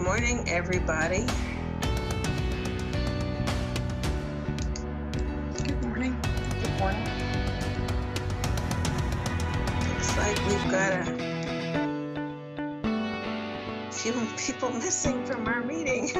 morning, everybody. Good morning. Good morning. Looks like we've got a few people missing from our meeting.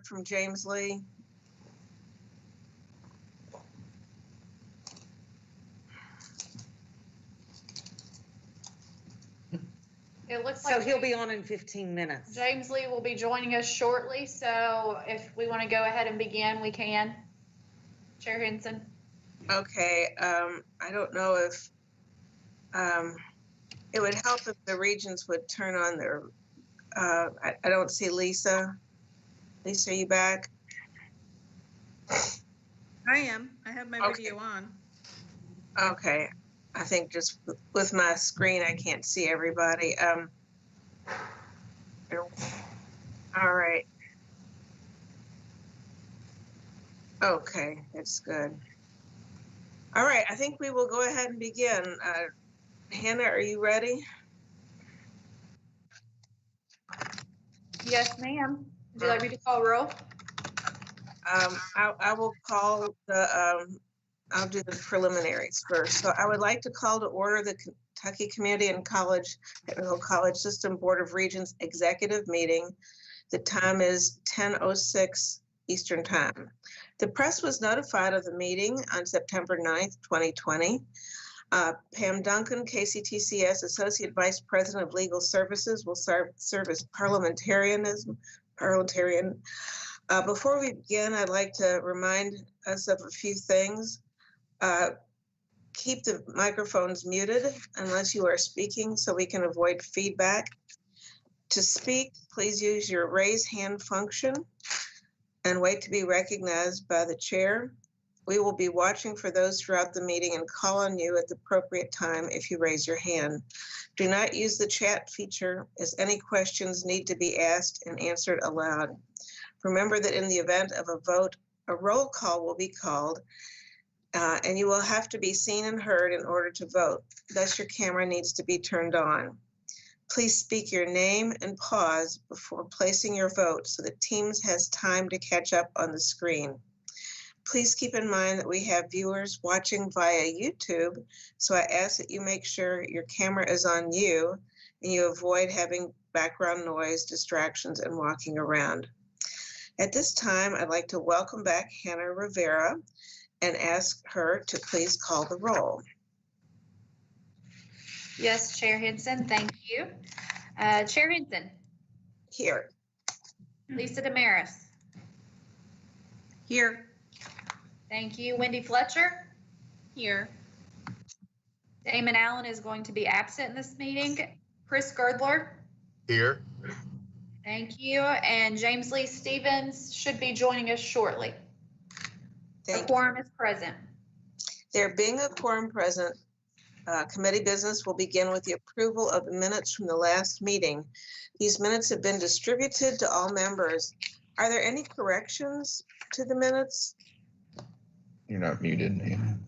from James Lee. It looks So like he'll be on in 15 minutes. James Lee will be joining us shortly, so if we want to go ahead and begin, we can. Chair Henson. Okay, I don't know if it would help if the Regents would turn on their, I don't see Lisa. Lisa, are you back? I am. I have my video on. Okay, I think just with my screen, I can't see everybody. All right. Okay, that's good. All right, I think we will go ahead and begin. Hannah, are you ready? Yes, ma'am. Would you like me to call roll? I will call the, I'll do the preliminaries first. So I would like to call to order the Kentucky Community and Technical College System Board of Regents Executive Meeting. The time is 10:06 Eastern Time. The press was notified of the meeting on September 9th, 2020. Pam Duncan, KCTCS Associate Vice President of Legal Services, will serve as parliamentarian. Before we begin, I'd like to remind us of a few things. Keep the microphones muted unless you are speaking so we can avoid feedback. To speak, please use your raise hand function and wait to be recognized by the chair. We will be watching for those throughout the meeting and call on you at the appropriate time if you raise your hand. Do not use the chat feature, as any questions need to be asked and answered aloud. Remember that in the event of a vote, a roll call will be called, and you will have to be seen and heard in order to vote. Thus, your camera needs to be turned on. Please speak your name and pause before placing your vote so that Teams has time to catch up on the screen. Please keep in mind that we have viewers watching via YouTube, so I ask that you make sure your camera is on you and you avoid having background noise, distractions, and walking around. At this time, I'd like to welcome back Hannah Rivera and ask her to please call the roll. Yes, Chair Henson, thank you. Chair Henson. Here. Lisa Damaris. Here. Thank you. Wendy Fletcher. Here. Damon Allen is going to be absent in this meeting. Chris Girdler. Here. Thank you. And James Lee Stevens should be joining us shortly. A quorum is present. There being a quorum present, committee business will begin with the approval of the minutes from the last meeting. These minutes have been distributed to all members. Are there any corrections to the minutes? You're not muted, Hannah.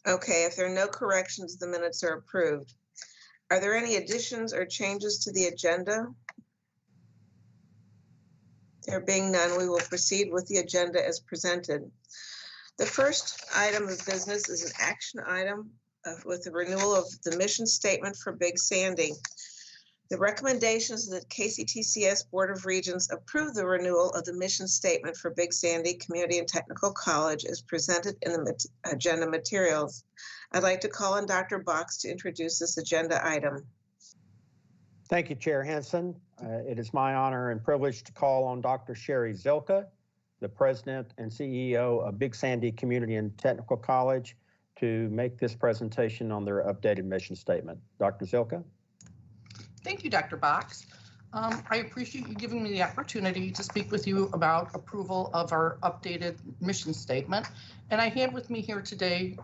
Okay, if there are no corrections, the minutes are approved. Are there any additions or changes to the agenda? There being none, we will proceed with the agenda as presented. The first item of business is an action item with the renewal of the mission statement for Big Sandy. The recommendations that KCTCS Board of Regents approve the renewal of the mission statement for Big Sandy Community and Technical College is presented in the agenda materials. I'd like to call on Dr. Box to introduce this agenda item. Thank you, Chair Henson. It is my honor and privilege to call on Dr. Sherry Zilka, the President and CEO of Big Sandy Community and Technical College, to make this presentation on their updated mission statement. Dr. Zilka. Thank you, Dr. Box. I appreciate you giving me the opportunity to speak with you about approval of our updated mission statement. And I have with me here today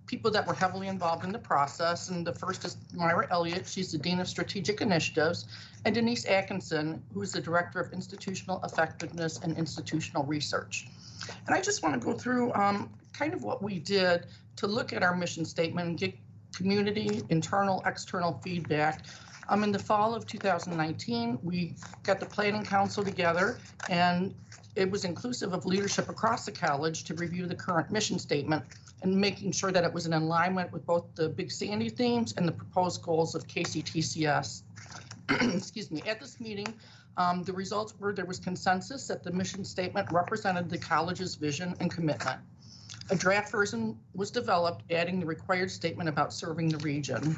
people that were heavily involved in the process. And the first is Myra Elliott. She's the Dean of Strategic Initiatives, and Denise Atkinson, who is the Director of Institutional Effectiveness and Institutional Research. And I just want to go through kind of what we did to look at our mission statement and get community, internal, external feedback. In the fall of 2019, we got the Planning Council together, and it was inclusive of leadership across the college to review the current mission statement and making sure that it was in alignment with both the Big Sandy themes and the proposed goals of KCTCS. excuse me, at this meeting, the results were there was consensus that the mission statement represented the college's vision and commitment. A draft version was developed, adding the required statement about serving the region.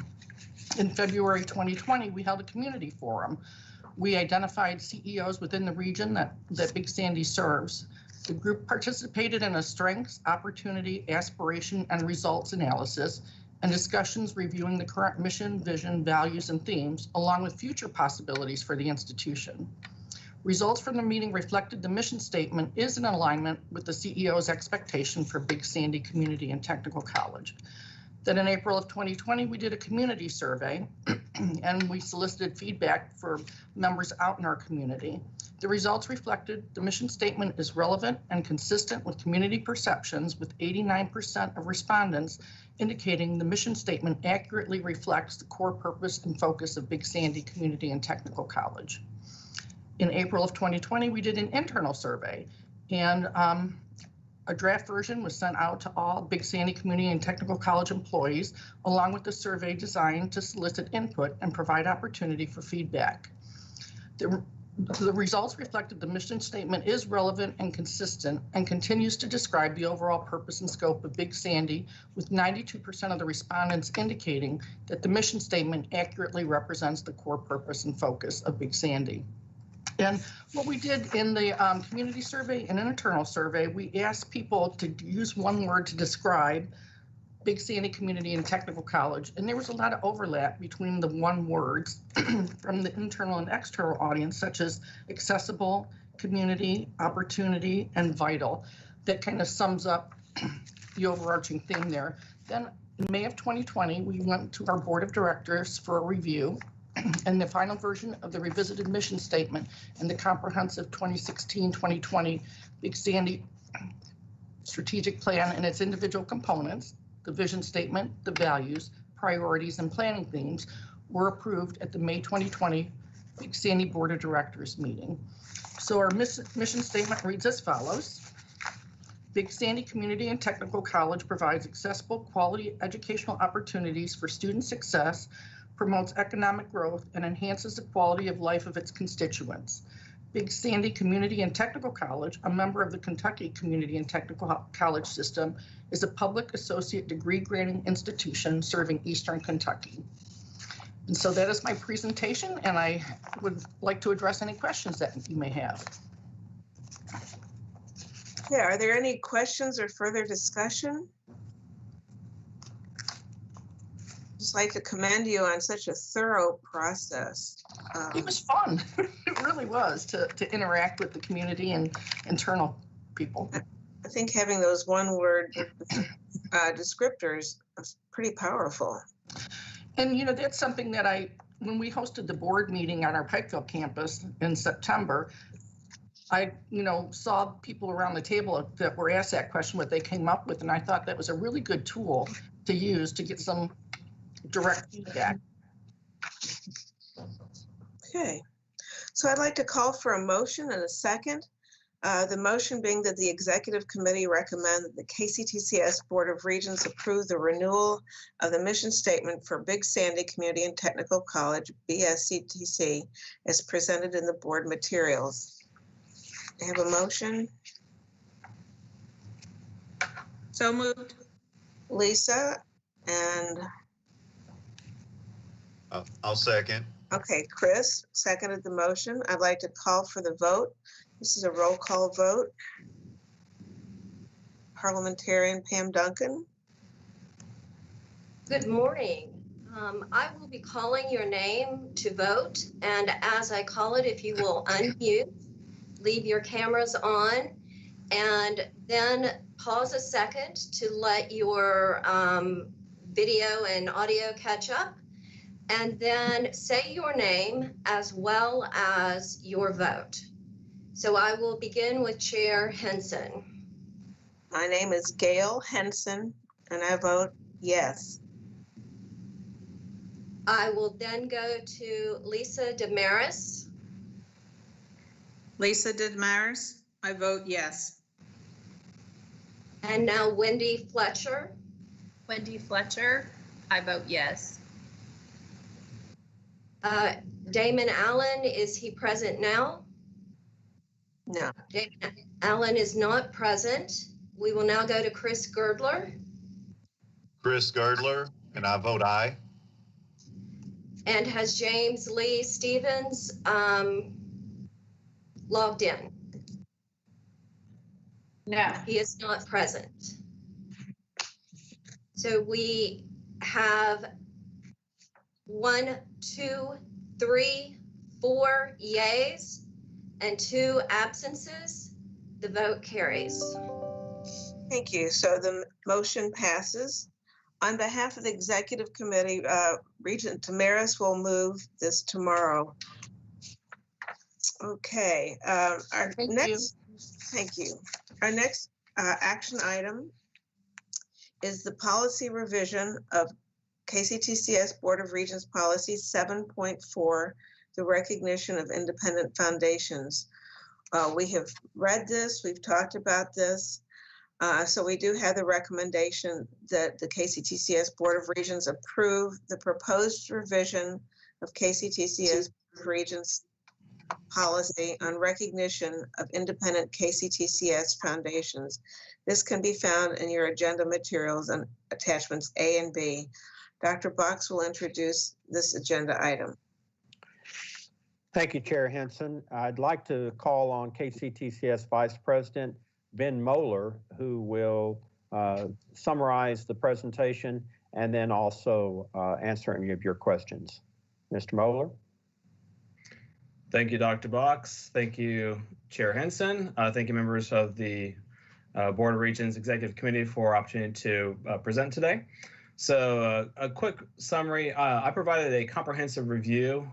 In February 2020, we held a community forum. We identified CEOs within the region that Big Sandy serves. The group participated in a strengths, opportunity, aspiration, and results analysis and discussions reviewing the current mission, vision, values, and themes, along with future possibilities for the institution. Results from the meeting reflected the mission statement is in alignment with the CEO's expectation for Big Sandy Community and Technical College. Then in April of 2020, we did a community survey and we solicited feedback for members out in our community. The results reflected the mission statement is relevant and consistent with community perceptions, with 89% of respondents indicating the mission statement accurately reflects the core purpose and focus of Big Sandy Community and Technical College. In April of 2020, we did an internal survey, and a draft version was sent out to all Big Sandy Community and Technical College employees, along with the survey designed to solicit input and provide opportunity for feedback. The results reflected the mission statement is relevant and consistent and continues to describe the overall purpose and scope of Big Sandy, with 92% of the respondents indicating that the mission statement accurately represents the core purpose and focus of Big Sandy. And what we did in the community survey and an internal survey, we asked people to use one word to describe Big Sandy Community and Technical College, and there was a lot of overlap between the one words from the internal and external audience, such as accessible, community, opportunity, and vital. That kind of sums up the overarching theme there. Then in May of 2020, we went to our board of directors for a review, and the final version of the revisited mission statement and the comprehensive 2016-2020 Big Sandy strategic plan and its individual components, the vision statement, the values, priorities, and planning themes were approved at the May 2020 Big Sandy Board of Directors meeting. So our mission statement reads as follows. Big Sandy Community and Technical College provides accessible, quality educational opportunities for student success, promotes economic growth, and enhances the quality of life of its constituents. Big Sandy Community and Technical College, a member of the Kentucky Community and Technical College System, is a public associate degree granting institution serving Eastern Kentucky. And so that is my presentation, and I would like to address any questions that you may have. Yeah, are there any questions or further discussion? Just like to commend you on such a thorough process. It was fun. It really was to interact with the community and internal people. I think having those one-word descriptors is pretty powerful. And, you know, that's something that when we hosted the board meeting on our Pikeville campus in September, I, saw people around the table that were asked that question, what they came up with, and I thought that was a really good tool to use to get some direct feedback. Okay, so I'd like to call for a motion and a second. The motion being that the executive committee recommend that the KCTCS Board of Regents approve the renewal of the mission statement for Big Sandy Community and Technical College, BSCTC, as presented in the board materials. I have a motion. So moved. Lisa, and I'll second. okay, Chris seconded the motion. I'd like to call for the vote. This is a roll call vote. Parliamentarian Pam Duncan. Good morning. I will be calling your name to vote, and as I call it, if you will unmute, leave your cameras on, and then pause a second to let your video and audio catch up, and then say your name as well as your vote. So I will begin with Chair Henson. My name is Gail Henson, and I vote yes. I will then go to Lisa Damaris. Lisa Damaris, I vote yes. And now Wendy Damon Allen, is he present now? No. Damon Allen is not present. We will now go to Chris Girdler. Chris Girdler, and I vote aye. And has James Lee Stevens logged in? No. He is not present. So we have 1, 2, 3, 4 yays and 2 absences. The vote carries. Thank you. So the motion passes. On behalf of the executive committee, Regent Damaris will move this tomorrow. Okay. Thank you. Our next action item is the policy revision of KCTCS Board of Regents Policy 7.4, the recognition of independent foundations. We have read this, we've talked about this. So we do have the recommendation that the KCTCS Board of Regents approve the proposed revision of KCTCS Board of Regents policy on recognition of independent KCTCS foundations. This can be found in your agenda materials and attachments A and B. Dr. Box will introduce this agenda item. Thank you, Chair Henson. I'd like to call on KCTCS Vice President Ben Moeller, who will summarize the presentation and then also answer any of your questions. Mr. Moeller. Thank you, Dr. Box. Thank you, Chair Henson. Thank you, members of the Board of Regents Executive Committee for opportunity to present today. So a quick summary, I provided a comprehensive review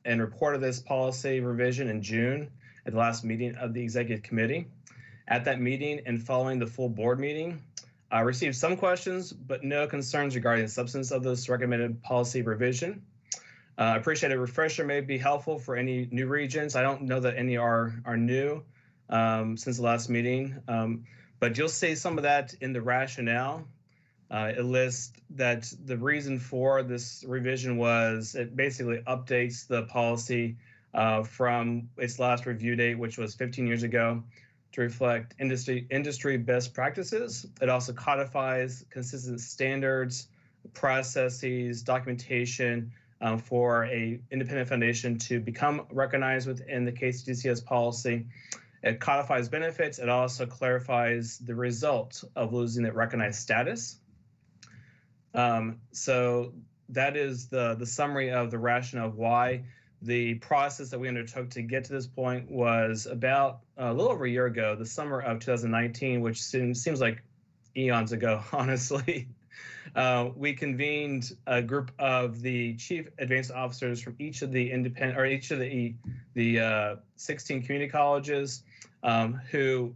and report of this policy revision in June at the last meeting of the Executive Committee. At that meeting and following the full board meeting, I received some questions, but no concerns regarding the substance of this recommended policy revision. I appreciate a refresher may be helpful for any new regents. I don't know that any are new since the last meeting, but you'll see some of that in the rationale. It lists that the reason for this revision was it basically updates the policy from its last review date, which was 15 years ago, to reflect industry best practices. It also codifies consistent standards, processes, documentation for a independent foundation to become recognized within the KCTCS policy. It codifies benefits. It also clarifies the result of losing that recognized status. So that is the summary of the rationale of why the process that we undertook to get to this point was about a little over a year ago, the summer of 2019, which seems like eons ago, honestly. We convened a group of the chief advanced officers from each of the the 16 community colleges, who,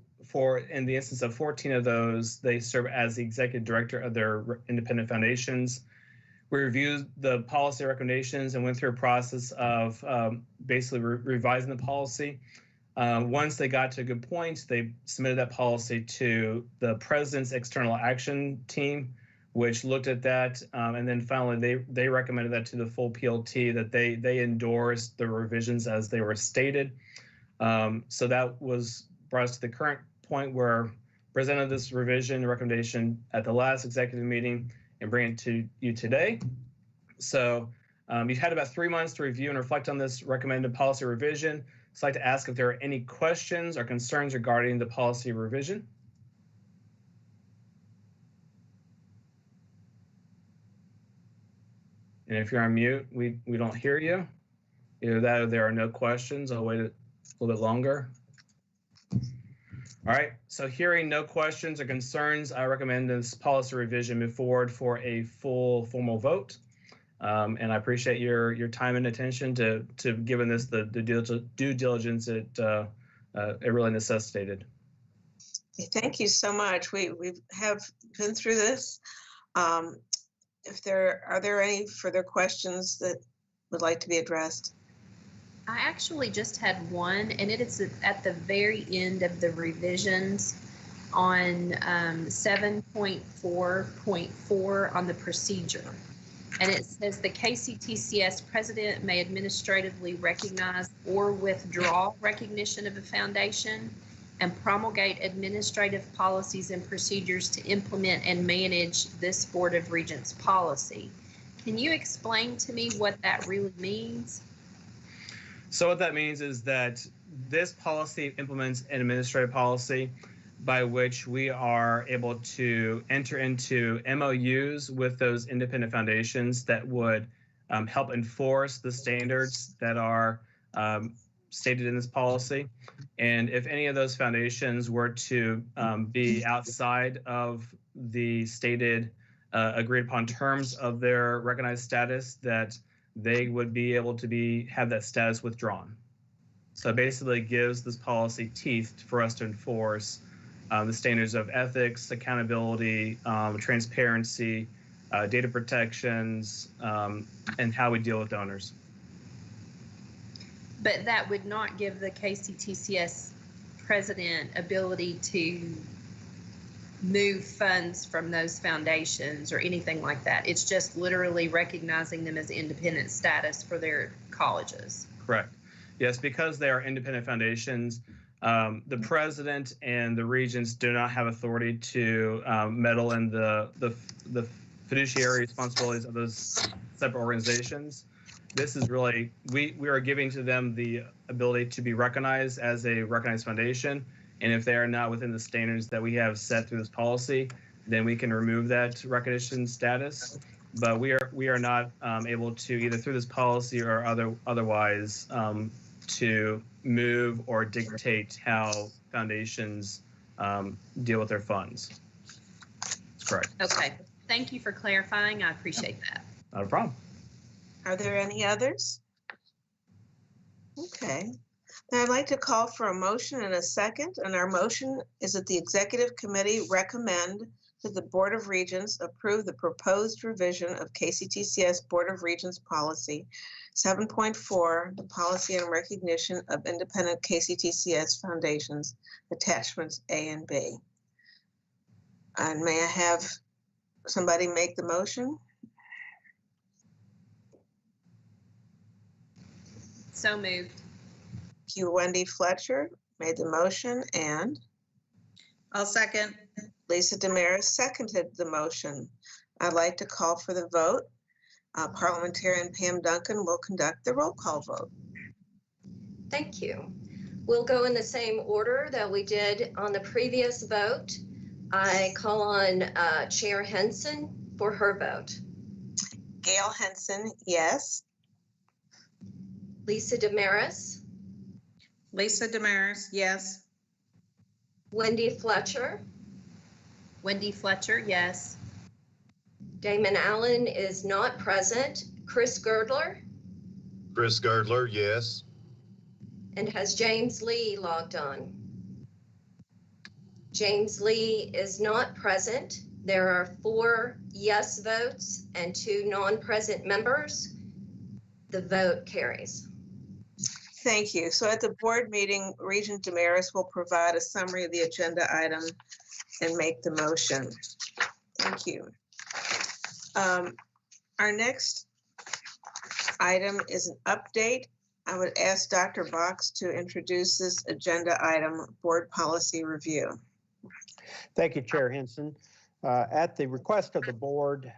in the instance of 14 of those, they serve as the executive director of their independent foundations. We reviewed the policy recommendations and went through a process of basically revising the policy. Once they got to a good point, they submitted that policy to the president's external action team, which looked at that. And then finally, they recommended that to the full PLT, that they endorsed the revisions as they were stated. So that brought us to the current point where presented this revision recommendation at the last executive meeting and bring it to you today. So you've had about 3 months to review and reflect on this recommended policy revision. So I'd like to ask if there are any questions or concerns regarding the policy revision. And if you're on mute, we don't hear you. Either that or there are no questions. I'll wait a little bit longer. All right, so hearing no questions or concerns, I recommend this policy revision move forward for a full formal vote. And I appreciate your time and attention to giving this the due diligence it really necessitated. Thank you so much. We have been through this. Are there any further questions that would like to be addressed? I actually just had one, and it is at the very end of the revisions on 7.4.4 on the procedure. And it says the KCTCS president may administratively recognize or withdraw recognition of a foundation and promulgate administrative policies and procedures to implement and manage this Board of Regents policy. Can you explain to me what that really means? So what that means is that this policy implements an administrative policy by which we are able to enter into MOUs with those independent foundations that would help enforce the standards that are stated in this policy. And if any of those foundations were to be outside of the stated agreed upon terms of their recognized status, that they would be able to have that status withdrawn. So it basically gives this policy teeth for us to enforce the standards of ethics, accountability, transparency, data protections, and how we deal with donors. But that would not give the KCTCS president ability to move funds from those foundations or anything like that. It's just literally recognizing them as independent status for their colleges. Correct. Yes, because they are independent foundations, the president and the regents do not have authority to meddle in the fiduciary responsibilities of those separate organizations. This is really, we are giving to them the ability to be recognized as a recognized foundation. And if they are not within the standards that we have set through this policy, then we can remove that recognition status. But we are not able to, either through this policy or otherwise, to move or dictate how foundations deal with their funds. That's correct. Okay. Thank you for clarifying. I appreciate that. Not a problem. Are there any others? Okay. Then I'd like to call for a motion and a second, and our motion is that the Executive Committee recommend that the Board of Regents approve the proposed revision of KCTCS Board of Regents Policy 7.4, the policy and recognition of independent KCTCS foundations, attachments A and B. And may I have somebody make the motion? So moved. Thank you, Wendy Fletcher made the motion, and I'll second. Lisa Damaris seconded the motion. I'd like to call for the vote. Parliamentarian Pam Duncan will conduct the roll call vote. Thank you. We'll go in the same order that we did on the previous vote. I call on Chair Henson for her vote. Gail Henson, yes. Lisa Damaris. Lisa Damaris, yes. Wendy Fletcher. Wendy Fletcher, yes. Damon Allen is not present. Chris Girdler. Chris Girdler, yes. And has James Lee logged on? James Lee is not present. There are 4 yes votes and 2 non-present members. The vote carries. Thank you. So at the board meeting, Regent Damaris will provide a summary of the agenda item and make the motion. Thank you. Our next item is an update. I would ask Dr. Box to introduce this agenda item, board policy review. Thank you, Chair Henson. At the request of the board,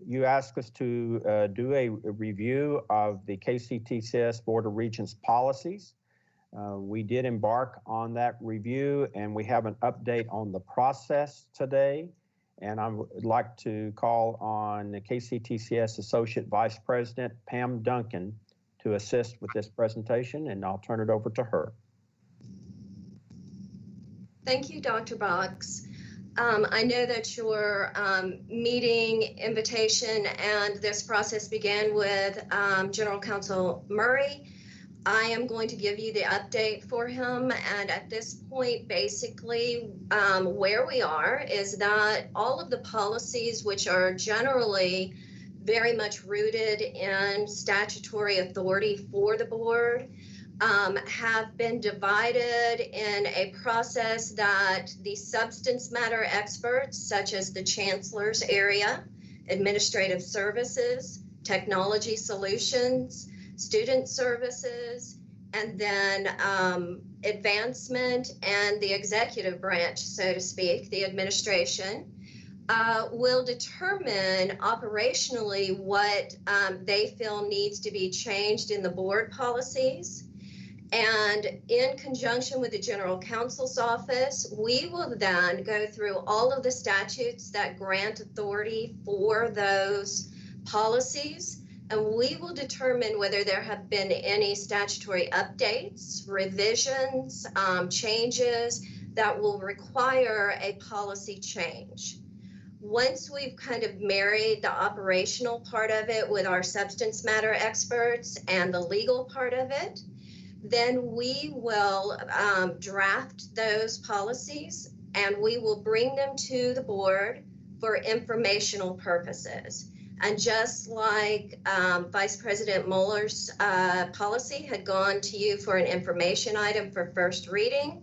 you asked us to do a review of the KCTCS Board of Regents policies. We did embark on that review, and we have an update on the process today. And I would like to call on the KCTCS Associate Vice President Pam Duncan to assist with this presentation, and I'll turn it over to her. Thank you, Dr. Box. I know that your meeting invitation and this process began with General Counsel Murray. I am going to give you the update for him. And at this point, basically, where we are is that all of the policies, which are generally very much rooted in statutory authority for the board, have been divided in a process that the substance matter experts, such as the chancellor's area, administrative services, technology solutions, student services, and then advancement and the executive branch, so to speak, the administration, will determine operationally what they feel needs to be changed in the board policies. And in conjunction with the General Counsel's office, we will then go through all of the statutes that grant authority for those policies, and we will determine whether there have been any statutory updates, revisions, changes that will require a policy change. Once we've kind of married the operational part of it with our substance matter experts and the legal part of it, then we will draft those policies and we will bring them to the board for informational purposes. And just like Vice President Mueller's policy had gone to you for an information item for first reading,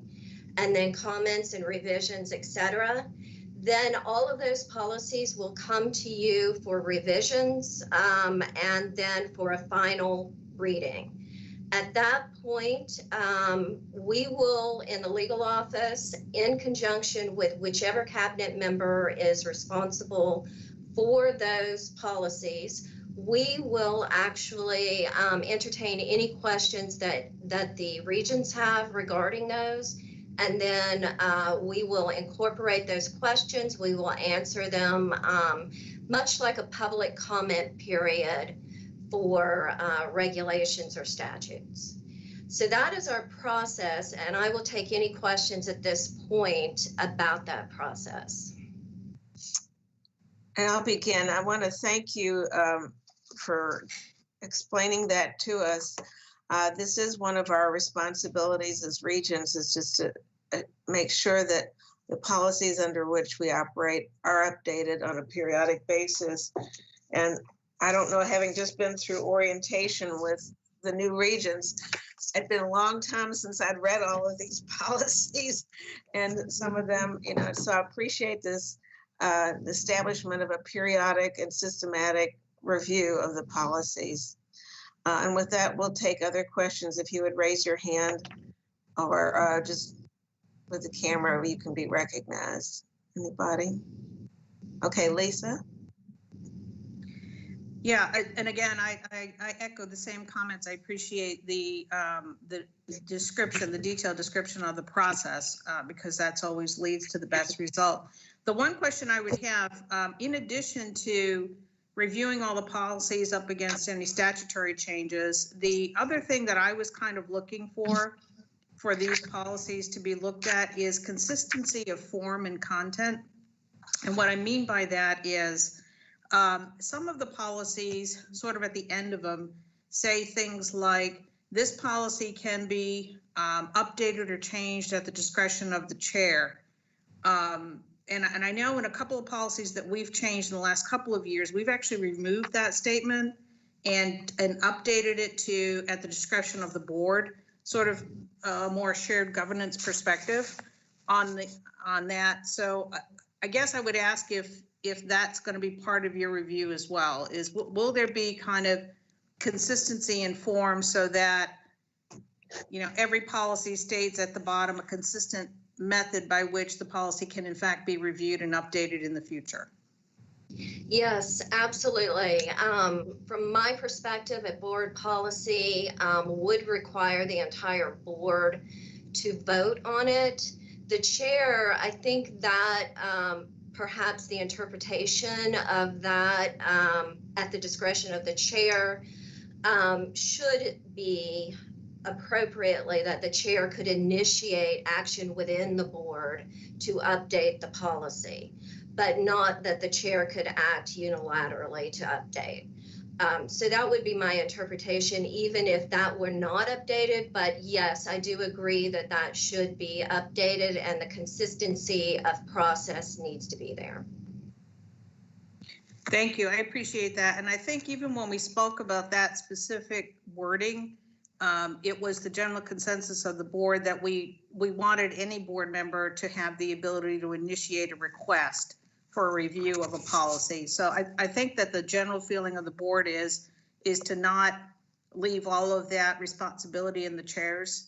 and then comments and revisions, etc., then all of those policies will come to you for revisions and then for a final reading. At that point, we will, in the legal office, in conjunction with whichever cabinet member is responsible for those policies, we will actually entertain any questions that the Regents have regarding those. And then we will incorporate those questions. We will answer them much like a public comment period for regulations or statutes. So that is our process, and I will take any questions at this point about that process. And I'll begin. I want to thank you for explaining that to us. This is one of our responsibilities as Regents, is just to make sure that the policies under which we operate are updated on a periodic basis. And I don't know, having just been through orientation with the new Regents, it's been a long time since I'd read all of these policies, and some of them, so I appreciate this establishment of a periodic and systematic review of the policies. And with that, we'll take other questions. If you would raise your hand, or just with the camera, you can be recognized. Anybody? Okay, Lisa? Yeah, and again, I echo the same comments. I appreciate the description, the detailed description of the process, because that's always leads to the best result. The one question I would have, in addition to reviewing all the policies up against any statutory changes, the other thing that I was kind of looking for these policies to be looked at is consistency of form and content. And what I mean by that is some of the policies, sort of at the end of them, say things like, this policy can be updated or changed at the discretion of the chair. And I know in a couple of policies that we've changed in the last couple of years, we've actually removed that statement and updated it to at the discretion of the board, sort of a more shared governance perspective on that. So I guess I would ask if that's going to be part of your review as well, is will there be kind of consistency in form so that, every policy states at the bottom a consistent method by which the policy can in fact be reviewed and updated in the future? Yes, absolutely. From my perspective, a board policy would require the entire board to vote on it. The chair, I think that perhaps the interpretation of that at the discretion of the chair should be appropriately that the chair could initiate action within the board to update the policy, but not that the chair could act unilaterally to update. So that would be my interpretation, even if that were not updated. But yes, I do agree that that should be updated and the consistency of process needs to be there. Thank you. I appreciate that. And I think even when we spoke about that specific wording, it was the general consensus of the board that we wanted any board member to have the ability to initiate a request for a review of a policy. So I think that the general feeling of the board is to not leave all of that responsibility in the chair's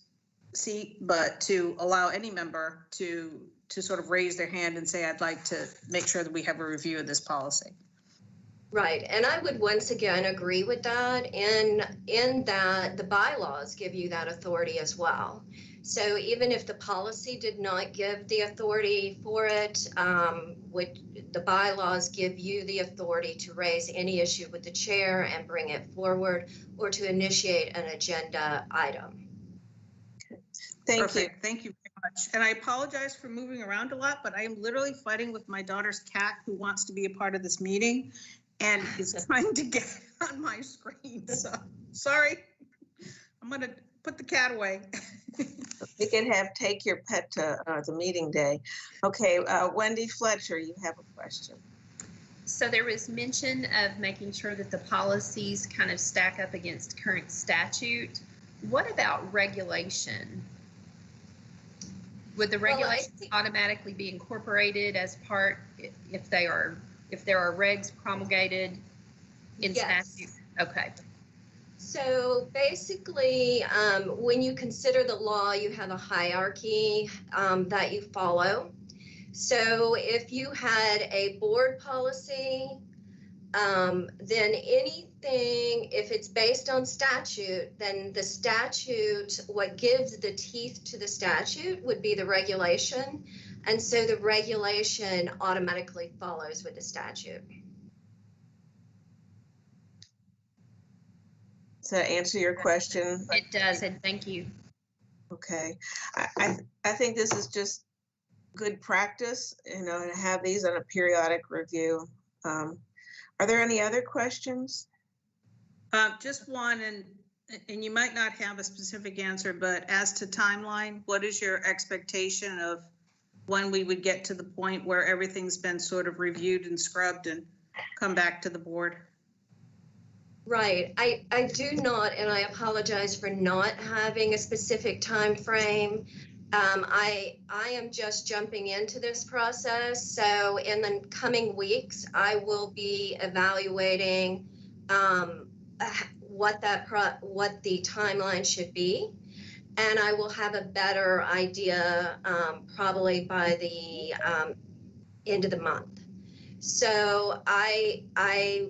seat, but to allow any member to sort of raise their hand and say, I'd like to make sure that we have a review of this policy. Right, and I would once again agree with that in that the bylaws give you that authority as well. So even if the policy did not give the authority for it, the bylaws give you the authority to raise any issue with the chair and bring it forward, or to initiate an agenda item. Thank you. Thank you very much. And I apologize for moving around a lot, but I am literally fighting with my daughter's cat who wants to be a part of this meeting and is trying to get on my screen. So sorry, I'm going to put the cat away. We can take your pet to the meeting day. Okay, Wendy Fletcher, you have a question. So there was mention of making sure that the policies kind of stack up against current statute. What about regulation? Would the regulations automatically be incorporated as part if there are regs promulgated in statute? Okay. So basically, when you consider the law, you have a hierarchy that you follow. So if you had a board policy, then anything, if it's based on statute, then the statute, what gives the teeth to the statute would be the regulation. And so the regulation automatically follows with the statute. Does that answer your question? It does, and thank you. Okay, I think this is just good practice, to have these on a periodic review. Are there any other questions? Just one, and you might not have a specific answer, but as to timeline, what is your expectation of when we would get to the point where everything's been sort of reviewed and scrubbed and come back to the board? Right. I do not, and I apologize for not having a specific time frame. I am just jumping into this process. So in the coming weeks, I will be evaluating what the timeline should be. And I will have a better idea probably by the end of the month. So I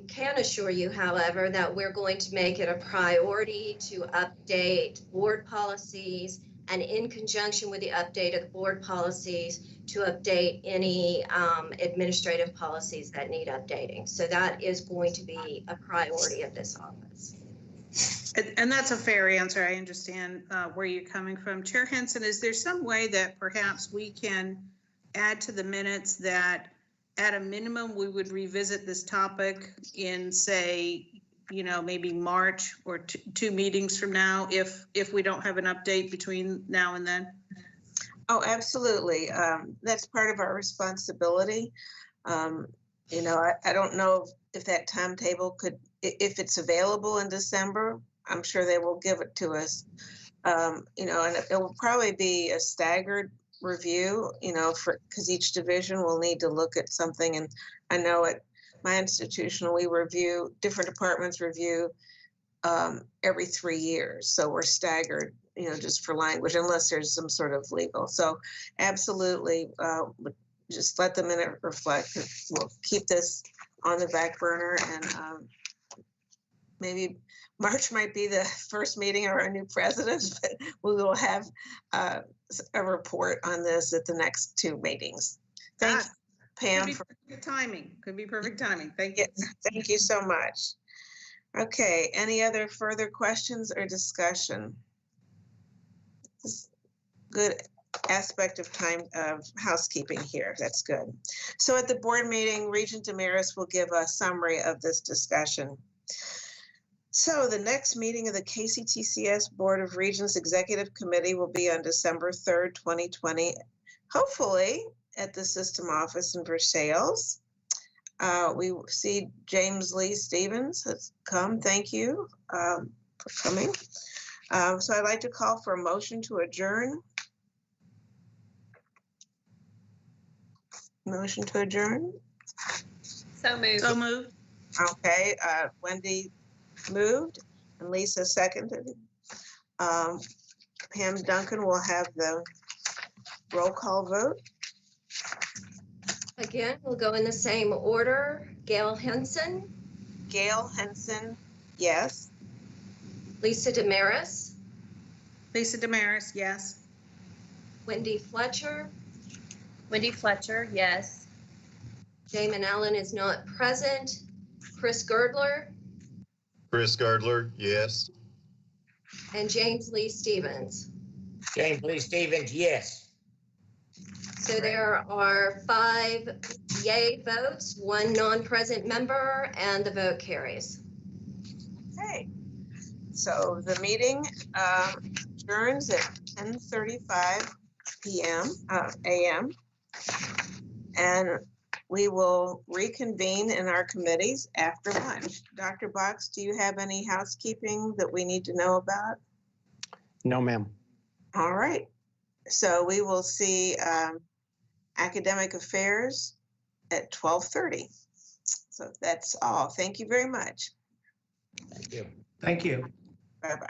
can assure you, however, that we're going to make it a priority to update board policies, and in conjunction with the update of the board policies, to update any administrative policies that need updating. So that is going to be a priority of this office. And that's a fair answer. I understand where you're coming from. Chair Henson, is there some way that perhaps we can add to the minutes that at a minimum we would revisit this topic in, say, maybe March or two meetings from now if we don't have an update between now and then? Oh, absolutely. That's part of our responsibility. I don't know if that timetable if it's available in December. I'm sure they will give it to us. And it will probably be a staggered review, because each division will need to look at something. And I know at my institution, different departments review every 3 years. So we're staggered, just for language, unless there's some sort of legal. So absolutely, just let the minute reflect. We'll keep this on the back burner, and maybe March might be the first meeting of our new president, but we will have a report on this at the next 2 meetings. Thank you, Pam. Could be perfect timing. Thank you. Yes, thank you so much. Okay, any other further questions or discussion? Good aspect of housekeeping here. That's good. So at the board meeting, Regent Damaris will give a summary of this discussion. So the next meeting of the KCTCS Board of Regents Executive Committee will be on December 3rd, 2020, hopefully at the system office in Versailles. We see James Lee Stevens has come. Thank you for coming. So I'd like to call for a motion to adjourn. Motion to adjourn. So moved. So moved. Okay, Wendy moved and Lisa seconded. Pam Duncan will have the roll call vote. Again, we'll go in the same order. Gail Henson, Gail Henson, yes. Lisa Damaris, Lisa Damaris, yes. Wendy Fletcher, Wendy Fletcher, yes. Jamin Allen is not present. Chris Girdler, Chris Gardler, yes. and James Lee Stevens. James Lee Stevens, yes. So there are 5 yay votes, 1 non-present member, and the vote carries. Okay, so the meeting adjourns at 10:35 p.m. a.m. And we will reconvene in our committees after lunch. Dr. Box, do you have any housekeeping that we need to know about? No, ma'am. All right, so we will see academic affairs at 12:30. So that's all. Thank you very much. Thank you. Thank you. Bye-bye.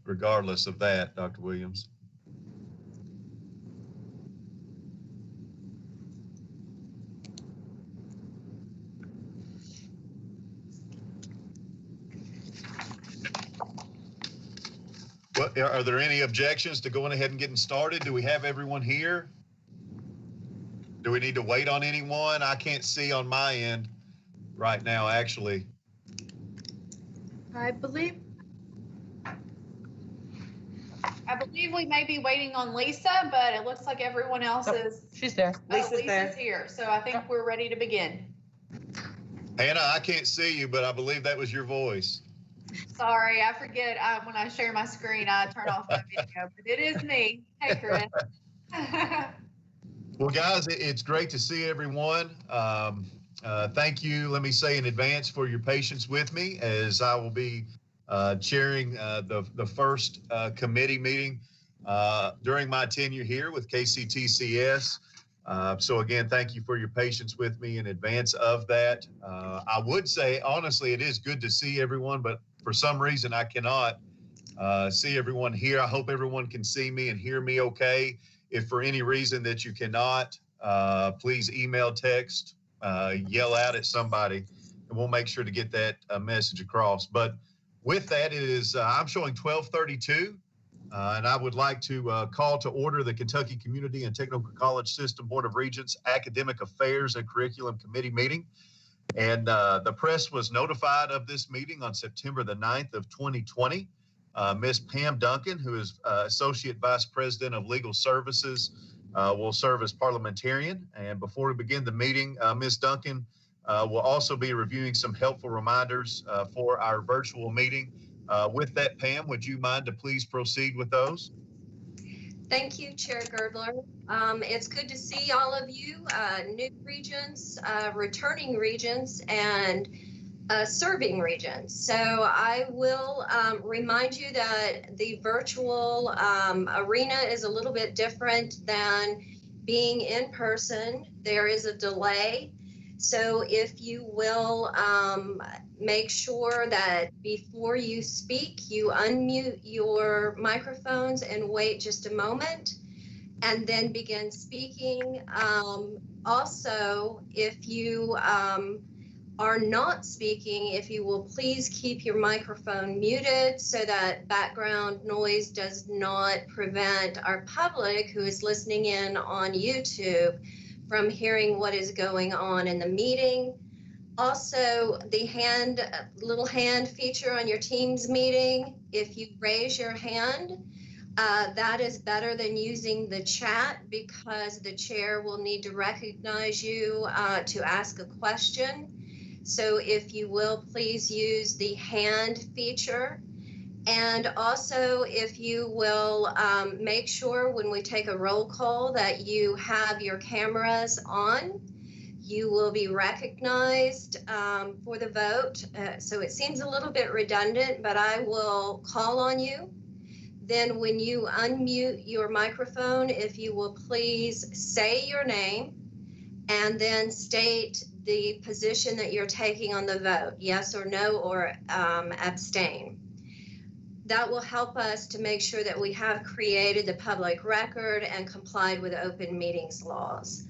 regardless of that, Dr. Williams. What, are there any objections to going ahead and getting started? Do we have everyone here? Do we need to wait on anyone? I can't see on my end right now, actually. I believe we may be waiting on Lisa, but it looks like everyone else is. She's there. Lisa's there. Lisa's here, so I think we're ready to begin. Hannah, I can't see you, but I believe that was your voice. Sorry, I forget when I share my screen, I turn off my video, but it is me. Hey, Chris. Well, guys, it's great to see everyone. Thank you, let me say in advance, for your patience with me, as I will be chairing the first committee meeting during my tenure here with KCTCS. So again, thank you for your patience with me in advance of that. I would say, honestly, it is good to see everyone, but for some reason I cannot see everyone here. I hope everyone can see me and hear me okay. If for any reason that you cannot, please email, text, yell out at somebody, and we'll make sure to get that message across. But with that, it is I'm showing 12:32, and I would like to call to order the Kentucky Community and Technical College System Board of Regents Academic Affairs and Curriculum Committee meeting. And the press was notified of this meeting on September the 9th of 2020. Ms. Pam Duncan, who is Associate Vice President of Legal Services, will serve as parliamentarian. And before we begin the meeting, Ms. Duncan will also be reviewing some helpful reminders for our virtual meeting. With that, Pam, would you mind to please proceed with those? Thank you, Chair Girdler. It's good to see all of you, new regents, returning regents, and serving regents. So I will remind you that the virtual arena is a little bit different than being in person. There is a delay. So if you will make sure that before you speak, you unmute your microphones and wait just a moment and then begin speaking. Also, if you are not speaking, if you will please keep your microphone muted so that background noise does not prevent our public who is listening in on YouTube from hearing what is going on in the meeting. Also, the little hand feature on your Teams meeting, if you raise your hand, that is better than using the chat because the chair will need to recognize you to ask a question. So if you will, please use the hand feature. And also, if you will make sure when we take a roll call that you have your cameras on, you will be recognized for the vote. So it seems a little bit redundant, but I will call on you. Then when you unmute your microphone, if you will please say your name and then state the position that you're taking on the vote, yes or no, or abstain. That will help us to make sure that we have created the public record and complied with open meetings laws.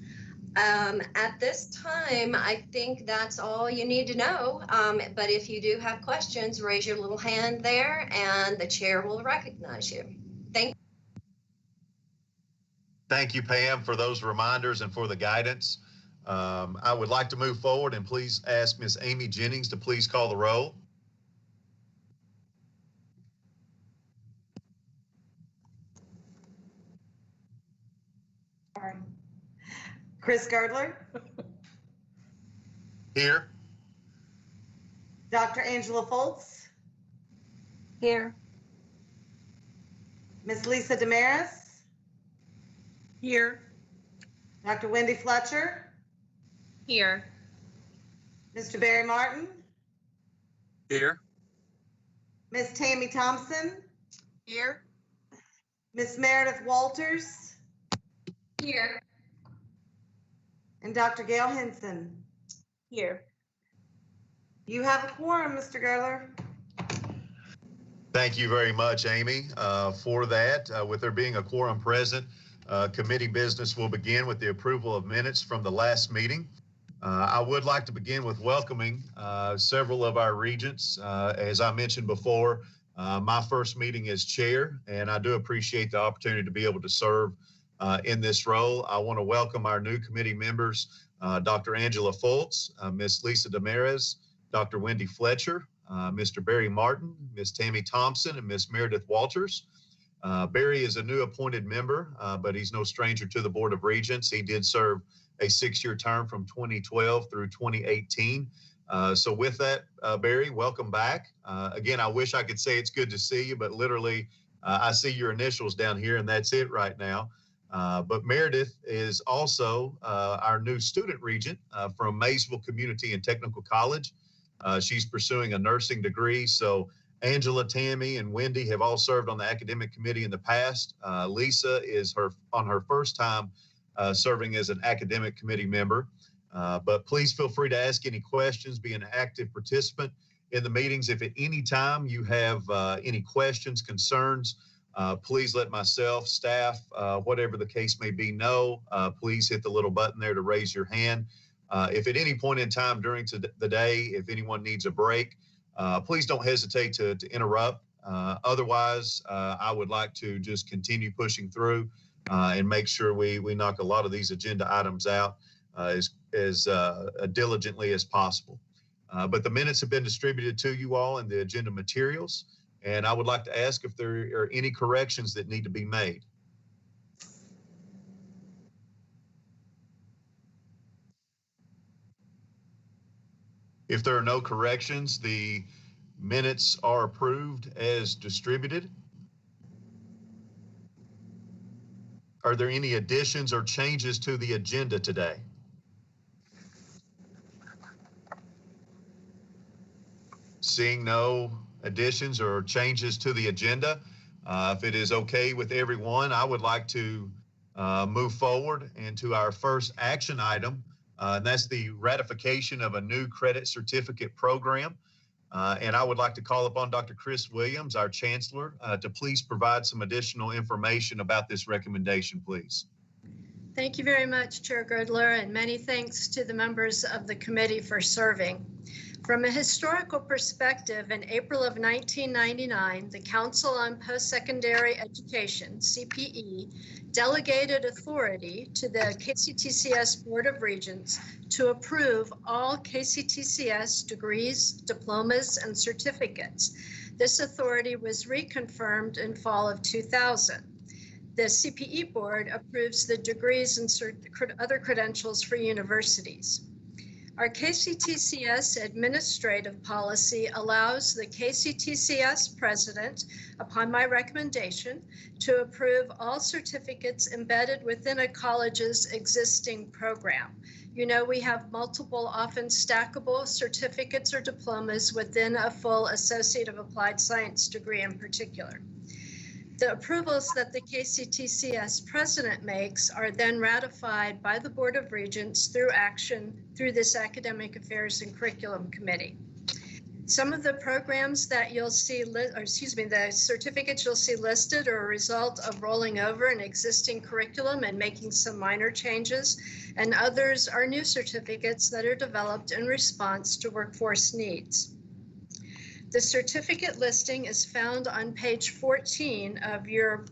At this time, I think that's all you need to know. But if you do have questions, raise your little hand there and the chair will recognize you. Thank you. Thank you, Pam, for those reminders and for the guidance. I would like to move forward and please ask Ms. Amy Jennings to please call the roll. Chris Girdler, Here. Dr. Angela Foltz, Here. Miss Lisa Damaris, Here. Dr. Wendy Fletcher, Here. Mr. Barry Martin, Here. Miss Tammy Thompson, Here. Miss Meredith Walters, Here. and Dr. Gail Henson. Here. You have a quorum, Mr. Girdler. Thank you very much, Amy, for that. With there being a quorum present, committee business will begin with the approval of minutes from the last meeting. I would like to begin with welcoming several of our regents. As I mentioned before, my first meeting as chair, and I do appreciate the opportunity to be able to serve in this role. I want to welcome our new committee members, Dr. Angela Fultz, Ms. Lisa Damares, Dr. Wendy Fletcher, Mr. Barry Martin, Ms. Tammy Thompson, and Ms. Meredith Walters. Barry is a new appointed member, but he's no stranger to the Board of Regents. He did serve a 6-year term from 2012 through 2018. So with that, Barry, welcome back. Again, I wish I could say it's good to see you, but literally I see your initials down here and that's it right now. But Meredith is also our new student regent from Maysville Community and Technical College. She's pursuing a nursing degree. So Angela, Tammy, and Wendy have all served on the academic committee in the past. Lisa is on her first time serving as an academic committee member. But please feel free to ask any questions, be an active participant in the meetings. If at any time you have any questions, concerns, please let myself, staff, whatever the case may be, know. Please hit the little button there to raise your hand. If at any point in time during the day, if anyone needs a break, please don't hesitate to interrupt. Otherwise, I would like to just continue pushing through and make sure we knock a lot of these agenda items out as diligently as possible. But the minutes have been distributed to you all in the agenda materials, and I would like to ask if there are any corrections that need to be made. If there are no corrections, the minutes are approved as distributed. Are there any additions or changes to the agenda today? Seeing no additions or changes to the agenda, if it is okay with everyone, I would like to move forward into our first action item, and that's the ratification of a new credit certificate program. And I would like to call upon Dr. Chris Williams, our chancellor, to please provide some additional information about this recommendation, please. Thank you very much, Chair Girdler, and many thanks to the members of the committee for serving. From a historical perspective, in April of 1999, the Council on Post-Secondary Education, CPE, delegated authority to the KCTCS Board of Regents to approve all KCTCS degrees, diplomas, and certificates. This authority was reconfirmed in fall of 2000. The CPE board approves the degrees and other credentials for universities. Our KCTCS administrative policy allows the KCTCS president, upon my recommendation, to approve all certificates embedded within a college's existing program. You know, we have multiple, often stackable certificates or diplomas within a full Associate of Applied Science degree in particular. The approvals that the KCTCS president makes are then ratified by the Board of Regents through action through this Academic Affairs and Curriculum Committee. Some of the programs that you'll see, the certificates you'll see listed are a result of rolling over an existing curriculum and making some minor changes, and others are new certificates that are developed in response to workforce needs. The certificate listing is found on page 14 of your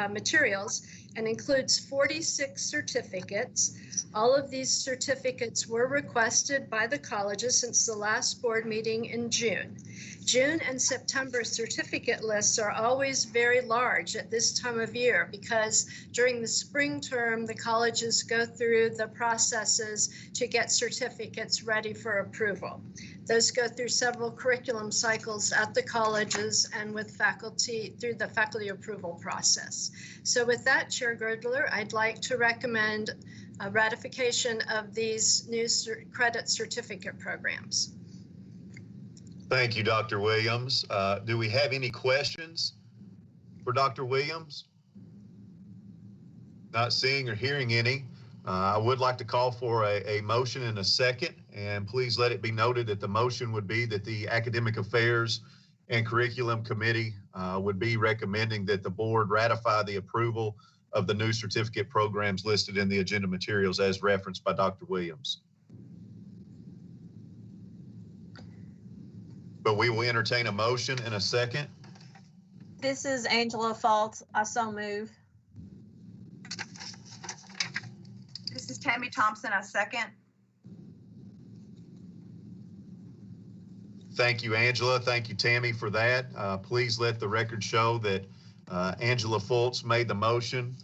materials and includes 46 certificates. All of these certificates were requested by the colleges since the last board meeting in June. June and September certificate lists are always very large at this time of year because during the spring term, the colleges go through the processes to get certificates ready for approval. Those go through several curriculum cycles at the colleges and with faculty through the faculty approval process. So with that, Chair Girdler, I'd like to recommend a ratification of these new credit certificate programs. Thank you, Dr. Williams. Do we have any questions for Dr. Williams? Not seeing or hearing any. I would like to call for a motion and a second, and please let it be noted that the motion would be that the Academic Affairs and Curriculum Committee would be recommending that the board ratify the approval of the new certificate programs listed in the agenda materials as referenced by Dr. Williams. But we will entertain a motion in a second. This is Angela Fault. I so move. This is Tammy Thompson, a second. Thank you, Angela. Thank you, Tammy, for that. Please let the record show that Angela Fultz made the motion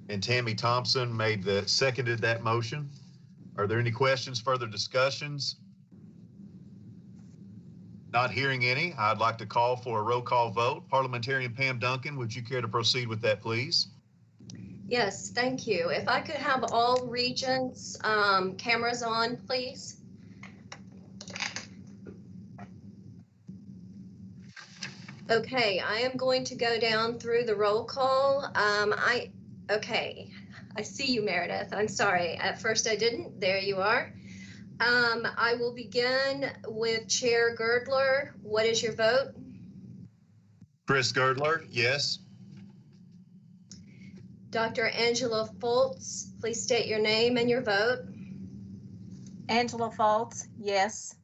and Tammy Thompson seconded that motion. Are there any questions, further discussions? Not hearing any, I'd like to call for a roll call vote. Parliamentarian Pam Duncan, would you care to proceed with that, please? Yes, thank you. If I could have all Regents cameras on, please. Okay, I am going to go down through the roll call. Okay, I see you, Meredith. I'm sorry. At first I didn't. There you are. I will begin with Chair Girdler. What is your vote? Chris Girdler, yes. Dr. Angela Fultz, please state your name and your vote. Angela Fault, yes.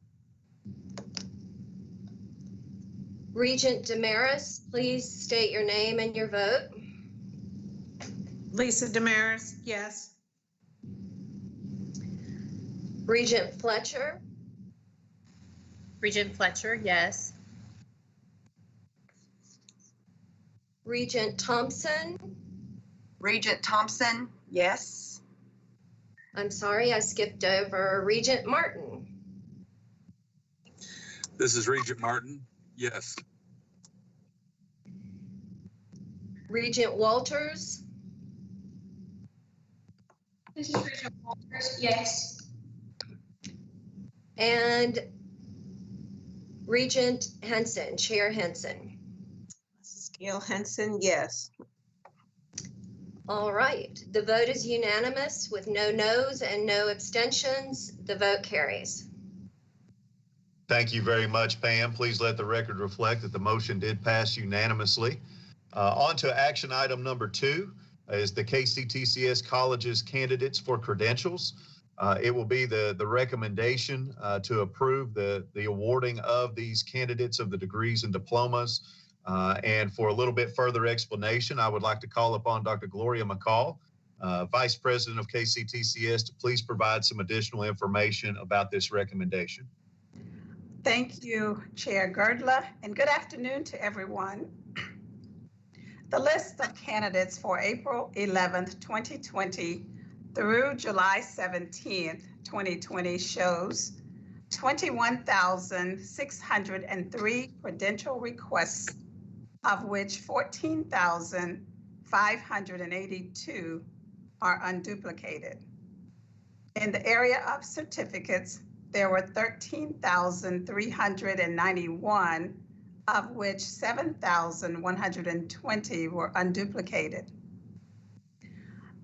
Regent Damaris, please state your name and your vote. Lisa Damaris, yes. Regent Fletcher. Regent Fletcher, yes. Regent Thompson. Regent Thompson, yes. I'm sorry, I skipped over Regent Martin. This is Regent Martin, yes. Regent Walters. This is Regent Walters, yes. And Regent Henson, Chair Henson. This is Gail Henson, yes. All right, the vote is unanimous with no noes and no abstentions. The vote carries. Thank you very much, Pam. Please let the record reflect that the motion did pass unanimously. On to action item number 2 is the KCTCS colleges candidates for credentials. It will be the recommendation to approve the awarding of these candidates of the degrees and diplomas. And for a little bit further explanation, I would like to call upon Dr. Gloria McCall, Vice President of KCTCS, to please provide some additional information about this recommendation. Thank you, Chair Girdler, and good afternoon to everyone. The list of candidates for April 11th, 2020 through July 17th, 2020 shows 21,603 credential requests, of which 14,582 are unduplicated. In the area of certificates, there were 13,391, of which 7,120 were unduplicated.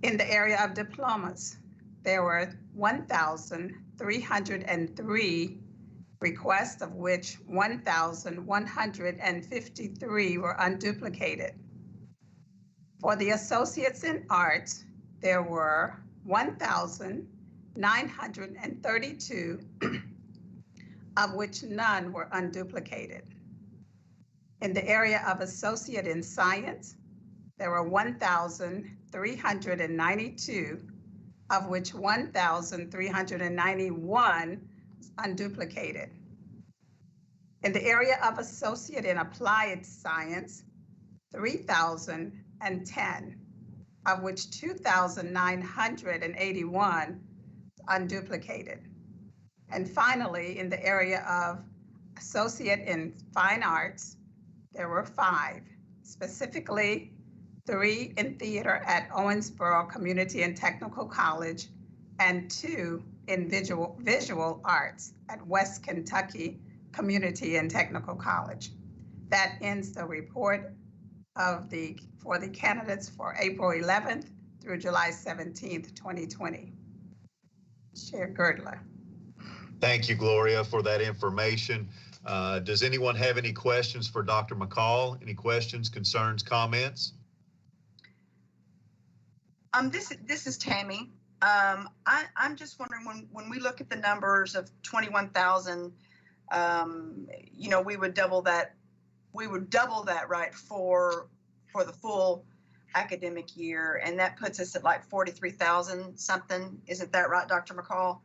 In the area of diplomas, there were 1,303 requests, of which 1,153 were unduplicated. For the associates in arts, there were 1,932, of which none were unduplicated. In the area of associate in science, there were 1,392, of which 1,391 unduplicated. In the area of associate in applied science, 3,010, of which 2,981 unduplicated. And finally, in the area of associate in fine arts, there were 5, specifically 3 in theater at Owensboro Community and Technical College, and 2 in visual arts at West Kentucky Community and Technical College. That ends the report for the candidates for April 11th through July 17th, 2020. Chair Girdler. Thank you, Gloria, for that information. Does anyone have any questions for Dr. McCall? Any questions, concerns, comments? This is Tammy. I'm just wondering, when we look at the numbers of 21,000, you know, we would double that, right, for the full academic year, and that puts us at like 43,000 something. Isn't that right, Dr. McCall?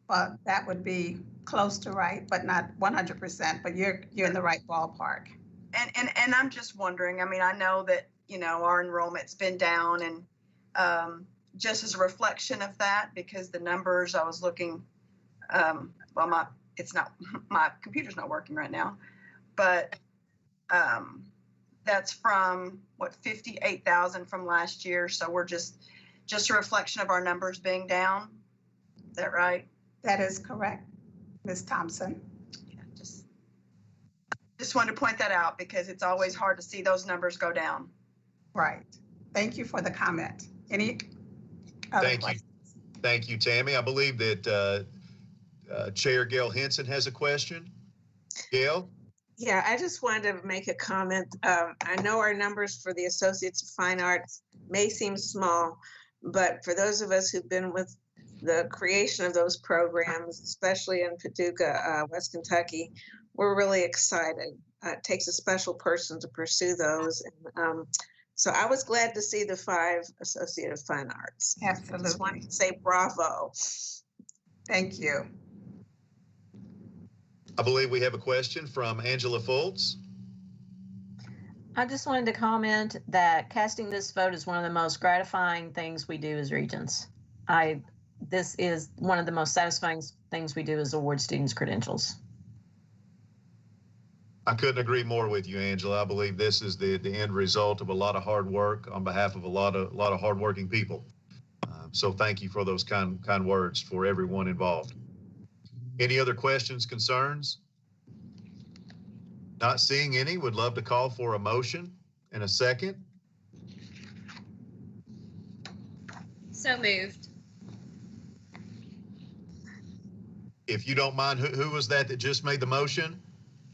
Well, that would be close to right, but not 100%, but you're in the right ballpark. And I'm just wondering, I mean, I know that, you know, our enrollment's been down, and just as a reflection of that, because the numbers I was looking, well, my computer's not working right now, but that's from what, 58,000 from last year. So we're just a reflection of our numbers being down. Is that right? That is correct, Ms. Thompson. Yeah, just wanted to point that out because it's always hard to see those numbers go down. Right. Thank you for the comment. Any other questions? Thank you, Tammy. I believe that Chair Gail Henson has a question. Gail? Yeah, I just wanted to make a comment. I know our numbers for the Associates of Fine Arts may seem small, but for those of us who've been with the creation of those programs, especially in Paducah, West Kentucky, we're really excited. It takes a special person to pursue those. And, so I was glad to see the 5 Associate of Fine Arts. Absolutely. I just wanted to say bravo. Thank you. I believe we have a question from Angela Fultz. I just wanted to comment that casting this vote is one of the most gratifying things we do as Regents. This is one of the most satisfying things we do is award students credentials. I couldn't agree more with you, Angela. I believe this is the end result of a lot of hard work on behalf of a lot of hardworking people. So thank you for those kind words for everyone involved. Any other questions, concerns? Not seeing any, would love to call for a motion in a second. So moved. If you don't mind, who was that just made the motion?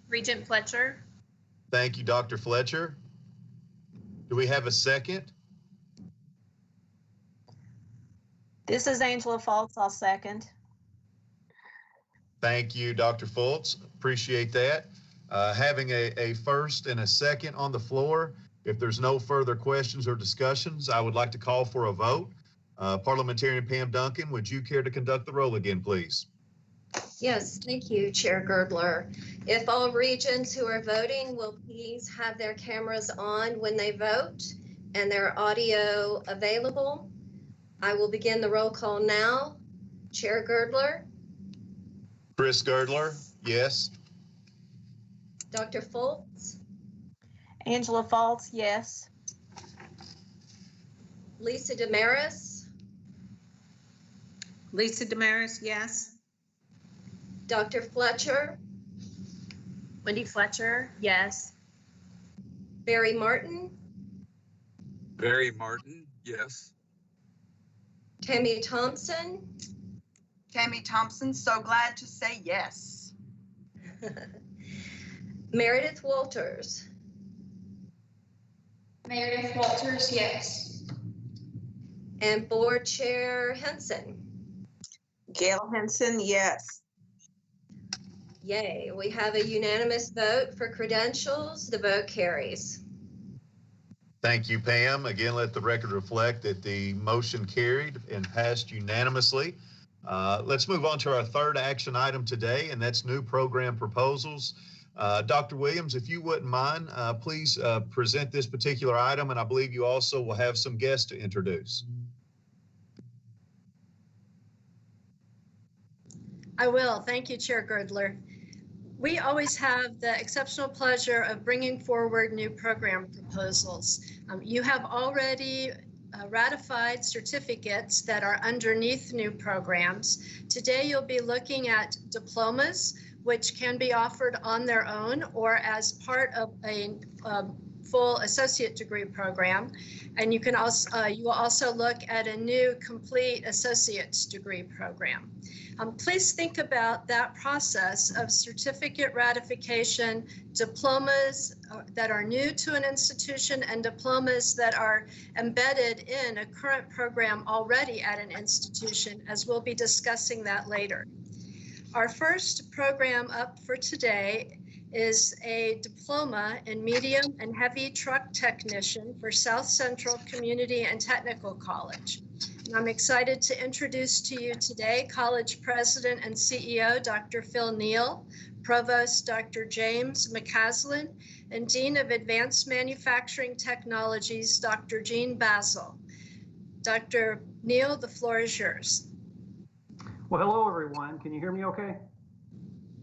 Regent Fletcher. Thank you, Dr. Fletcher. Do we have a second? This is Angela Fultz. I'll second. Thank you, Dr. Fultz. Appreciate that. Having a first and a second on the floor, if there's no further questions or discussions, I would like to call for a vote. Parliamentarian Pam Duncan, would you care to conduct the roll again, please? Yes, thank you, Chair Girdler. If all regents who are voting will please have their cameras on when they vote and their audio available. I will begin the roll call now. Chair Girdler? Chris Girdler, yes. Dr. Fultz? Angela Fultz, yes. Lisa Damaris? Lisa Damaris, yes. Dr. Fletcher? Wendy Fletcher, yes. Barry Martin? Barry Martin, yes. Tammy Thompson? Tammy Thompson, so glad to say yes. Meredith Walters? Meredith Walters, yes. And Board Chair Henson? Gail Henson, yes. Yay, we have a unanimous vote for credentials. The vote carries. Thank you, Pam. Again, let the record reflect that the motion carried and passed unanimously. Let's move on to our third action item today, and that's new program proposals. Dr. Williams, if you wouldn't mind, please present this particular item, and I believe you also will have some guests to introduce. I will. Thank you, Chair Girdler. We always have the exceptional pleasure of bringing forward new program proposals. You have already ratified certificates that are underneath new programs. Today, you'll be looking at diplomas, which can be offered on their own or as part of a full associate degree program. And you can also you will also look at a new complete associate's degree program. Please think about that process of certificate ratification, diplomas that are new to an institution, and diplomas that are embedded in a current program already at an institution, as we'll be discussing that later. Our first program up for today is a diploma in medium and heavy truck technician for South Central Community and Technical College. And I'm excited to introduce to you today College President and CEO, Dr. Phil Neal, Provost, Dr. James McCaslin, and Dean of Advanced Manufacturing Technologies, Dr. Jean Basil. Dr. Neal, the floor is yours. Well, hello, everyone. Can you hear me okay?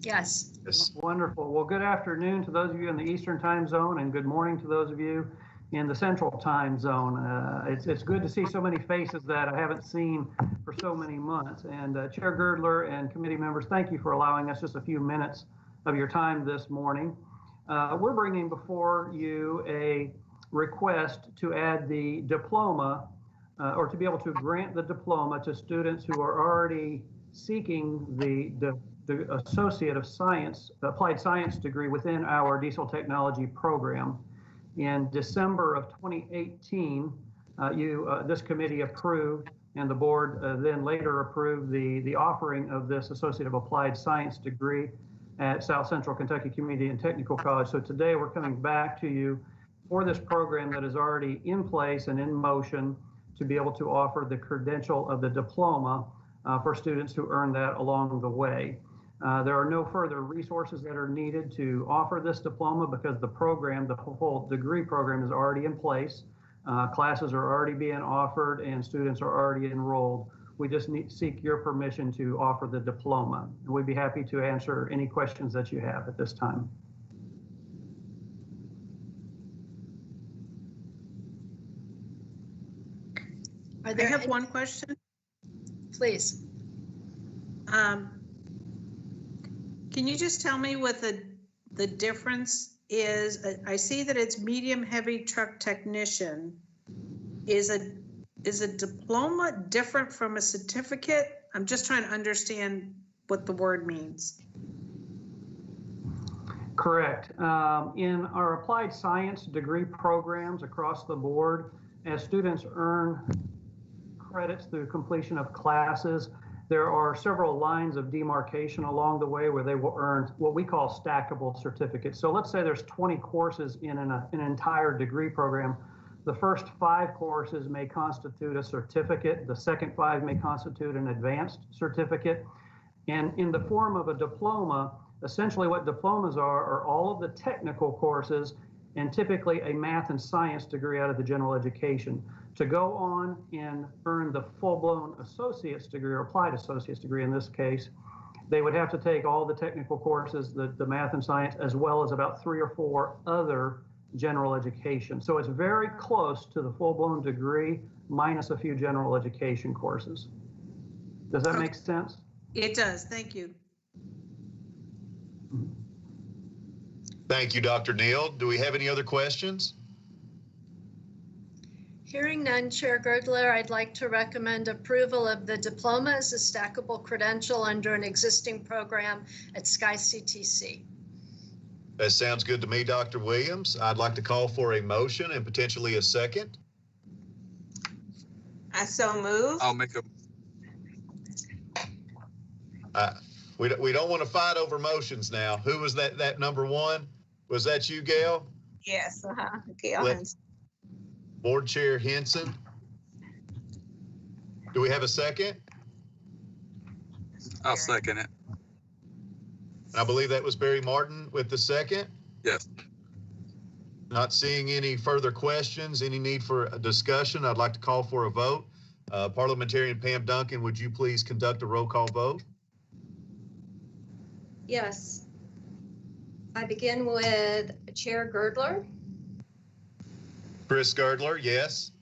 Yes. Yes. Wonderful. Well, good afternoon to those of you in the Eastern time zone, and good morning to those of you in the Central time zone. It's good to see so many faces that I haven't seen for so many months. And Chair Girdler and committee members, thank you for allowing us just a few minutes of your time this morning. We're bringing before you a request to add the diploma or to be able to grant the diploma to students who are already seeking the Associate of Science, Applied Science degree within our diesel technology program. In December of 2018, this committee approved, and the board then later approved the offering of this Associate of Applied Science degree at South Central Kentucky Community and Technical College. So today we're coming back to you for this program that is already in place and in motion to be able to offer the credential of the diploma for students who earn that along the way. There are no further resources that are needed to offer this diploma because the program, the whole degree program, is already in place. Classes are already being offered and students are already enrolled. We just seek your permission to offer the diploma. And we'd be happy to answer any questions that you have at this time. I have one question. Please. Can you just tell me what the difference is? I see that it's medium heavy truck technician. Is a diploma different from a certificate? I'm just trying to understand what the word means. Correct. In our applied science degree programs across the board, as students earn credits through completion of classes, there are several lines of demarcation along the way where they will earn what we call stackable certificates. So let's say there's 20 courses in an entire degree program. The first 5 courses may constitute a certificate. The second 5 may constitute an advanced certificate. And in the form of a diploma, essentially what diplomas are all of the technical courses and typically a math and science degree out of the general education. To go on and earn the full-blown associate's degree, or applied associate's degree in this case, they would have to take all the technical courses, the math and science, as well as about 3 or 4 other general education. So it's very close to the full-blown degree minus a few general education courses. Does that make sense? It does. Thank you. Thank you, Dr. Neal. Do we have any other questions? Hearing none, Chair Girdler, I'd like to recommend approval of the diploma as a stackable credential under an existing program at KCTCS. That sounds good to me, Dr. Williams. I'd like to call for a motion and potentially a second. I so move. I'll make a, We don't want to fight over motions now. Who was that number one? Was that you, Gail? Yes, Gail. Board Chair Henson. Do we have a second? I'll second it. I believe that was Barry Martin with the second. Yes. Not seeing any further questions, any need for a discussion, I'd like to call for a vote. Parliamentarian Pam Duncan, would you please conduct a roll call vote? Yes. I begin with Chair Girdler. Chris Girdler, yes.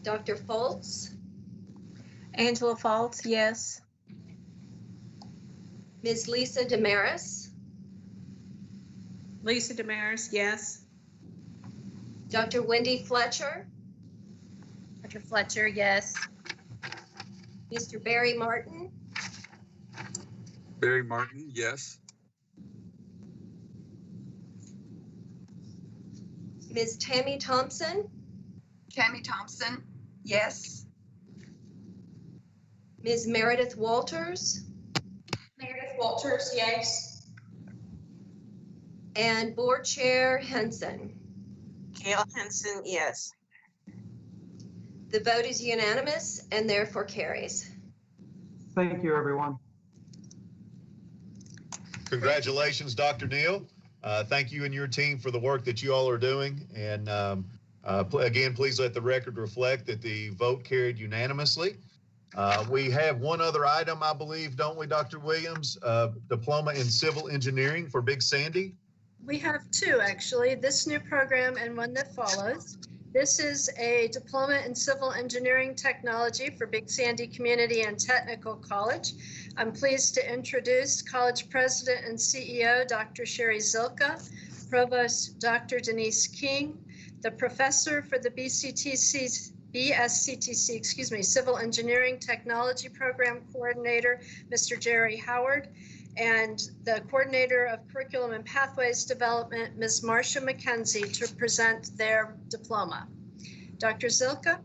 Dr. Fultz. Angela Fultz, yes. Ms. Lisa Damaris. Lisa Damaris, yes. Dr. Wendy Fletcher. Dr. Fletcher, yes. Mr. Barry Martin. Barry Martin, yes. Ms. Tammy Thompson, Tammy Thompson, yes. Ms. Meredith Walters, Meredith Walters, yes. and Board Chair Henson. Gail Henson, yes. The vote is unanimous and therefore carries. Thank you, everyone. Congratulations, Dr. Neal. Thank you and your team for the work that you all are doing. And again, please let the record reflect that the vote carried unanimously. We have one other item, I believe, don't we, Dr. Williams? Diploma in Civil Engineering for Big Sandy. We have two, actually, this new program and one that follows. This is a diploma in civil engineering technology for Big Sandy Community and Technical College. I'm pleased to introduce College President and CEO, Dr. Sherry Zilka, Provost Dr. Denise King, the Professor for the BSCTC, Civil Engineering Technology Program Coordinator, Mr. Jerry Howard, and the Coordinator of Curriculum and Pathways Development, Ms. Marcia McKenzie, to present their diploma. Dr. Zilka?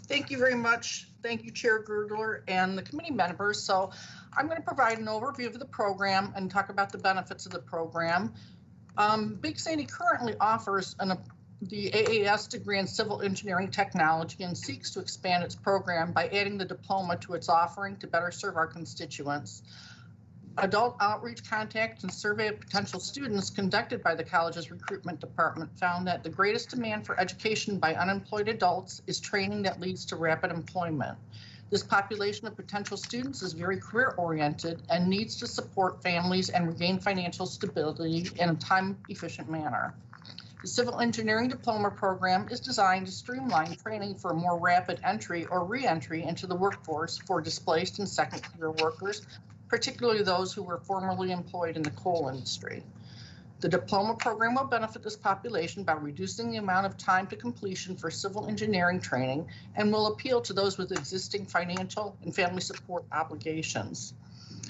Thank you very much. Thank you, Chair Girdler and the committee members. So I'm going to provide an overview of the program and talk about the benefits of the program. Big Sandy currently offers the AAS degree in Civil Engineering Technology and seeks to expand its program by adding the diploma to its offering to better serve our constituents. Adult outreach contact and survey of potential students conducted by the college's recruitment department found that the greatest demand for education by unemployed adults is training that leads to rapid employment. This population of potential students is very career-oriented and needs to support families and regain financial stability in a time-efficient manner. The Civil Engineering Diploma Program is designed to streamline training for a more rapid entry or re-entry into the workforce for displaced and second career workers, particularly those who were formerly employed in the coal industry. The diploma program will benefit this population by reducing the amount of time to completion for civil engineering training and will appeal to those with existing financial and family support obligations.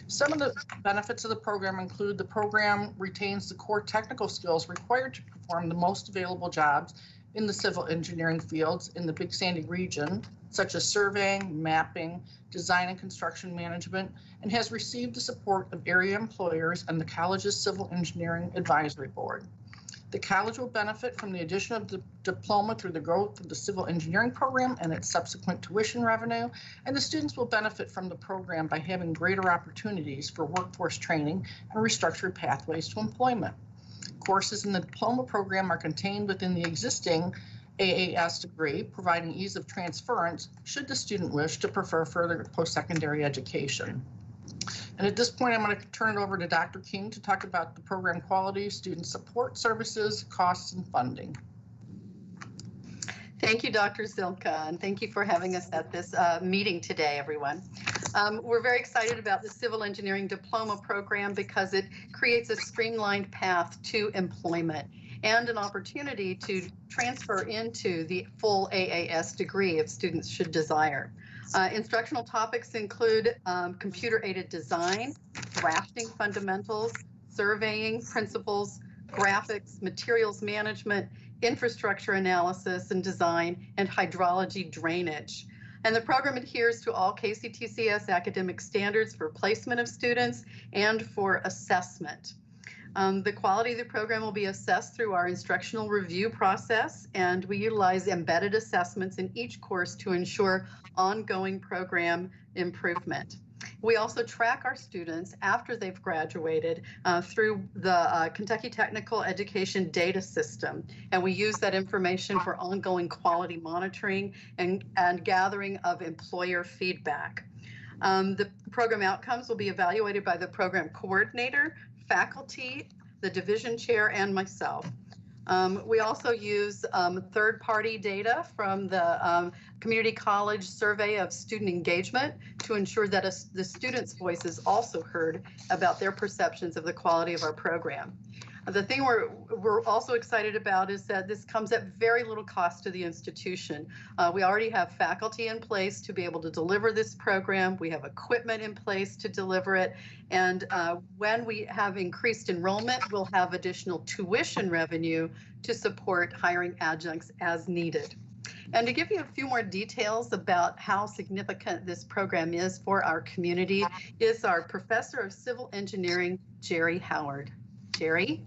Some of the benefits of the program include the program retains the core technical skills required to perform the most available jobs in the civil engineering fields in the Big Sandy region, such as surveying, mapping, design and construction management, and has received the support of area employers and the college's Civil Engineering Advisory Board. The college will benefit from the addition of the diploma through the growth of the civil engineering program and its subsequent tuition revenue, and the students will benefit from the program by having greater opportunities for workforce training and restructured pathways to employment. Courses in the diploma program are contained within the existing AAS degree, providing ease of transference should the student wish to prefer further post-secondary education. And at this point, I'm going to turn it over to Dr. King to talk about the program quality, student support services, costs, and funding. Thank you, Dr. Zilka, and thank you for having us at this meeting today, everyone. We're very excited about the Civil Engineering Diploma Program because it creates a streamlined path to employment and an opportunity to transfer into the full AAS degree if students should desire. Instructional topics include computer-aided design, drafting fundamentals, surveying principles, graphics, materials management, infrastructure analysis and design, and hydrology drainage. And the program adheres to all KCTCS academic standards for placement of students and for assessment. The quality of the program will be assessed through our instructional review process, and we utilize embedded assessments in each course to ensure ongoing program improvement. We also track our students after they've graduated through the Kentucky Technical Education Data System, and we use that information for ongoing quality monitoring and gathering of employer feedback. The program outcomes will be evaluated by the program coordinator, faculty, the division chair, and myself. We also use third-party data from the Community College Survey of Student Engagement to ensure that the students' voice is also heard about their perceptions of the quality of our program. The thing we're also excited about is that this comes at very little cost to the institution. We already have faculty in place to be able to deliver this program. We have equipment in place to deliver it. And when we have increased enrollment, we'll have additional tuition revenue to support hiring adjuncts as needed. And to give you a few more details about how significant this program is for our community is our Professor of Civil Engineering, Jerry Howard. Jerry?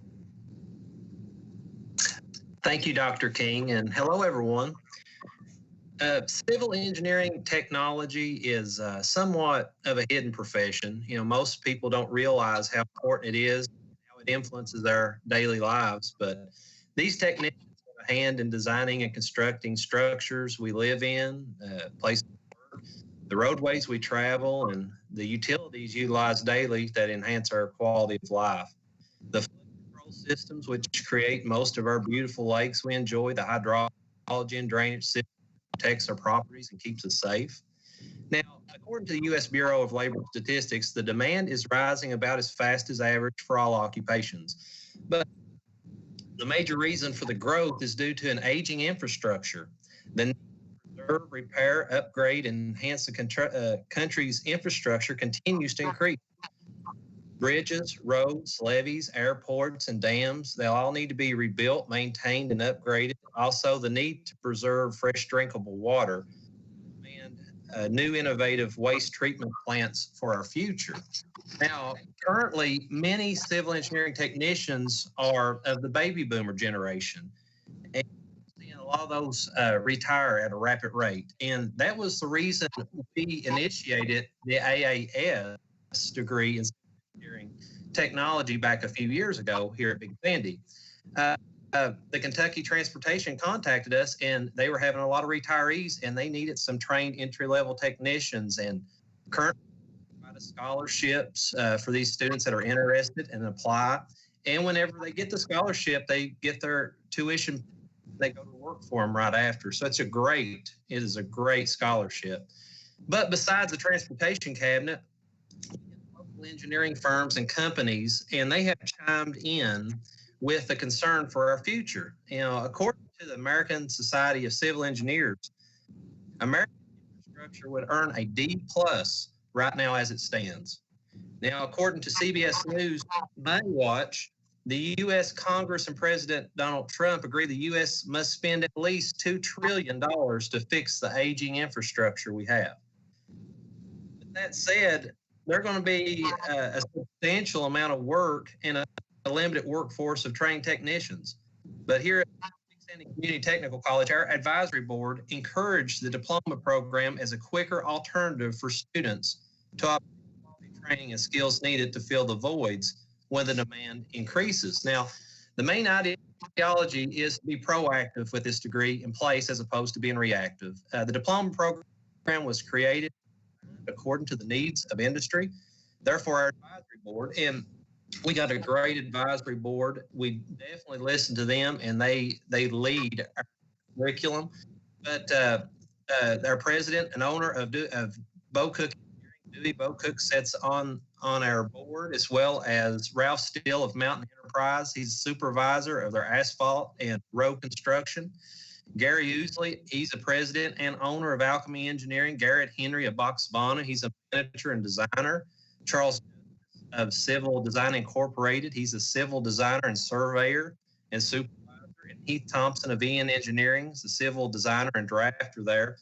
Thank you, Dr. King, and hello, everyone. Civil engineering technology is somewhat of a hidden profession. You know, most people don't realize how important it is, how it influences their daily lives, but these technicians have a hand in designing and constructing structures we live in, places we work, the roadways we travel, and the utilities utilized daily that enhance our quality of life. The flood control systems which create most of our beautiful lakes we enjoy, the hydrology and drainage system protects our properties and keeps us safe. Now, according to the U.S. Bureau of Labor Statistics, the demand is rising about as fast as average for all occupations. But the major reason for the growth is due to an aging infrastructure. The need to preserve, repair, upgrade, and enhance the country's infrastructure continues to increase. Bridges, roads, levees, airports, and dams, they all need to be rebuilt, maintained, and upgraded. Also, the need to preserve fresh drinkable water and new innovative waste treatment plants for our future. Now, currently, many civil engineering technicians are of the baby boomer generation. And a lot of those retire at a rapid rate. And that was the reason we initiated the AAS degree in engineering technology back a few years ago here at Big Sandy. The Kentucky Transportation contacted us, and they were having a lot of retirees, and they needed some trained entry-level technicians. And currently, provide scholarships for these students that are interested and apply. And whenever they get the scholarship, they get their tuition. They go to work for them right after. So it is a great scholarship. But besides the transportation cabinet, engineering firms and companies, and they have chimed in with the concern for our future. You know, according to the American Society of Civil Engineers, American infrastructure would earn a D+ right now as it stands. Now, according to CBS News Money Watch, the U.S. Congress and President Donald Trump agree the U.S. must spend at least $2 trillion to fix the aging infrastructure we have. With that said, there's going to be a substantial amount of work and a limited workforce of trained technicians. But here at Big Sandy Community Technical College, our advisory board encouraged the diploma program as a quicker alternative for students to obtain training and skills needed to fill the voids when the demand increases. Now, the main ideology is to be proactive with this degree in place as opposed to being reactive. The diploma program was created according to the needs of industry. Therefore, our advisory board, and we got a great advisory board. We definitely listen to them, and they lead our curriculum. But our president and owner of Bow Cook Engineering, Dewey Bow Cook, sits on our board, as well as Ralph Steele of Mountain Enterprise. He's supervisor of their asphalt and road construction. Gary Ousley, he's the president and owner of Alchemy Engineering. Garrett Henry of Boxvana, he's a manager and designer. Charles of Civil Design Incorporated, he's a civil designer and surveyor and supervisor. And Heath Thompson of EN Engineering, is a civil designer and drafter there.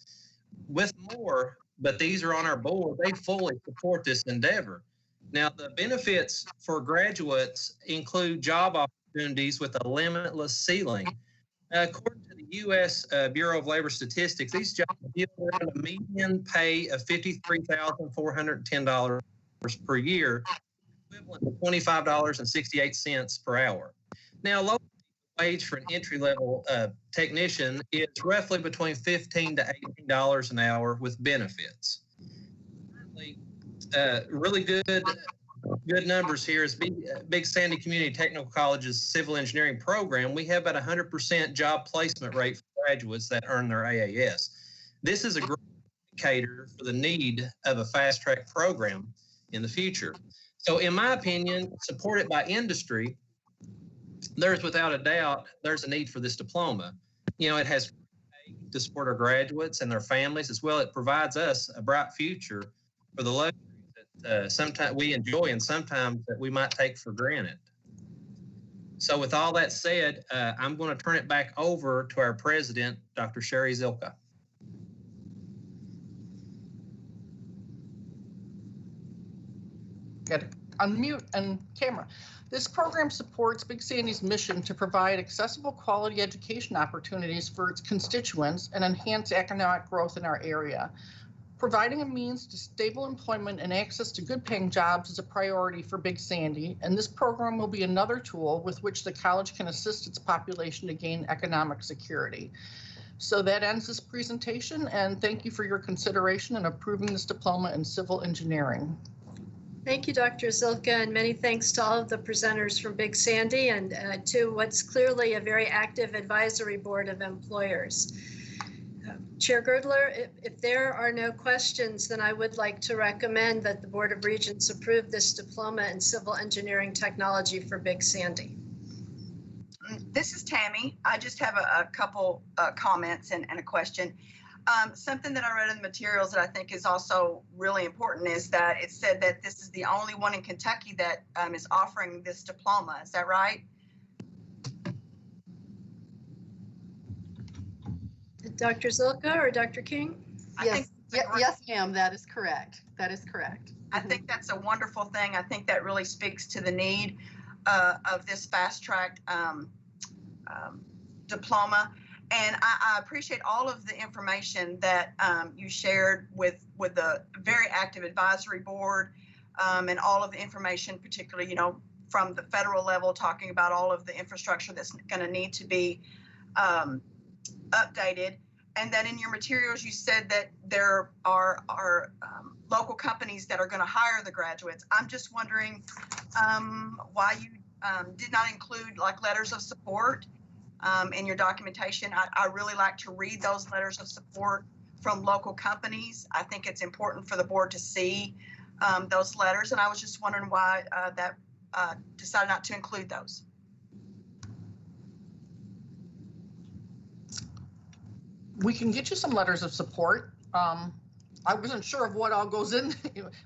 With more, but these are on our board, they fully support this endeavor. Now, the benefits for graduates include job opportunities with a limitless ceiling. According to the U.S. Bureau of Labor Statistics, these jobs give around a median pay of $53,410 per year, equivalent to $25.68 per hour. Now, local wage for an entry-level technician is roughly between $15 to $18 an hour with benefits. Really good numbers here is Big Sandy Community Technical College's civil engineering program. We have about 100% job placement rate for graduates that earn their AAS. This is a great indicator for the need of a fast-track program in the future. So in my opinion, supported by industry, there's without a doubt, there's a need for this diploma. You know, it has to support our graduates and their families as well. It provides us a bright future for the luxuries that sometimes we enjoy and sometimes that we might take for granted. So with all that said, I'm going to turn it back over to our president, Dr. Sherry Zilka. Got to unmute and camera. This program supports Big Sandy's mission to provide accessible quality education opportunities for its constituents and enhance economic growth in our area. Providing a means to stable employment and access to good paying jobs is a priority for Big Sandy, and this program will be another tool with which the college can assist its population to gain economic security. So that ends this presentation, and thank you for your consideration in approving this diploma in civil engineering. Thank you, Dr. Zilka, and many thanks to all of the presenters from Big Sandy and to what's clearly a very active advisory board of employers. Chair Girdler, if there are no questions, then I would like to recommend that the Board of Regents approve this diploma in civil engineering technology for Big Sandy. This is Tammy. I just have a couple comments and a question. Something that I read in the materials that I think is also really important is that it said that this is the only one in Kentucky that is offering this diploma. Is that right? Dr. Zilka or Dr. King? Yes, yes, ma'am, that is correct. That is correct. I think that's a wonderful thing. I think that really speaks to the need of this fast-track diploma. And I appreciate all of the information that you shared with the very active advisory board and all of the information, particularly, you know, from the federal level, talking about all of the infrastructure that's going to need to be updated. And then in your materials, you said that there are local companies that are going to hire the graduates. I'm just wondering why you did not include like letters of support in your documentation. I really like to read those letters of support from local companies. I think it's important for the board to see those letters. And I was just wondering why that decided not to include those. We can get you some letters of support. I wasn't sure of what all goes in,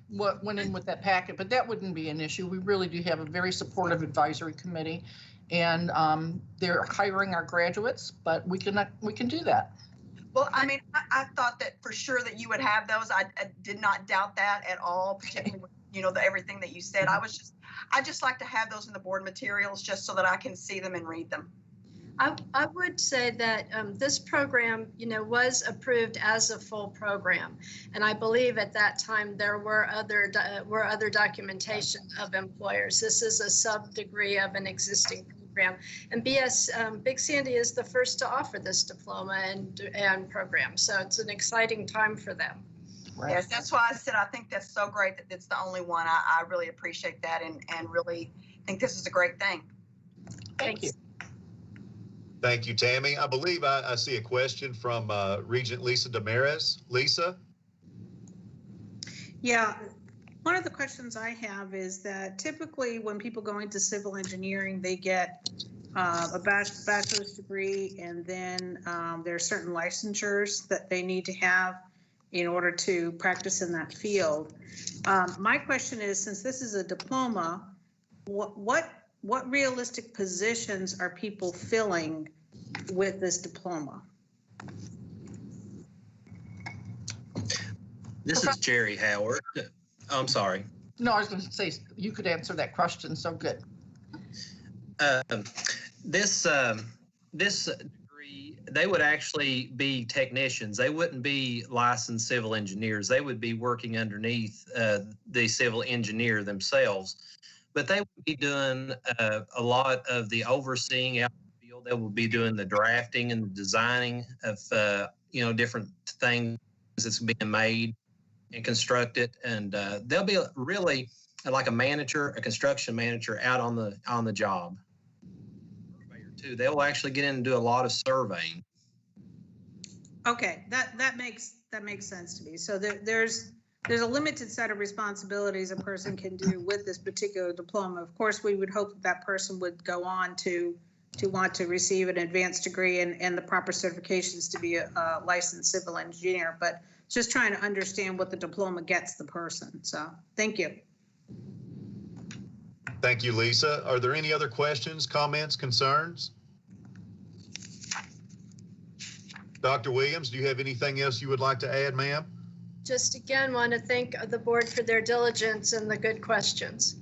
what went in with that packet, but that wouldn't be an issue. We really do have a very supportive advisory committee, and they're hiring our graduates, but we can do that. Well, I mean, I thought that for sure that you would have those. I did not doubt that at all, particularly with, you know, everything that you said. I just like to have those in the board materials just so that I can see them and read them. I would say that this program, you know, was approved as a full program, and I believe at that time there were other documentation of employers. This is a sub-degree of an existing program, and Big Sandy is the first to offer this diploma and program, so it's an exciting time for them. Right. Yes, that's why I said I think that's so great that it's the only one. I really appreciate that and really think this is a great thing. Thank you. Thank you, Tammy. I believe I see a question from Regent Lisa Damaris. Lisa? Yeah, one of the questions I have is that typically when people go into civil engineering, they get a bachelor's degree, and then there are certain licensures that they need to have in order to practice in that field. My question is, since this is a diploma, what realistic positions are people filling with this diploma? This is Jerry Howard. I'm sorry. No, I was going to say you could answer that question. So good. This degree, they would actually be technicians. They wouldn't be licensed civil engineers. They would be working underneath the civil engineer themselves. But they would be doing a lot of the overseeing out in the field. They will be doing the drafting and the designing of different things that's being made and constructed, and they'll be really like a manager, a construction manager out on the job. Too, they will actually get in and do a lot of surveying. Okay, that makes sense to me. So there's there's a limited set of responsibilities a person can do with this particular diploma. Of course, we would hope that person would go on to want to receive an advanced degree and the proper certifications to be a licensed civil engineer, but just trying to understand what the diploma gets the person. So thank you. Thank you, Lisa. Are there any other questions, comments, concerns? Dr. Williams, do you have anything else you would like to add, ma'am? Just again, want to thank the board for their diligence and the good questions.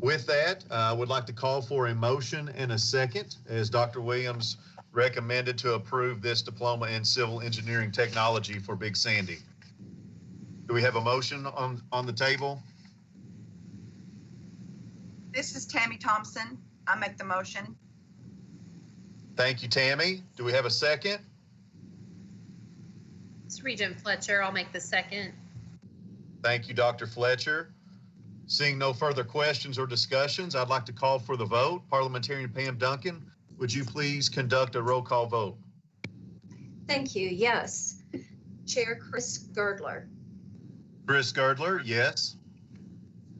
With that, I would like to call for a motion and a second, as Dr. Williams recommended to approve this diploma in civil engineering technology for Big Sandy. Do we have a motion on the table? This is Tammy Thompson. I make the motion. Thank you, Tammy. Do we have a second? It's Regent Fletcher. I'll make the second. Thank you, Dr. Fletcher. Seeing no further questions or discussions, I'd like to call for the vote. Parliamentarian Pam Duncan, would you please conduct a roll call vote? Thank you. Yes. Chair Chris Girdler. Chris Girdler, yes.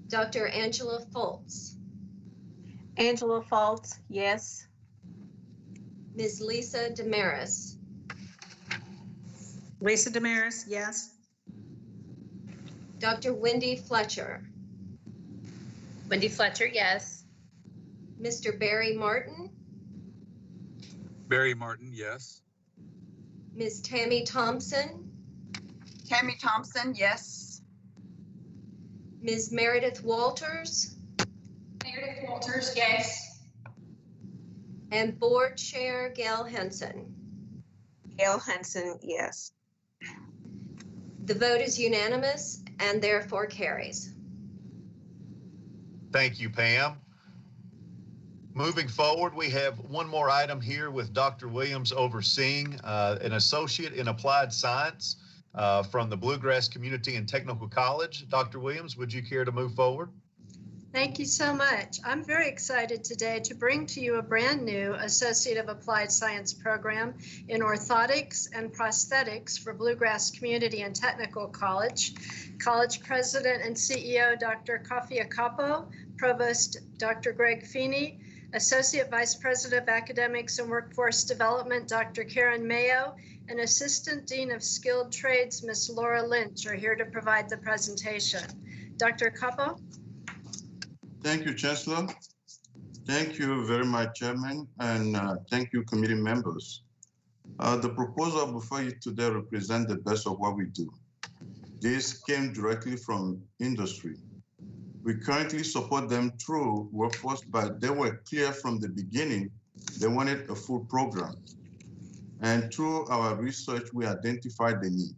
Dr. Angela Foltz. Angela Foltz, yes. Ms. Lisa Damaris. Lisa Damaris, yes. Dr. Wendy Fletcher. Wendy Fletcher, yes. Mr. Barry Martin. Barry Martin, yes. Ms. Tammy Thompson. Tammy Thompson, yes. Ms. Meredith Walters. Meredith Walters, yes. And Board Chair Gail Henson. Gail Henson, yes. The vote is unanimous and therefore carries. Thank you, Pam. Moving forward, we have one more item here with Dr. Williams overseeing an associate in applied science from the Bluegrass Community and Technical College. Dr. Williams, would you care to move forward? Thank you so much. I'm very excited today to bring to you a brand new Associate of Applied Science program in orthotics and prosthetics for Bluegrass Community and Technical College. College President and CEO, Dr. Kofi Akapo, Provost, Dr. Greg Feeney, Associate Vice President of Academics and Workforce Development, Dr. Karen Mayo, and Assistant Dean of Skilled Trades, Ms. Laura Lynch, are here to provide the presentation. Dr. Akapo? Thank you, Chancellor. Thank you very much, Chairman, and thank you, committee members. The proposal before you today represents the best of what we do. This came directly from industry. We currently support them through workforce, but they were clear from the beginning they wanted a full program. And through our research, we identified the need.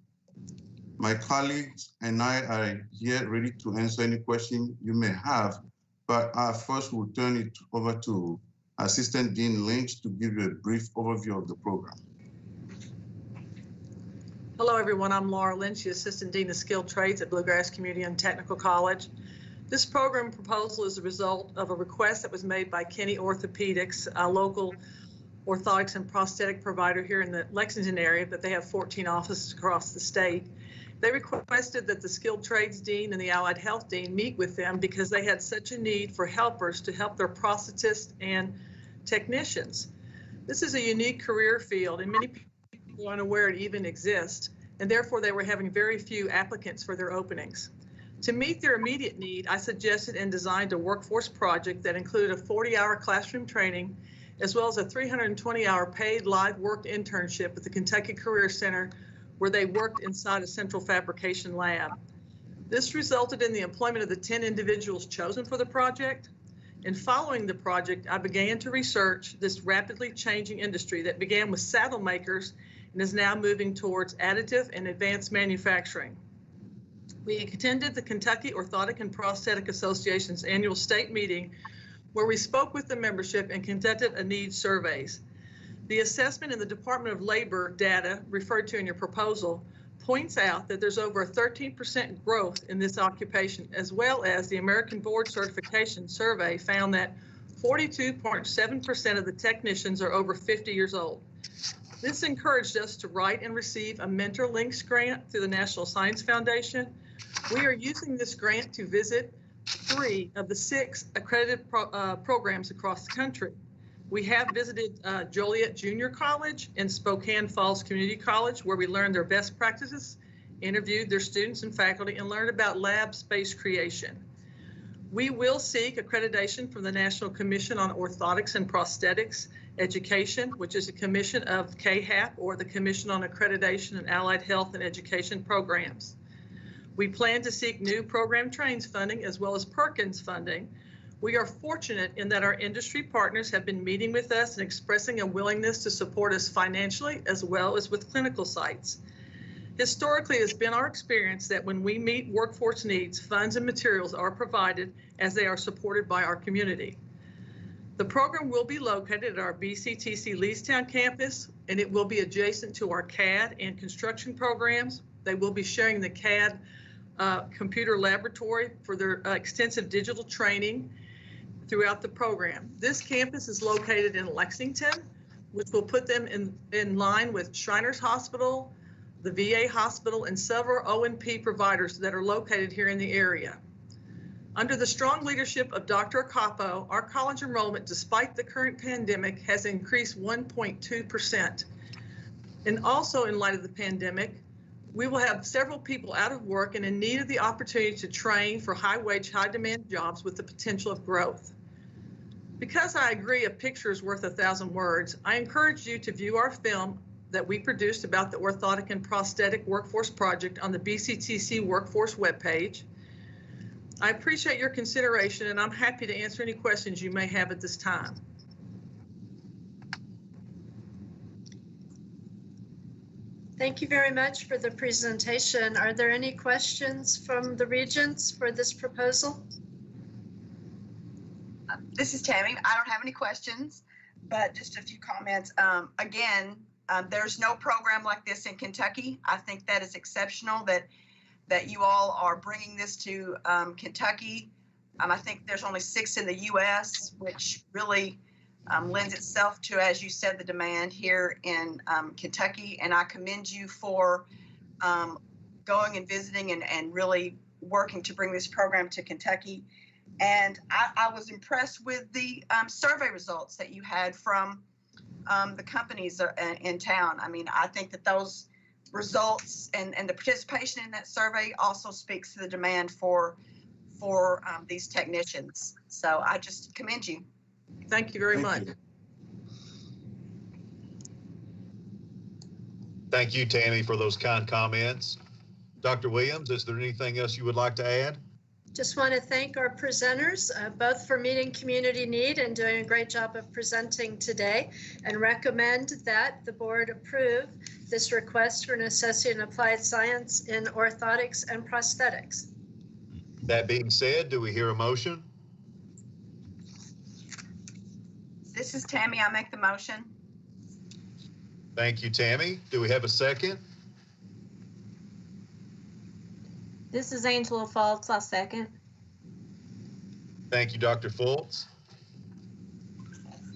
My colleagues and I are here ready to answer any question you may have, but first we'll turn it over to Assistant Dean Lynch to give you a brief overview of the program. Hello, everyone. I'm Laura Lynch, the Assistant Dean of Skilled Trades at Bluegrass Community and Technical College. This program proposal is a result of a request that was made by Kenny Orthopedics, a local orthotics and prosthetic provider here in the Lexington area, but they have 14 offices across the state. They requested that the Skilled Trades Dean and the Allied Health Dean meet with them because they had such a need for helpers to help their prosthetists and technicians. This is a unique career field, and many people aren't aware it even exists, and therefore they were having very few applicants for their openings. To meet their immediate need, I suggested and designed a workforce project that included a 40-hour classroom training, as well as a 320-hour paid live work internship at the Kentucky Career Center, where they worked inside a central fabrication lab. This resulted in the employment of the 10 individuals chosen for the project. And following the project, I began to research this rapidly changing industry that began with saddle makers and is now moving towards additive and advanced manufacturing. We attended the Kentucky Orthotic and Prosthetic Association's annual state meeting, where we spoke with the membership and conducted a needs surveys. The assessment in the Department of Labor data referred to in your proposal points out that there's over a 13% growth in this occupation, as well as the American Board Certification Survey found that 42.7% of the technicians are over 50 years old. This encouraged us to write and receive a Mentor Links grant through the National Science Foundation. We are using this grant to visit 3 of the 6 accredited programs across the country. We have visited Joliet Junior College and Spokane Falls Community College, where we learned their best practices, interviewed their students and faculty, and learned about lab space creation. We will seek accreditation from the National Commission on Orthotics and Prosthetics Education, which is a commission of KHAP, or the Commission on Accreditation in Allied Health and Education Programs. We plan to seek new program trains funding as well as Perkins funding. We are fortunate in that our industry partners have been meeting with us and expressing a willingness to support us financially as well as with clinical sites. Historically, it's been our experience that when we meet workforce needs, funds and materials are provided as they are supported by our community. The program will be located at our BCTC Leestown campus, and it will be adjacent to our CAD and construction programs. They will be sharing the CAD computer laboratory for their extensive digital training throughout the program. This campus is located in Lexington, which will put them in line with Shriners Hospital, the VA hospital, and several O&P providers that are located here in the area. Under the strong leadership of Dr. Capo, our college enrollment, despite the current pandemic, has increased 1.2%. And also in light of the pandemic, we will have several people out of work and in need of the opportunity to train for high-wage, high-demand jobs with the potential of growth. Because I agree a picture is worth 1,000 words, I encourage you to view our film that we produced about the Orthotic and Prosthetic Workforce Project on the BCTC Workforce webpage. I appreciate your consideration, and I'm happy to answer any questions you may have at this time. Thank you very much for the presentation. Are there any questions from the Regents for this proposal? This is Tammy. I don't have any questions, but just a few comments. Again, there's no program like this in Kentucky. I think that is exceptional that you all are bringing this to Kentucky. I think there's only 6 in the U.S., which really lends itself to, as you said, the demand here in Kentucky. And I commend you for going and visiting and really working to bring this program to Kentucky. And I was impressed with the survey results that you had from the companies in town. I mean, I think that those results and the participation in that survey also speaks to the demand for these technicians. So I just commend you. Thank you very much. Thank you, Tammy, for those kind comments. Dr. Williams, is there anything else you would like to add? Just want to thank our presenters, both for meeting community need and doing a great job of presenting today, and recommend that the board approve this request for an associate in applied science in orthotics and prosthetics. That being said, do we hear a motion? This is Tammy. I make the motion. Thank you, Tammy. Do we have a second? This is Angela Fultz. I second. Thank you, Dr. Fultz.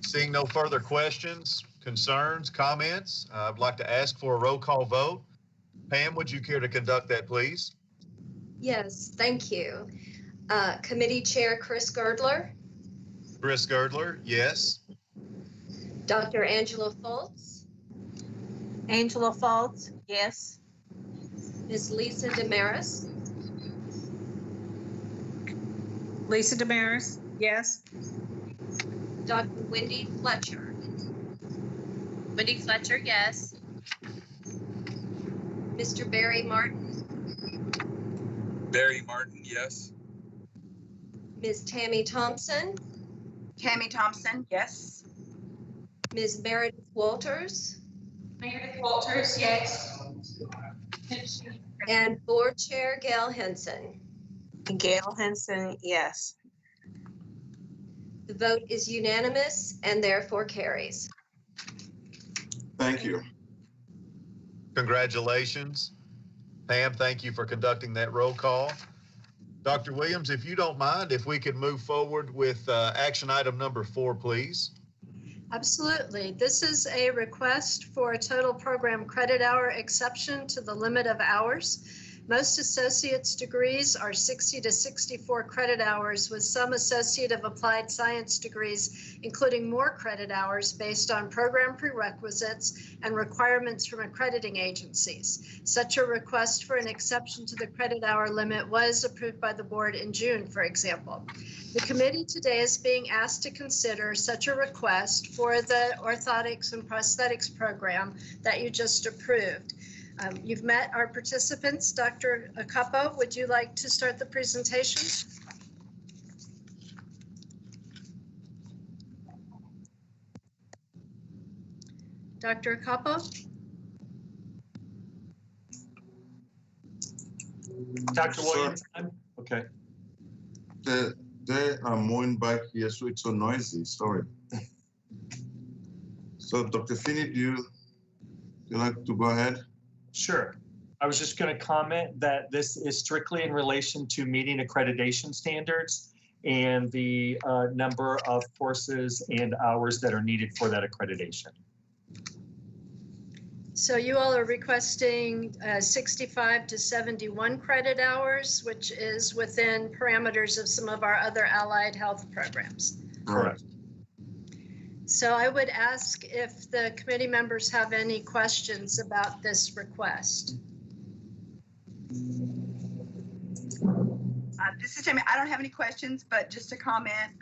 Seeing no further questions, concerns, comments, I'd like to ask for a roll call vote. Pam, would you care to conduct that, please? Yes, thank you. Committee Chair Chris Girdler. Chris Girdler, yes. Dr. Angela Fultz. Angela Fultz, yes. Ms. Lisa Damaris. Lisa Damaris, yes. Dr. Wendy Fletcher. Wendy Fletcher, yes. Mr. Barry Martin. Barry Martin, yes. Ms. Tammy Thompson. Tammy Thompson, yes. Ms. Meredith Walters. Meredith Walters, yes. And Board Chair Gail Henson. Gail Henson, yes. The vote is unanimous and therefore carries. Thank you. Congratulations. Pam, thank you for conducting that roll call. Dr. Williams, if you don't mind, if we could move forward with action item number 4, please. Absolutely. This is a request for a total program credit hour exception to the limit of hours. Most associate's degrees are 60 to 64 credit hours, with some associate of applied science degrees including more credit hours based on program prerequisites and requirements from accrediting agencies. Such a request for an exception to the credit hour limit was approved by the board in June, for example. The committee today is being asked to consider such a request for the orthotics and prosthetics program that you just approved. You've met our participants. Dr. Acappo, would you like to start the presentation? Dr. Acappo? Dr. Williams, okay. They are mowing back here, so it's so noisy. Sorry. So, Dr. Finney, do you like to go ahead? Sure. I was just going to comment that this is strictly in relation to meeting accreditation standards and the number of courses and hours that are needed for that accreditation. So you all are requesting 65 to 71 credit hours, which is within parameters of some of our other allied health programs. Correct. So I would ask if the committee members have any questions about this request. This is Tammy. I don't have any questions, but just a comment.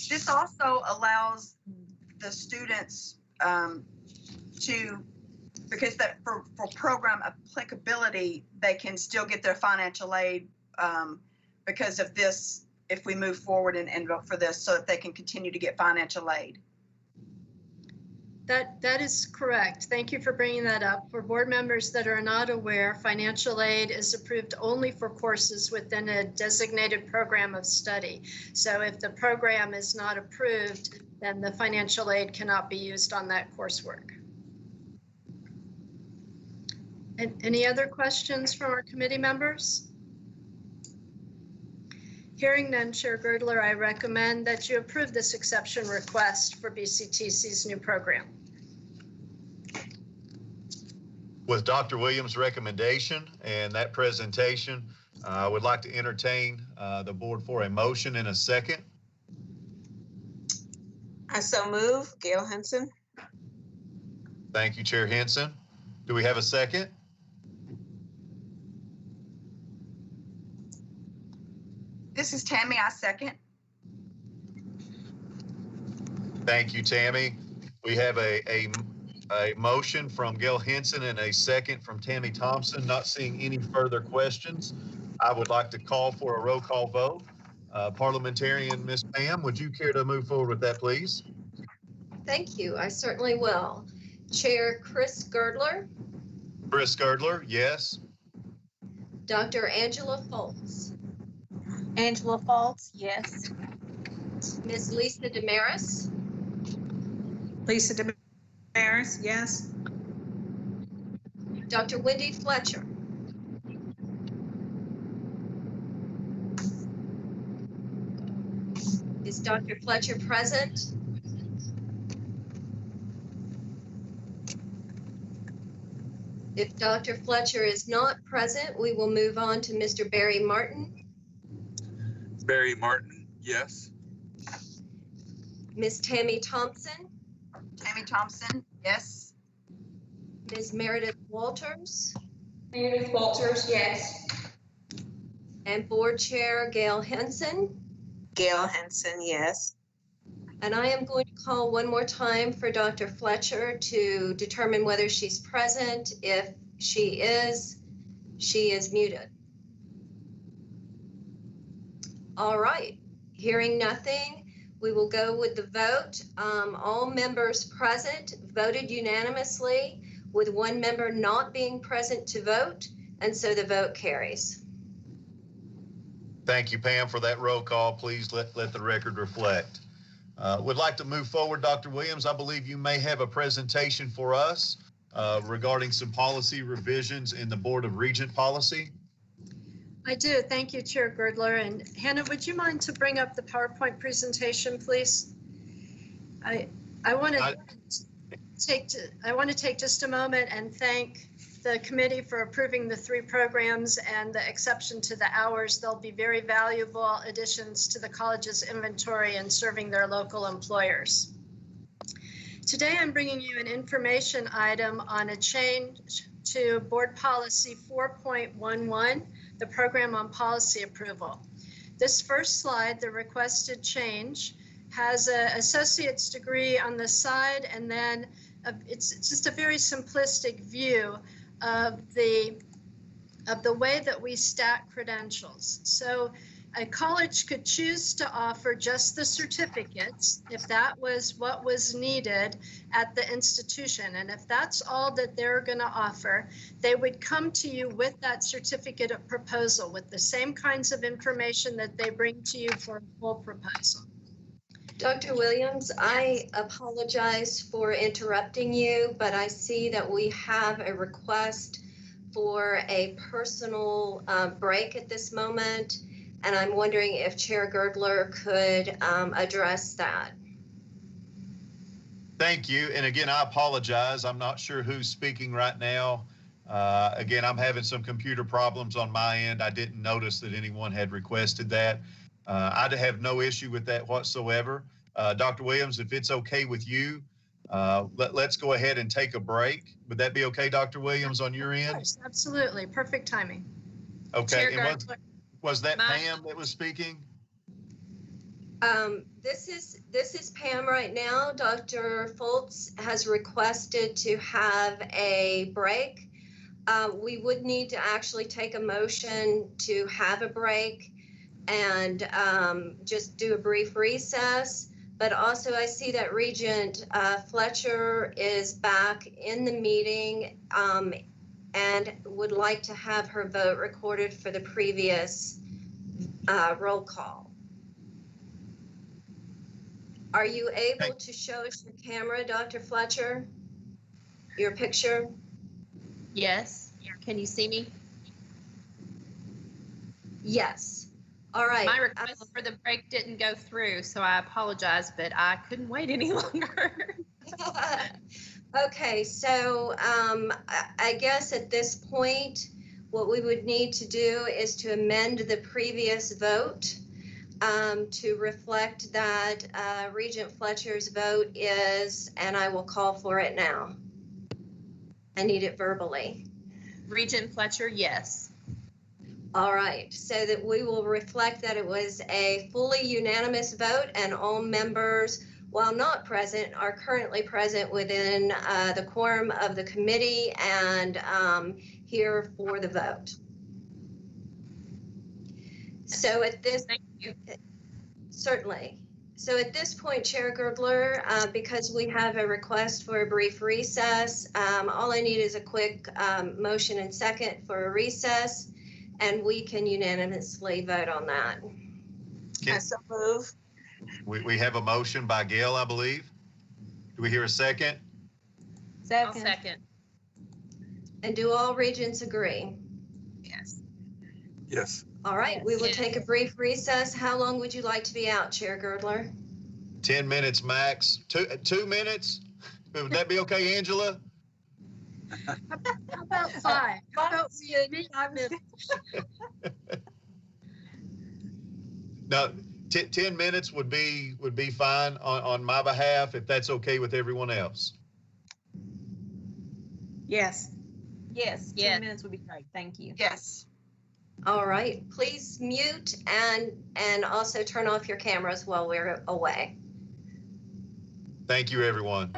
This also allows the students because that for program applicability, they can still get their financial aid because of this, if we move forward and vote for this, so that they can continue to get financial aid. That is correct. Thank you for bringing that up. For board members that are not aware, financial aid is approved only for courses within a designated program of study. So if the program is not approved, then the financial aid cannot be used on that coursework. And any other questions from our committee members? Hearing none, Chair Girdler, I recommend that you approve this exception request for BCTC's new program. With Dr. Williams' recommendation and that presentation, I would like to entertain the board for a motion in a second. I so move. Gail Henson. Thank you, Chair Henson. Do we have a second? This is Tammy. I second. Thank you, Tammy. We have a motion from Gail Henson and a second from Tammy Thompson. Not seeing any further questions, I would like to call for a roll call vote. Parliamentarian Ms. Pam, would you care to move forward with that, please? Thank you. I certainly will. Chair Chris Girdler. Chris Girdler, yes. Dr. Angela Foltz. Angela Foltz, yes. Ms. Lisa Damaris. Lisa Damaris, yes. Dr. Wendy Fletcher. Is Dr. Fletcher present? If Dr. Fletcher is not present, we will move on to Mr. Barry Martin. Barry Martin, yes. Ms. Tammy Thompson. Tammy Thompson, yes. Ms. Meredith Walters. Meredith Walters, yes. And Board Chair Gail Henson. Gail Henson, yes. And I am going to call one more time for Dr. Fletcher to determine whether she's present. If she is muted. All right, hearing nothing, we will go with the vote. All members present voted unanimously, with one member not being present to vote, and so the vote carries. Thank you, Pam, for that roll call. Please let the record reflect. Would like to move forward, Dr. Williams. I believe you may have a presentation for us regarding some policy revisions in the Board of Regent policy. I do. Thank you, Chair Girdler. And Hannah, would you mind to bring up the PowerPoint presentation, please? I want to take just a moment and thank the committee for approving the 3 programs and the exception to the hours. They'll be very valuable additions to the college's inventory and serving their local employers. Today, I'm bringing you an information item on a change to Board Policy 4.11, the Program on Policy Approval. This first slide, the requested change, has an associate's degree on the side, and then it's just a very simplistic view of the way that we stack credentials. So a college could choose to offer just the certificates if that was what was needed at the institution. And if that's all that they're going to offer, they would come to you with that certificate of proposal with the same kinds of information that they bring to you for a full proposal. Dr. Williams, I apologize for interrupting you, but I see that we have a request for a personal break at this moment. And I'm wondering if Chair Girdler could address that. Thank you. And again, I apologize. I'm not sure who's speaking right now. Again, I'm having some computer problems on my end. I didn't notice that anyone had requested that. I have no issue with that whatsoever. Dr. Williams, if it's okay with you, let's go ahead and take a break. Would that be okay, Dr. Williams, on your end? Yes, absolutely. Perfect timing. Okay. And was that Pam that was speaking? This is Pam right now. Dr. Foltz has requested to have a break. We would need to actually take a motion to have a break and just do a brief recess. But also I see that Regent Fletcher is back in the meeting and would like to have her vote recorded for the previous roll call. Are you able to show us your camera, Dr. Fletcher? Your picture? Yes. Can you see me? Yes. All right. My request for the break didn't go through, so I apologize, but I couldn't wait any longer. Okay, so I guess at this point, what we would need to do is to amend the previous vote to reflect that Regent Fletcher's vote is, and I will call for it now. I need it verbally. Regent Fletcher, yes. All right, so that we will reflect that it was a fully unanimous vote and all members, while not present, are currently present within the quorum of the committee and here for the vote. So at this, certainly. So at this point, Chair Girdler, because we have a request for a brief recess, all I need is a quick motion and second for a recess, and we can unanimously vote on that. I so move. We have a motion by Gail, I believe. Do we hear a second? Second. I'll second. And do all regents agree? Yes. Yes. All right, Yes. we will take a brief recess. How long would you like to be out, Chair Girdler? 10 minutes max. 2 minutes? Would that be okay, Angela? How about 5? How about we 5 minutes? No, 10 minutes would be fine on my behalf, if that's okay with everyone else. Yes. Yes, 10 Yes. minutes would be great. Thank you. Yes. All right, please mute and also turn off your cameras while we're away. Thank you, everyone.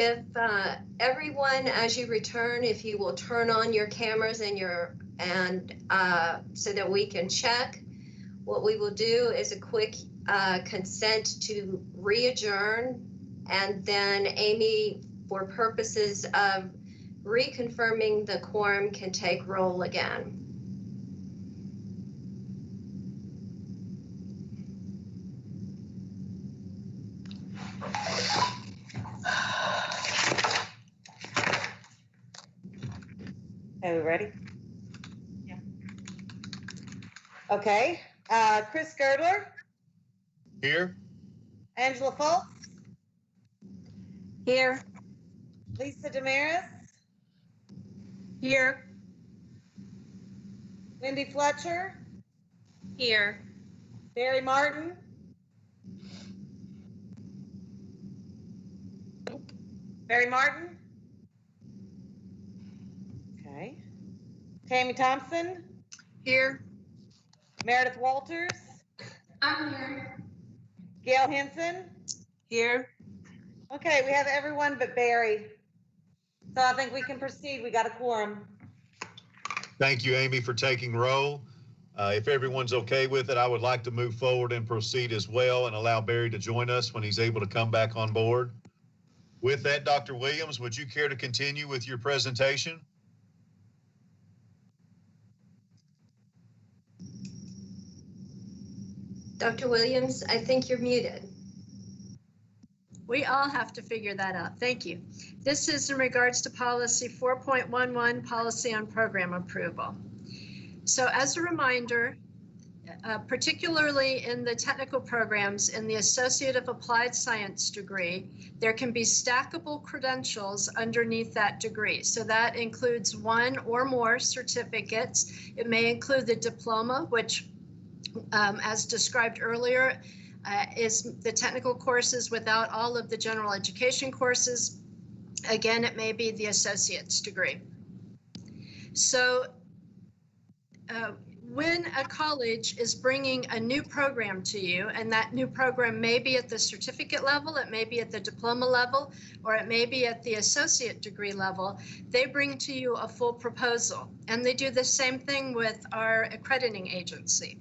If everyone, as you return, if you will turn on your cameras and so that we can check, what we will do is a quick consent to re-adjourn, and then Amy, for purposes of reconfirming the quorum, can take roll again. Are we ready? Yeah. Okay. Chris Girdler, Here. Angela Fultz, Here. Lisa Damaris, Here. Wendy Fletcher, Here. Barry Martin, Barry Martin. Okay. Tammy Thompson, Here. Meredith Walters, I'm here. Gail Henson. Here. Okay, we have everyone but Barry. So I think we can proceed. We got a quorum. Thank you, Amy, for taking roll. If everyone's okay with it, I would like to move forward and proceed as well and allow Barry to join us when he's able to come back on board. With that, Dr. Williams, would you care to continue with your presentation? Dr. Williams, I think you're muted. We all have to figure that out. Thank you. This is in regards to policy 4.11, policy on program approval. So as a reminder, particularly in the technical programs in the Associate of Applied Science degree, there can be stackable credentials underneath that degree. So that includes one or more certificates. It may include the diploma, which as described earlier, is the technical courses without all of the general education courses. Again, it may be the associate's degree. So when a college is bringing a new program to you, and that new program may be at the certificate level, it may be at the diploma level, or it may be at the associate degree level, they bring to you a full proposal. And they do the same thing with our accrediting agency.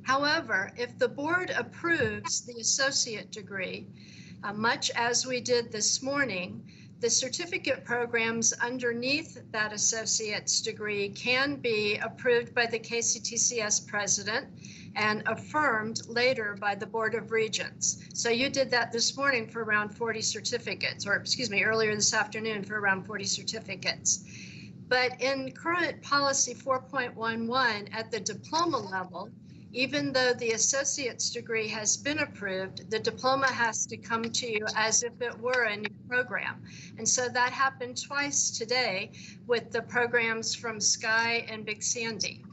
However, if the board approves the associate degree, much as we did this morning, the certificate programs underneath that associate's degree can be approved by the KCTCS president and affirmed later by the Board of Regents. So you did that this morning for around 40 certificates, or excuse me, earlier this afternoon for around 40 certificates. But in current policy 4.11 at the diploma level, even though the associate's degree has been approved, the diploma has to come to you as if it were a new program. And so that happened twice today with the programs from Sky and Big Sandy.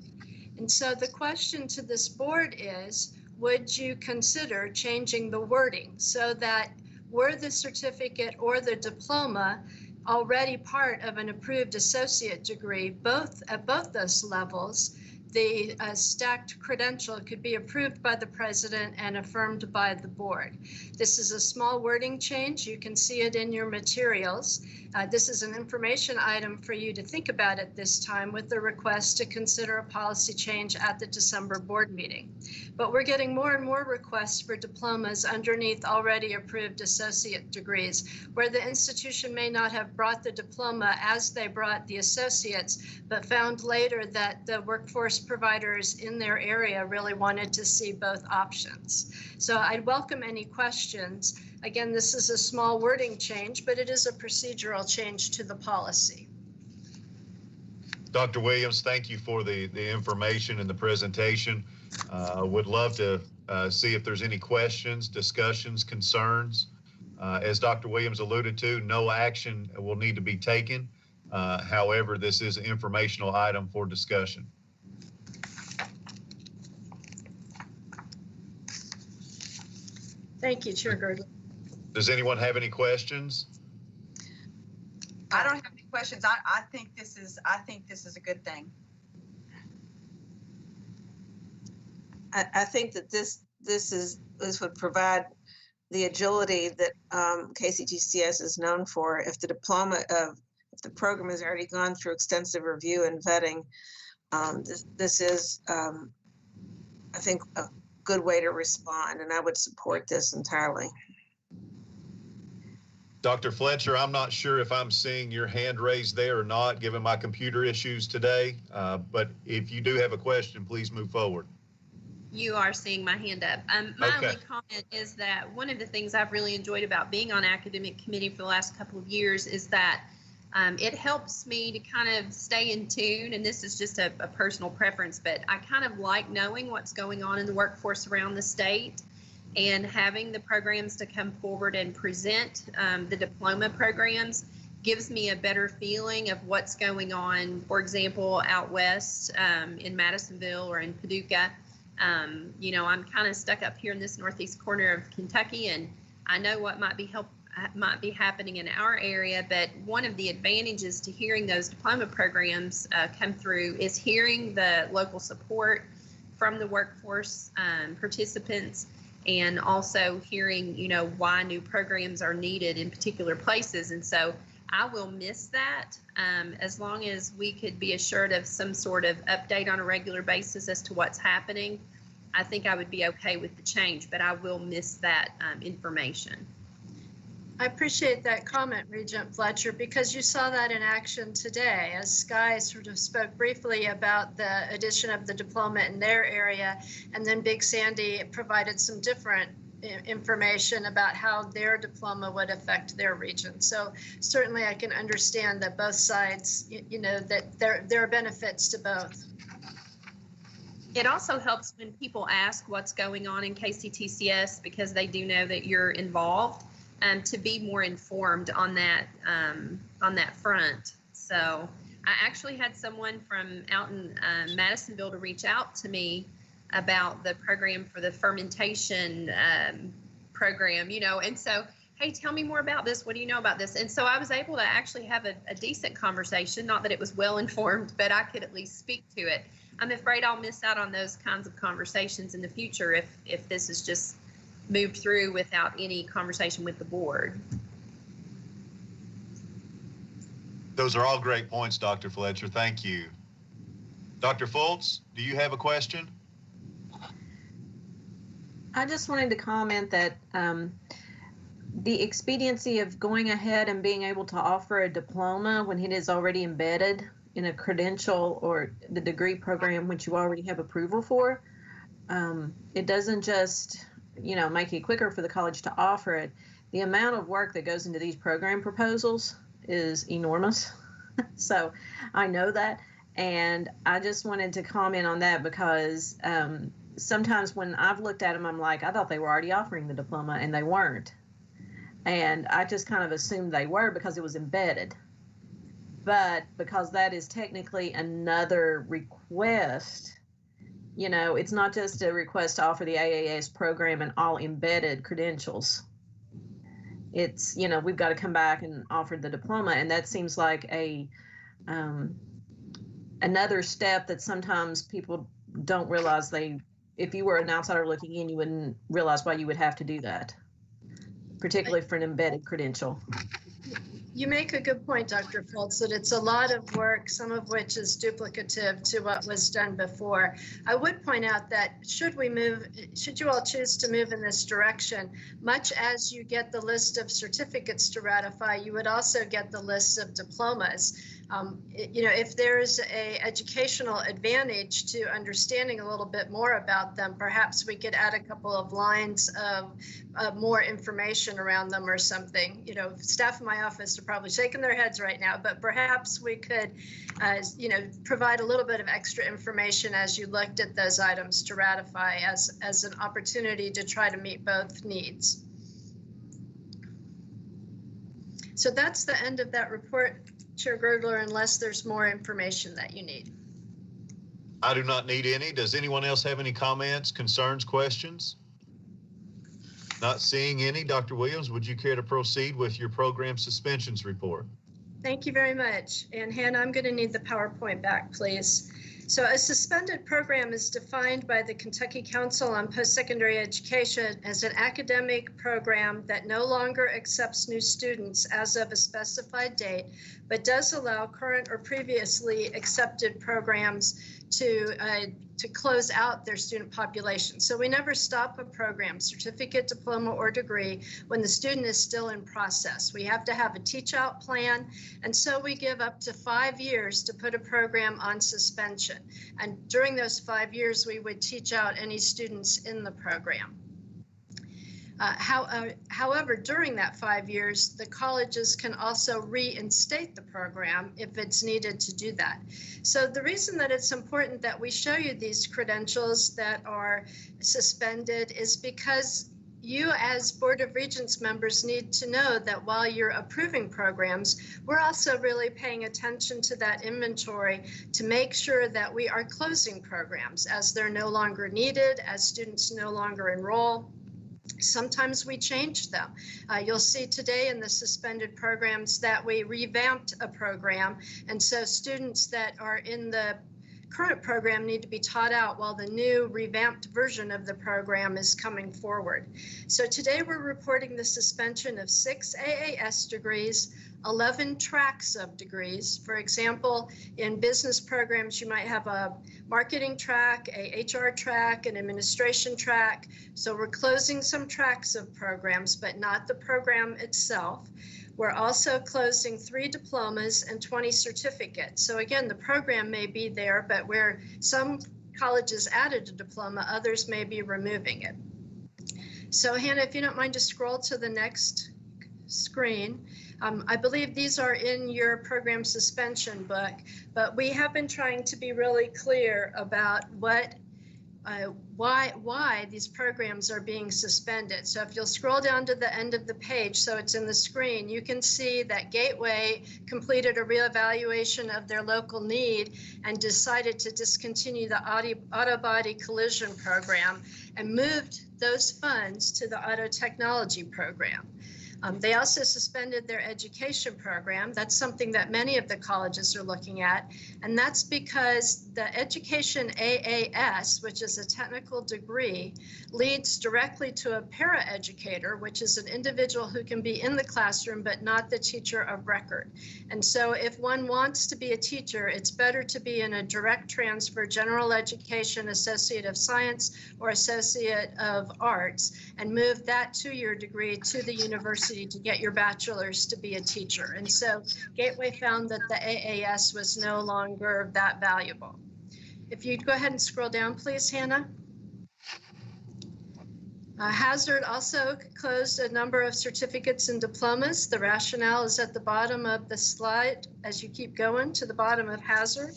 And so the question to this board is, would you consider changing the wording so that were the certificate or the diploma already part of an approved associate degree, at both those levels, the stacked credential could be approved by the president and affirmed by the board. This is a small wording change. You can see it in your materials. This is an information item for you to think about at this time with the request to consider a policy change at the December board meeting. But we're getting more and more requests for diplomas underneath already approved associate degrees, where the institution may not have brought the diploma as they brought the associates, but found later that the workforce providers in their area really wanted to see both options. So I'd welcome any questions. Again, this is a small wording change, but it is a procedural change to the policy. Dr. Williams, thank you for the information and the presentation. Would love to see if there's any questions, discussions, concerns. As Dr. Williams alluded to, no action will need to be taken. However, this is an informational item for discussion. Thank you, Chair Girdler. Does anyone have any questions? I don't have any questions. I think this is a good thing. I think that this would provide the agility that KCTCS is known for. If the program has already gone through extensive review and vetting, this is, I think, a good way to respond, and I would support this entirely. Dr. Fletcher, I'm not sure if I'm seeing your hand raised there or not, given my computer issues today. But if you do have a question, please move forward. You are seeing my hand up. My only comment is that one of the things I've really enjoyed about being on academic committee for the last couple of years is that it helps me to kind of stay in tune, and this is just a personal preference, but I kind of like knowing what's going on in the workforce around the state, and having the programs to come forward and present the diploma programs gives me a better feeling of what's going on, for example, out west in Madisonville or in Paducah. You know, I'm kind of stuck up here in this northeast corner of Kentucky, and I know what might be happening in our area, but one of the advantages to hearing those diploma programs come through is hearing the local support from the workforce participants, and also hearing, you know, why new programs are needed in particular places. And so I will miss that. As long as we could be assured of some sort of update on a regular basis as to what's happening, I think I would be okay with the change, but I will miss that information. I appreciate that comment, Regent Fletcher, because you saw that in action today, as Sky sort of spoke briefly about the addition of the diploma in their area, and then Big Sandy provided some different information about how their diploma would affect their region. So certainly I can understand that both sides, you know, that there are benefits to both. It also helps when people ask what's going on in KCTCS, because they do know that you're involved, to be more informed on that front. So I actually had someone from out in Madisonville to reach out to me about the program for the fermentation program, you know, and so, hey, tell me more about this. What do you know about this? And so I was able to actually have a decent conversation, not that it was well informed, but I could at least speak to it. I'm afraid I'll miss out on those kinds of conversations in the future if this is just moved through without any conversation with the board. Those are all great points, Dr. Fletcher. Thank you. Dr. Fultz, do you have a question? I just wanted to comment that the expediency of going ahead and being able to offer a diploma when it is already embedded in a credential or the degree program which you already have approval for, it doesn't just, you know, make it quicker for the college to offer it. The amount of work that goes into these program proposals is enormous. So I know that, and I just wanted to comment on that because sometimes when I've looked at them, I'm like, I thought they were already offering the diploma, and they weren't. And I just kind of assumed they were because it was embedded. But because that is technically another request, you know, it's not just a request to offer the AAS program and all embedded credentials. It's, you know, we've got to come back and offer the diploma, and that seems like a another step that sometimes people don't realize if you were an outsider looking in, you wouldn't realize why you would have to do that, particularly for an embedded credential. You make a good point, Dr. Fultz, that it's a lot of work, some of which is duplicative to what was done before. I would point out that should you all choose to move in this direction, much as you get the list of certificates to ratify, you would also get the list of diplomas. You know, if there's a educational advantage to understanding a little bit more about them, perhaps we could add a couple of lines of more information around them or something. You know, staff in my office are probably shaking their heads right now, but perhaps we could, you know, provide a little bit of extra information as you looked at those items to ratify as an opportunity to try to meet both needs. So that's the end of that report, Chair Girdler, unless there's more information that you need. I do not need any. Does anyone else have any comments, concerns, questions? Not seeing any. Dr. Williams, would you care to proceed with your program suspensions report? Thank you very much. And Hannah, I'm going to need the PowerPoint back, please. So a suspended program is defined by the Kentucky Council on Post-Secondary Education as an academic program that no longer accepts new students as of a specified date, but does allow current or previously accepted programs to close out their student population. So we never stop a program, certificate, diploma, or degree, when the student is still in process. We have to have a teach-out plan, and so we give up to 5 years to put a program on suspension. And during those 5 years, we would teach out any students in the program. However, during that 5 years, the colleges can also reinstate the program if it's needed to do that. So the reason that it's important that we show you these credentials that are suspended is because you as Board of Regents members need to know that while you're approving programs, we're also really paying attention to that inventory to make sure that we are closing programs as they're no longer needed, as students no longer enroll. Sometimes we change them. You'll see today in the suspended programs that we revamped a program, and so students that are in the current program need to be taught out while the new revamped version of the program is coming forward. So today we're reporting the suspension of 6 AAS degrees, 11 track sub-degrees. For example, in business programs, you might have a marketing track, a HR track, an administration track. So we're closing some tracks of programs, but not the program itself. We're also closing 3 diplomas and 20 certificates. So again, the program may be there, but where some colleges added a diploma, others may be removing it. So Hannah, if you don't mind, just scroll to the next screen. I believe these are in your program suspension book, but we have been trying to be really clear about why these programs are being suspended. So if you'll scroll down to the end of the page, so it's in the screen, you can see that Gateway completed a reevaluation of their local need and decided to discontinue the auto body collision program and moved those funds to the auto technology program. They also suspended their education program. That's something that many of the colleges are looking at. And that's because the education AAS, which is a technical degree, leads directly to a paraeducator, which is an individual who can be in the classroom, but not the teacher of record. And so if one wants to be a teacher, it's better to be in a direct transfer general education Associate of Science or Associate of Arts and move that 2-year degree to the university to get your bachelor's to be a teacher. And so Gateway found that the AAS was no longer that valuable. If you'd go ahead and scroll down, please, Hannah. Hazard also closed a number of certificates and diplomas. The rationale is at the bottom of the slide as you keep going to the bottom of Hazard.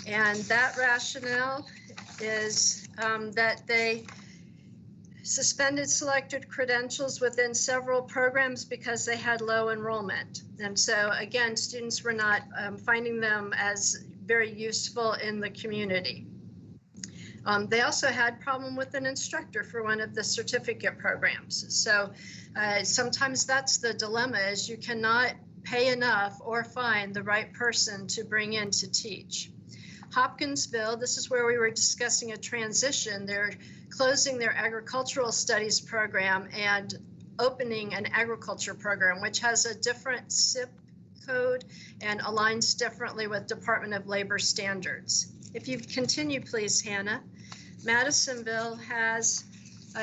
And that rationale is that they suspended selected credentials within several programs because they had low enrollment. And so again, students were not finding them as very useful in the community. They also had problem with an instructor for one of the certificate programs. So sometimes that's the dilemma, is you cannot pay enough or find the right person to bring in to teach. Hopkinsville, this is where we were discussing a transition. They're closing their agricultural studies program and opening an agriculture program, which has a different SIP code and aligns differently with Department of Labor standards. If you continue, please, Hannah. Madisonville has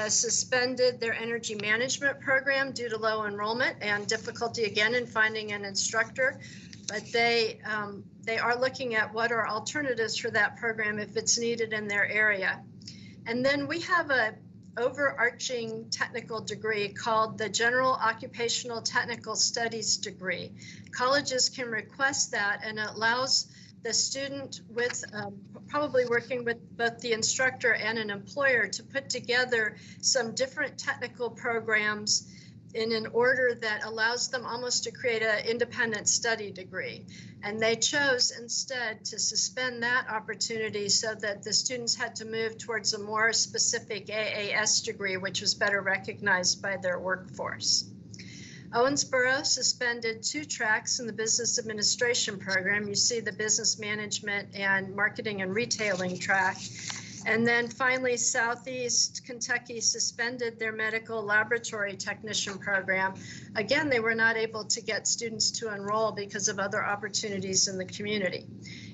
suspended their energy management program due to low enrollment and difficulty again in finding an instructor, but they are looking at what are alternatives for that program if it's needed in their area. And then we have a overarching technical degree called the General Occupational Technical Studies degree. Colleges can request that, and it allows the student with probably working with both the instructor and an employer to put together some different technical programs in an order that allows them almost to create an independent study degree. And they chose instead to suspend that opportunity so that the students had to move towards a more specific AAS degree, which was better recognized by their workforce. Owensboro suspended 2 tracks in the business administration program. You see the business management and marketing and retailing track. And then finally, Southeast Kentucky suspended their medical laboratory technician program. Again, they were not able to get students to enroll because of other opportunities in the community.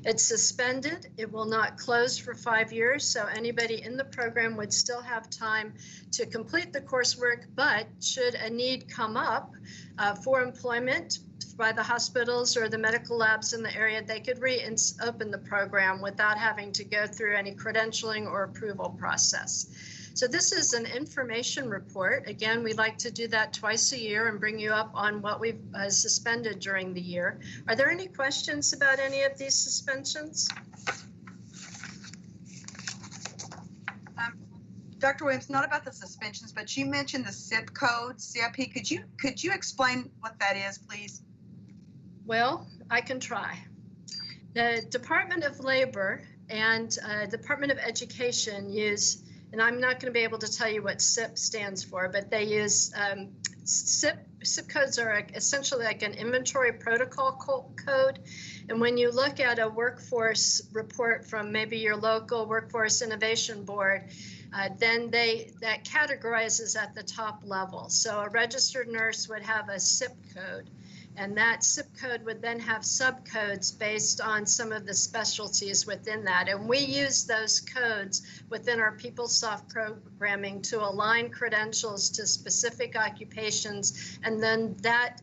It's suspended. It will not close for 5 years, so anybody in the program would still have time to complete the coursework, but should a need come up for employment by the hospitals or the medical labs in the area, they could reopen the program without having to go through any credentialing or approval process. So this is an information report. Again, we like to do that twice a year and bring you up on what we've suspended during the year. Are there any questions about any of these suspensions? Dr. Williams, not about the suspensions, but you mentioned the CIP code, CIP. Could you explain what that is, please? Well, I can try. The Department of Labor and Department of Education use, and I'm not going to be able to tell you what CIP stands for, but they use CIP codes are essentially like an inventory protocol code. And when you look at a workforce report from maybe your local Workforce Innovation Board, then that categorizes at the top level. So a registered nurse would have a CIP code, and that CIP code would then have subcodes based on some of the specialties within that. And we use those codes within our PeopleSoft programming to align credentials to specific occupations, and then that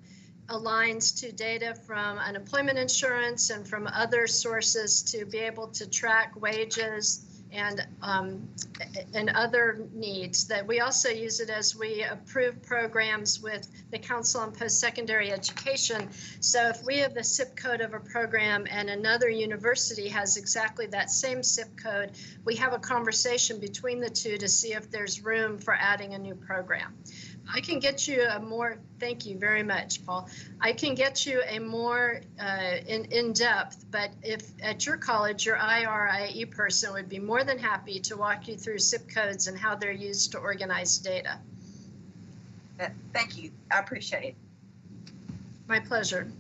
aligns to data from unemployment insurance and from other sources to be able to track wages and other needs. That we also use it as we approve programs with the Council on Post-Secondary Education. So if we have the CIP code of a program and another university has exactly that same CIP code, we have a conversation between the two to see if there's room for adding a new program. I can get you a more, thank you very much, Paul. I can get you a more in depth, but if at your college, your IRIE person would be more than happy to walk you through CIP codes and how they're used to organize data. Thank you. I appreciate it. My pleasure.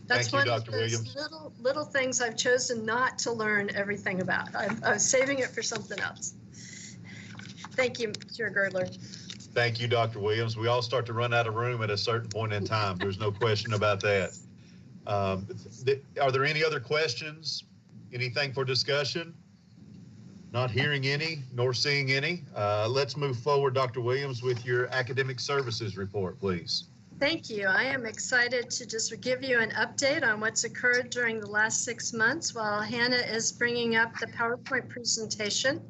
That's Thank you, one Dr. of those Williams. little things I've chosen not to learn everything about. I'm saving it for something else. Thank you, Chair Girdler. Thank you, Dr. Williams. We all start to run out of room at a certain point in time. There's no question about that. Are there any other questions? Anything for discussion? Not hearing any, nor seeing any. Let's move forward, Dr. Williams, with your academic services report, please. Thank you. I am excited to just give you an update on what's occurred during the last 6 months while Hannah is bringing up the PowerPoint presentation.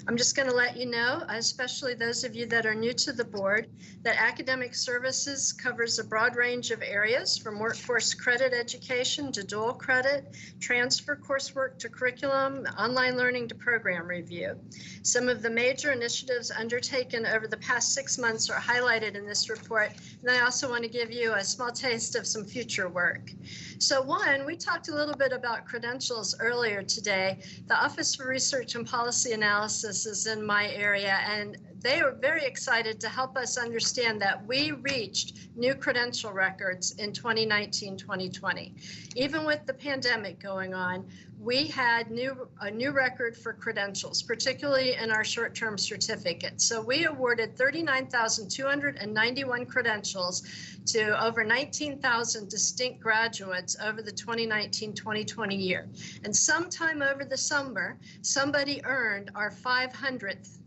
I'm just going to let you know, especially those of you that are new to the board, that academic services covers a broad range of areas from workforce credit education to dual credit, transfer coursework to curriculum, online learning to program review. Some of the major initiatives undertaken over the past 6 months are highlighted in this report, and I also want to give you a small taste of some future work. So one, we talked a little bit about credentials earlier today. The Office for Research and Policy Analysis is in my area, and they are very excited to help us understand that we reached new credential records in 2019-2020. Even with the pandemic going on, we had a new record for credentials, particularly in our short-term certificates. So we awarded 39,291 credentials to over 19,000 distinct graduates over the 2019-2020 year. And sometime over the summer, somebody earned our 500,000th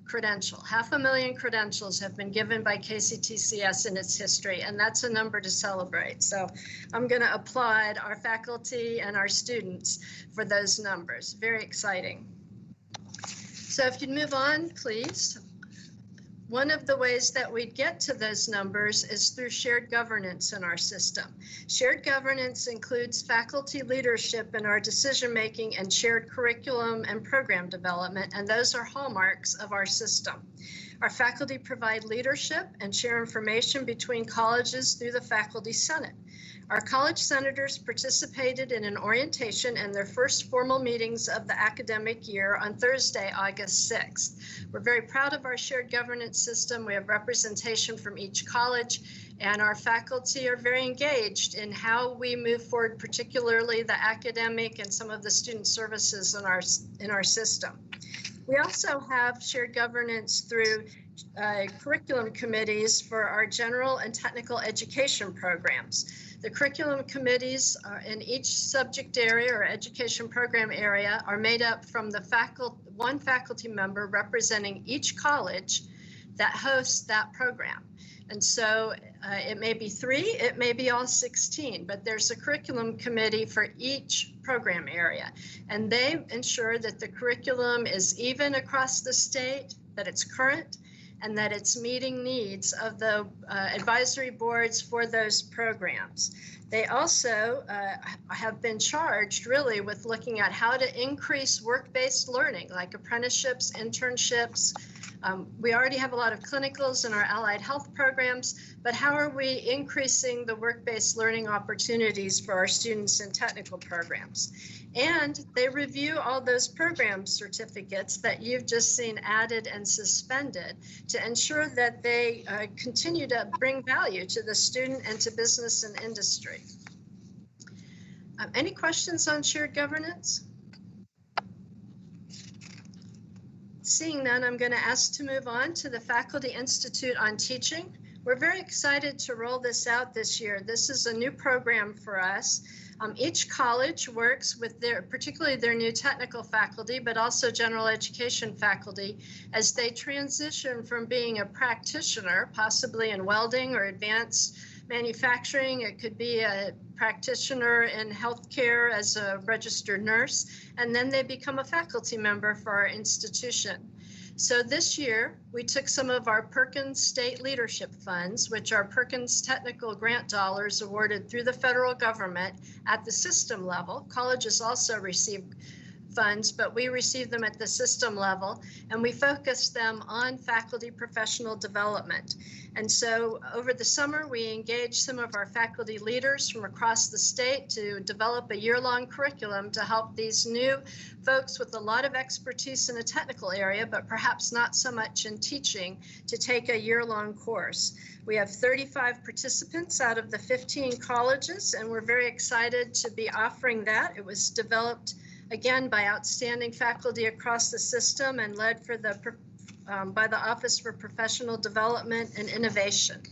credential. 500,000 credentials have been given by KCTCS in its history, and that's a number to celebrate. So I'm going to applaud our faculty and our students for those numbers. Very exciting. So if you'd move on, please. One of the ways that we get to those numbers is through shared governance in our system. Shared governance includes faculty leadership in our decision-making and shared curriculum and program development, and those are hallmarks of our system. Our faculty provide leadership and share information between colleges through the Faculty Senate. Our college senators participated in an orientation and their first formal meetings of the academic year on Thursday, August 6th. We're very proud of our shared governance system. We have representation from each college, and our faculty are very engaged in how we move forward, particularly the academic and some of the student services in our system. We also have shared governance through curriculum committees for our general and technical education programs. The curriculum committees in each subject area or education program area are made up from the one faculty member representing each college that hosts that program. And so it may be 3, it may be all 16, but there's a curriculum committee for each program area. And they ensure that the curriculum is even across the state, that it's current, and that it's meeting needs of the advisory boards for those programs. They also have been charged really with looking at how to increase work-based learning, like apprenticeships, internships. We already have a lot of clinicals in our allied health programs, but how are we increasing the work-based learning opportunities for our students in technical programs? And they review all those program certificates that you've just seen added and suspended to ensure that they continue to bring value to the student and to business and industry. Any questions on shared governance? Seeing none, I'm going to ask to move on to the Faculty Institute on Teaching. We're very excited to roll this out this year. This is a new program for us. Each college works with particularly their new technical faculty, but also general education faculty, as they transition from being a practitioner, possibly in welding or advanced manufacturing. It could be a practitioner in healthcare as a registered nurse, and then they become a faculty member for our institution. So this year, we took some of our Perkins State Leadership Funds, which are Perkins technical grant dollars awarded through the federal government at the system level. Colleges also receive funds, but we receive them at the system level, and we focused them on faculty professional development. And so over the summer, we engaged some of our faculty leaders from across the state to develop a year-long curriculum to help these new folks with a lot of expertise in a technical area, but perhaps not so much in teaching, to take a year-long course. We have 35 participants out of the 15 colleges, and we're very excited to be offering that. It was developed again by outstanding faculty across the system and led by the Office for Professional Development and Innovation.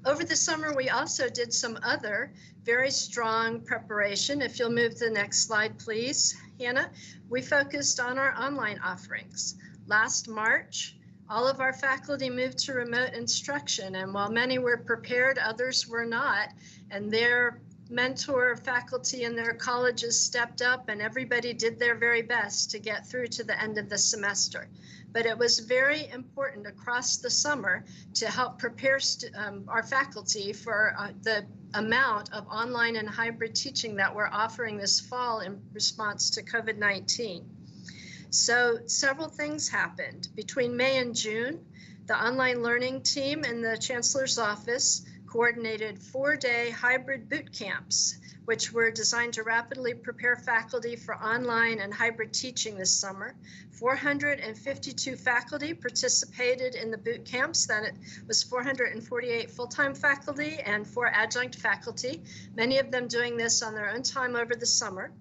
Over the summer, we also did some other very strong preparation. If you'll move to the next slide, please, Hannah. We focused on our online offerings. Last March, all of our faculty moved to remote instruction, and while many were prepared, others were not, and their mentor faculty in their colleges stepped up, and everybody did their very best to get through to the end of the semester. But it was very important across the summer to help prepare our faculty for the amount of online and hybrid teaching that we're offering this fall in response to COVID-19. So several things happened. Between May and June, the online learning team in the Chancellor's office coordinated 4-day hybrid boot camps, which were designed to rapidly prepare faculty for online and hybrid teaching this summer. 452 faculty participated in the boot camps. That was 448 full-time faculty and 4 adjunct faculty, many of them doing this on their own time over the summer.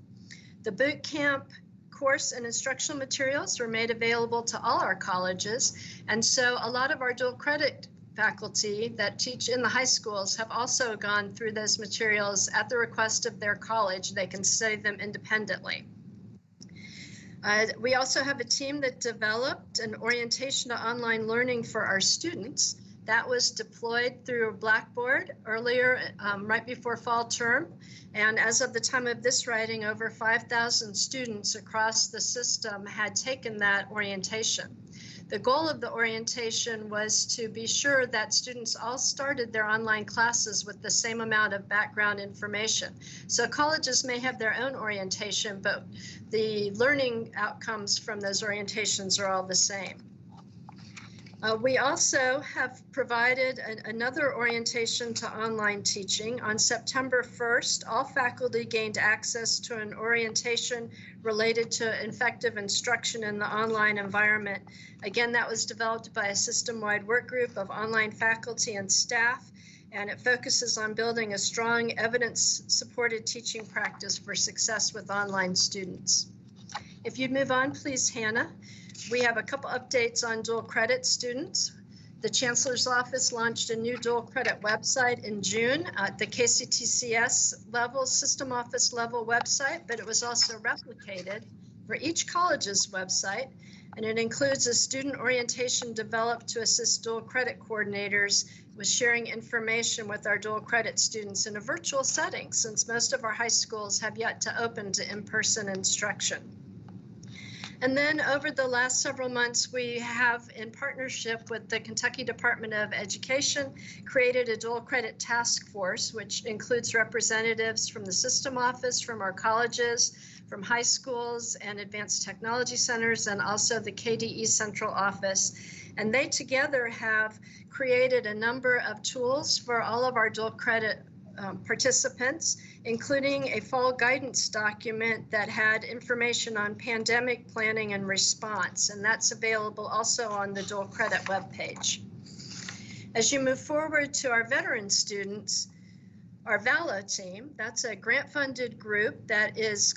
The boot camp course and instructional materials were made available to all our colleges, and so a lot of our dual credit faculty that teach in the high schools have also gone through those materials at the request of their college. They can study them independently. We also have a team that developed an orientation to online learning for our students. That was deployed through Blackboard earlier, right before fall term. And as of the time of this writing, over 5,000 students across the system had taken that orientation. The goal of the orientation was to be sure that students all started their online classes with the same amount of background information. So colleges may have their own orientation, but the learning outcomes from those orientations are all the same. We also have provided another orientation to online teaching. On September 1st, all faculty gained access to an orientation related to effective instruction in the online environment. Again, that was developed by a system-wide work group of online faculty and staff, and it focuses on building a strong evidence-supported teaching practice for success with online students. If you'd move on, please, Hannah. We have a couple updates on dual credit students. The Chancellor's Office launched a new dual credit website in June at the KCTCS level, system office level website, but it was also replicated for each college's website. And it includes a student orientation developed to assist dual credit coordinators with sharing information with our dual credit students in a virtual setting, since most of our high schools have yet to open to in-person instruction. And then over the last several months, we have, in partnership with the Kentucky Department of Education, created a dual credit task force, which includes representatives from the system office, from our colleges, from high schools and advanced technology centers, and also the KDE central office. And they together have created a number of tools for all of our dual credit participants, including a fall guidance document that had information on pandemic planning and response, and that's available also on the dual credit webpage. As you move forward to our veteran students, our VALO team, that's a grant-funded group that is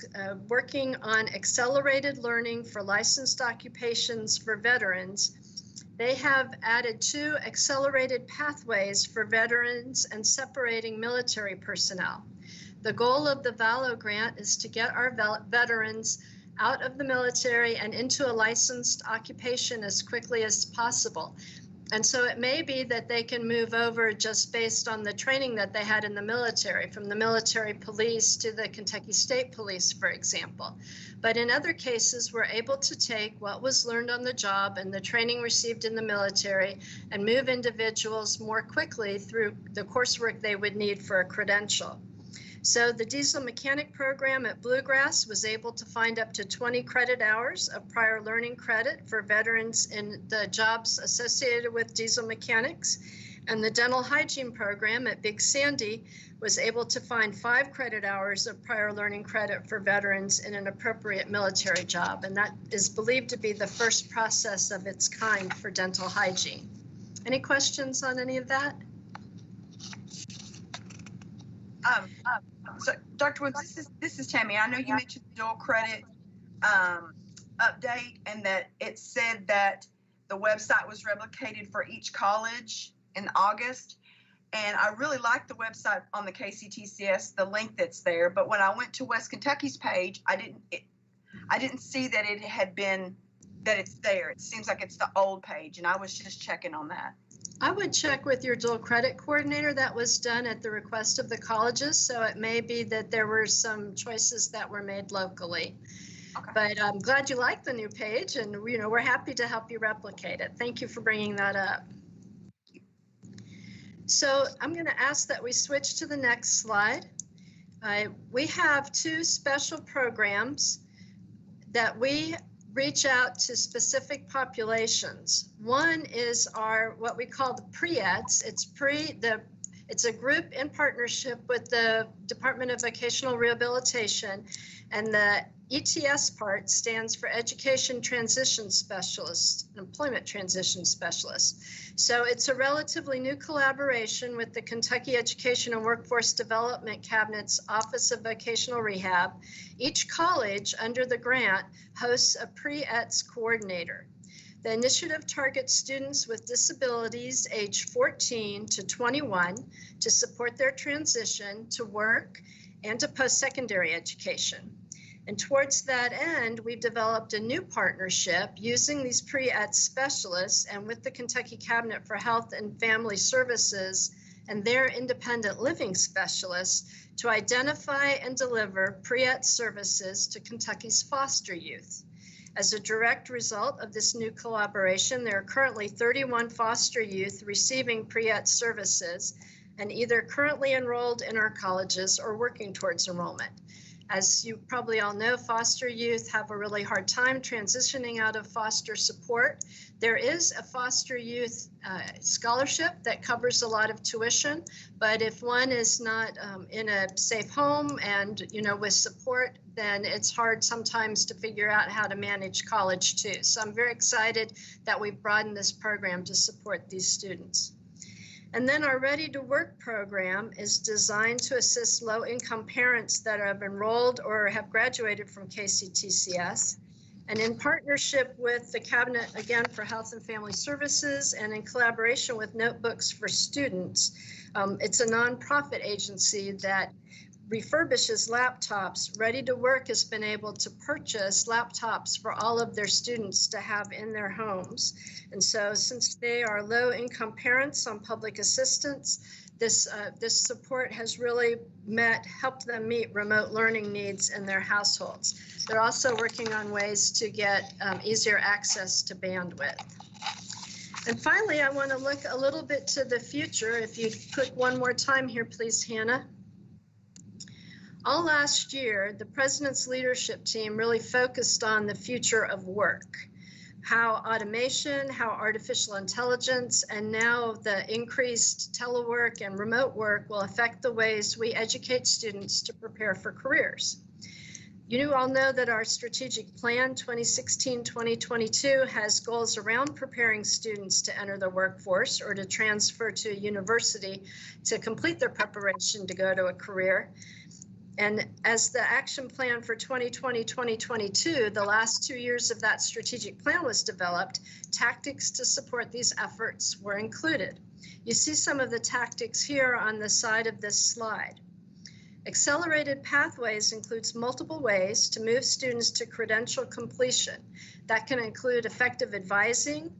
working on accelerated learning for licensed occupations for veterans. They have added 2 accelerated pathways for veterans and separating military personnel. The goal of the VALO grant is to get our veterans out of the military and into a licensed occupation as quickly as possible. And so it may be that they can move over just based on the training that they had in the military, from the military police to the Kentucky State Police, for example. But in other cases, we're able to take what was learned on the job and the training received in the military and move individuals more quickly through the coursework they would need for a credential. So the diesel mechanic program at Bluegrass was able to find up to 20 credit hours of prior learning credit for veterans in the jobs associated with diesel mechanics. And the dental hygiene program at Big Sandy was able to find 5 credit hours of prior learning credit for veterans in an appropriate military job. And that is believed to be the first process of its kind for dental hygiene. Any questions on any of that? So, Dr. Woods, this is Tammy. I know you mentioned the dual credit update, and that it said that the website was replicated for each college in August. And I really like the website on the KCTCS, the link that's there. But when I went to West Kentucky's page, I didn't see that it had been, that it's there. It seems like it's the old page, and I was just checking on that. I would check with your dual credit coordinator. That was done at the request of the colleges, so it may be that there were some choices that were made locally. Okay. But I'm glad you like the new page, and we're happy to help you replicate it. Thank you for bringing that up. So I'm going to ask that we switch to the next slide. We have 2 special programs that we reach out to specific populations. One is our, what we call the pre-EDs. It's a group in partnership with the Department of Vocational Rehabilitation, and the ETS part stands for Education Transition Specialist, Employment Transition Specialist. So it's a relatively new collaboration with the Kentucky Education and Workforce Development Cabinet's Office of Vocational Rehab. Each college under the grant hosts a pre-ETS coordinator. The initiative targets students with disabilities age 14 to 21 to support their transition to work and to post-secondary education. And towards that end, we've developed a new partnership using these pre-ETS specialists and with the Kentucky Cabinet for Health and Family Services and their independent living specialists to identify and deliver pre-ETS services to Kentucky's foster youth. As a direct result of this new collaboration, there are currently 31 foster youth receiving pre-ETS services and either currently enrolled in our colleges or working towards enrollment. As you probably all know, foster youth have a really hard time transitioning out of foster support. There is a foster youth scholarship that covers a lot of tuition, but if one is not in a safe home and, with support, then it's hard sometimes to figure out how to manage college too. So I'm very excited that we've broadened this program to support these students. And then our Ready to Work program is designed to assist low-income parents that have enrolled or have graduated from KCTCS. And in partnership with the Cabinet, again, for Health and Family Services, and in collaboration with Notebooks for Students, it's a nonprofit agency that refurbishes laptops. Ready to Work has been able to purchase laptops for all of their students to have in their homes. And so since they are low-income parents on public assistance, this support has really helped them meet remote learning needs in their households. They're also working on ways to get easier access to bandwidth. And finally, I want to look a little bit to the future. If you click one more time here, please, Hannah. All last year, the President's leadership team really focused on the future of work, how automation, how artificial intelligence, and now the increased telework and remote work will affect the ways we educate students to prepare for careers. You all know that our strategic plan 2016-2022 has goals around preparing students to enter the workforce or to transfer to a university to complete their preparation to go to a career. And as the action plan for 2020-2022, the last 2 years of that strategic plan was developed, tactics to support these efforts were included. You see some of the tactics here on the side of this slide. Accelerated pathways includes multiple ways to move students to credential completion. That can include effective advising,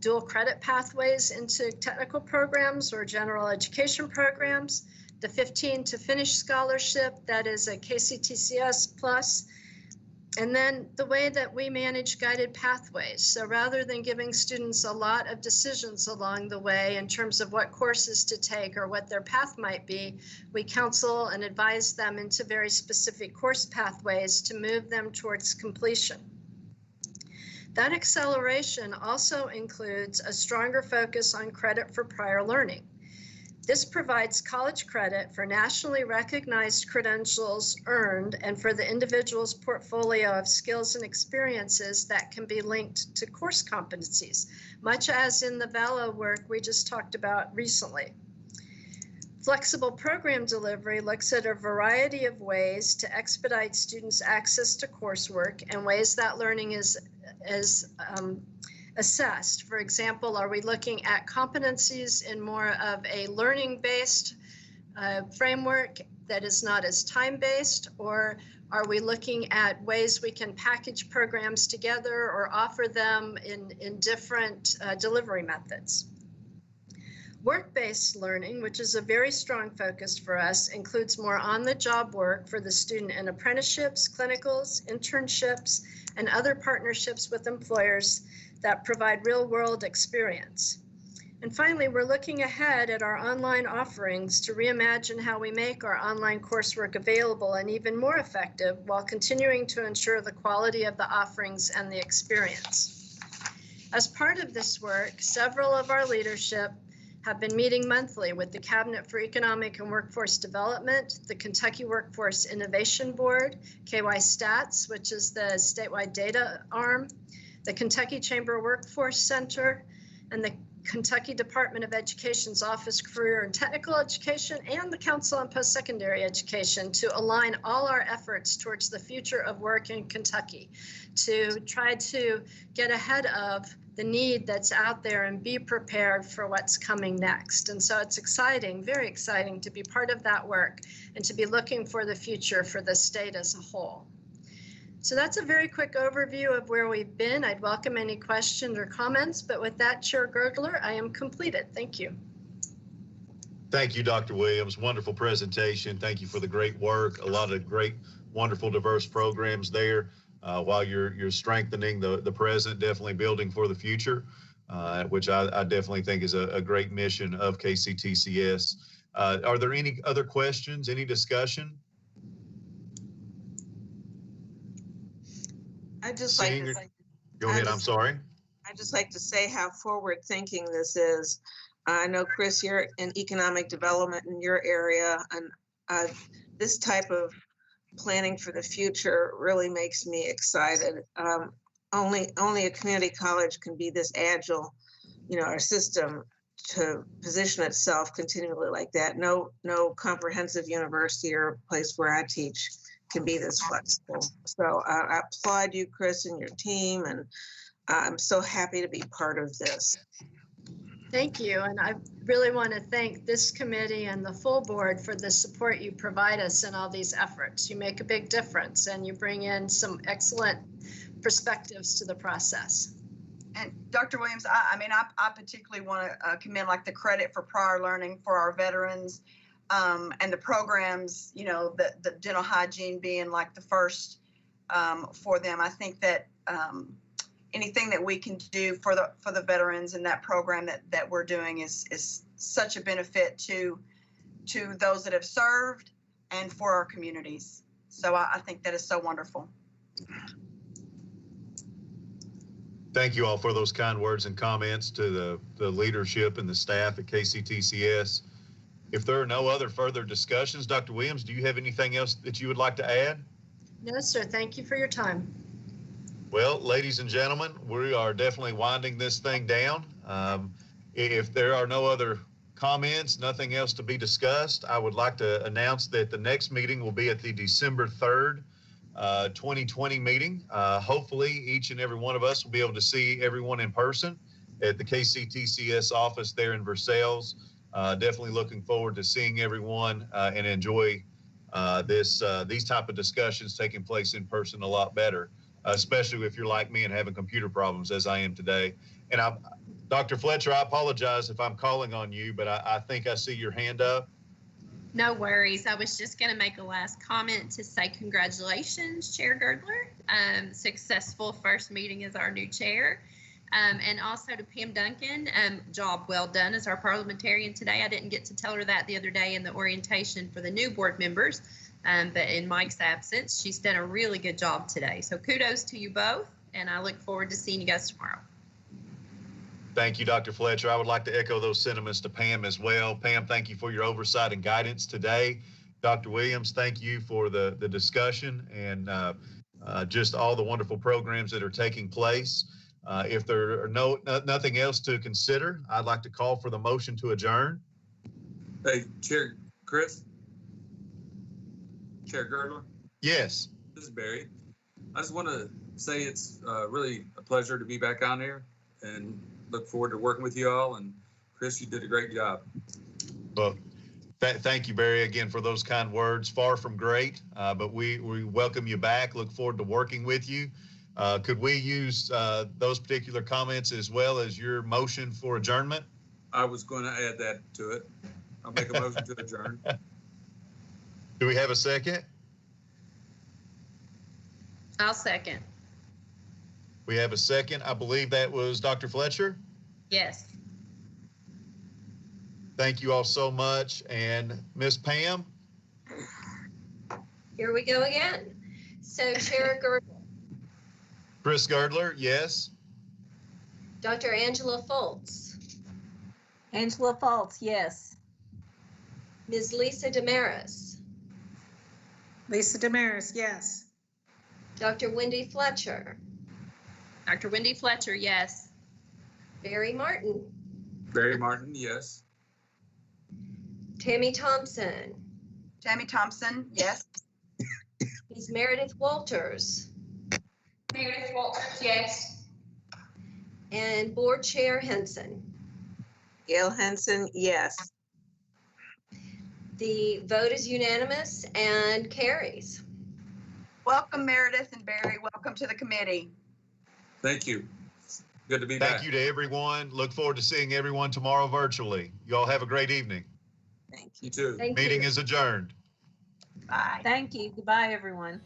dual credit pathways into technical programs or general education programs, the 15 to Finish scholarship, that is a KCTCS plus, and then the way that we manage guided pathways. So rather than giving students a lot of decisions along the way in terms of what courses to take or what their path might be, we counsel and advise them into very specific course pathways to move them towards completion. That acceleration also includes a stronger focus on credit for prior learning. This provides college credit for nationally recognized credentials earned and for the individual's portfolio of skills and experiences that can be linked to course competencies, much as in the VALA work we just talked about recently. Flexible program delivery looks at a variety of ways to expedite students' access to coursework and ways that learning is assessed. For example, are we looking at competencies in more of a learning-based framework that is not as time-based, or are we looking at ways we can package programs together or offer them in different delivery methods? Work-based learning, which is a very strong focus for us, includes more on-the-job work for the student in apprenticeships, clinicals, internships, and other partnerships with employers that provide real-world experience. And finally, we're looking ahead at our online offerings to reimagine how we make our online coursework available and even more effective while continuing to ensure the quality of the offerings and the experience. As part of this work, several of our leadership have been meeting monthly with the Cabinet for Economic and Workforce Development, the Kentucky Workforce Innovation Board, KY Stats, which is the statewide data arm, the Kentucky Chamber Workforce Center, and the Kentucky Department of Education's Office of Career and Technical Education, and the Council on Post-Secondary Education to align all our efforts towards the future of work in Kentucky, to try to get ahead of the need that's out there and be prepared for what's coming next. And so it's exciting, very exciting to be part of that work and to be looking for the future for the state as a whole. So that's a very quick overview of where we've been. I'd welcome any questions or comments, but with that, Chair Girdler, I am completed. Thank you. Thank you, Dr. Williams. Wonderful presentation. Thank you for the great work. A lot of great, wonderful, diverse programs there. While you're strengthening the present, definitely building for the future, which I definitely think is a great mission of KCTCS. Are there any other questions, any discussion? I just like Seeing to your- say, Go ahead, I'm sorry. I just like to say how forward thinking this is. I know, Chris, you're in economic development in your area, and this type of planning for the future really makes me excited. Only a community college can be this agile, our system to position itself continually like that. No comprehensive university or place where I teach can be this flexible. So I applaud you, Chris, and your team, and I'm so happy to be part of this. Thank you. And I really want to thank this committee and the full board for the support you provide us in all these efforts. You make a big difference and you bring in some excellent perspectives to the process. And Dr. Williams, I particularly want to commend like the credit for prior learning for our veterans and the programs, the dental hygiene being like the first for them. I think that anything that we can do for the veterans in that program that we're doing is such a benefit to those that have served and for our communities. So I think that is so wonderful. Thank you all for those kind words and comments to the leadership and the staff at KCTCS. If there are no other further discussions, Dr. Williams, do you have anything else that you would like to add? No, sir. Thank you for your time. Well, ladies and gentlemen, we are definitely winding this thing down. If there are no other comments, nothing else to be discussed, I would like to announce that the next meeting will be at the December 3rd, 2020 meeting. Hopefully, each and every one of us will be able to see everyone in person at the KCTCS office there in Versailles. Definitely looking forward to seeing everyone and enjoy these type of discussions taking place in person a lot better. Especially if you're like me and having computer problems as I am today. And Dr. Fletcher, I apologize if I'm calling on you, but I think I see your hand up. No worries. I was just going to make a last comment to say congratulations, Chair Girdler. Successful first meeting as our new chair. And also to Pam Duncan, job well done as our parliamentarian today. I didn't get to tell her that the other day in the orientation for the new board members. But in Mike's absence, she's done a really good job today. So kudos to you both, and I look forward to seeing you guys tomorrow. Thank you, Dr. Fletcher. I would like to echo those sentiments to Pam as well. Pam, thank you for your oversight and guidance today. Dr. Williams, thank you for the discussion and just all the wonderful programs that are taking place. If there are nothing else to consider, I'd like to call for the motion to adjourn. Hey, Chair Chris? Chair Girdler? Yes. This is Barry. I just want to say it's really a pleasure to be back on here and look forward to working with you all. And Chris, you did a great job. Well, thank you, Barry, again for those kind words. Far from great, but we welcome you back. Look forward to working with you. Could we use those particular comments as well as your motion for adjournment? I was going to add that to it. I'll make a motion to adjourn. Do we have a second? I'll second. We have a second. I believe that was Dr. Fletcher. Yes. Thank you all so much. And Miss Pam? Here we go again. So Chair Girdler, Chris Girdler, yes. Dr. Angela Foltz, Angela Foltz, yes. Ms. Lisa Damaris, Lisa Damaris, yes. Dr. Wendy Fletcher, Dr. Wendy Fletcher, yes. Barry Martin, Barry Martin, yes. Tammy Thompson, Tammy Thompson, yes. Ms. Meredith Walters, Meredith Walters, yes. and Board Chair Henson. Gail Henson, yes. The vote is unanimous and carries. Welcome, Meredith and Barry. Welcome to the committee. Thank you. Good to be back. Thank you to everyone. Look forward to seeing everyone tomorrow virtually. You all have a great evening. Thank you. You too. Meeting is adjourned. Bye. Thank you. Goodbye, everyone.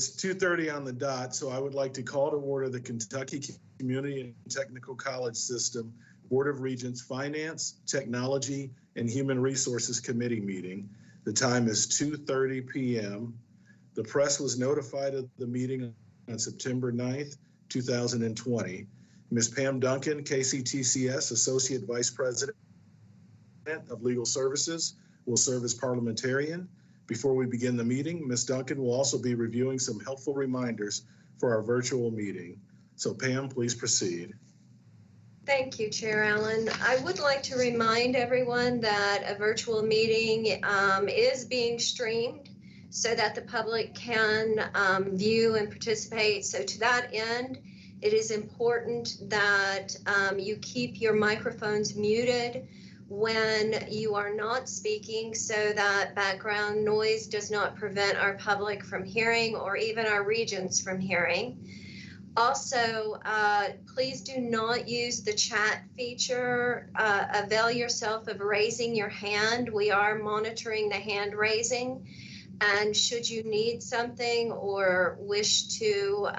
2:30 on the dot, so I would like to call to order the Kentucky Community and Technical College System Board of Regents Finance, Technology, and Human Resources Committee meeting. The time is 2:30 p.m. The press was notified of the meeting on September 9th, 2020. Ms. Pam Duncan, KCTCS Associate Vice President of Legal Services, will serve as parliamentarian. Before we begin the meeting, Ms. Duncan will also be reviewing some helpful reminders for our virtual meeting. So Pam, please proceed. Thank you, Chair Allen. I would like to remind everyone that a virtual meeting is being streamed so that the public can view and participate. So to that end, it is important that you keep your microphones muted when you are not speaking so that background noise does not prevent our public from hearing or even our regents from hearing. Also, please do not use the chat feature. Avail yourself of raising your hand. We are monitoring the hand raising. And should you need something or wish to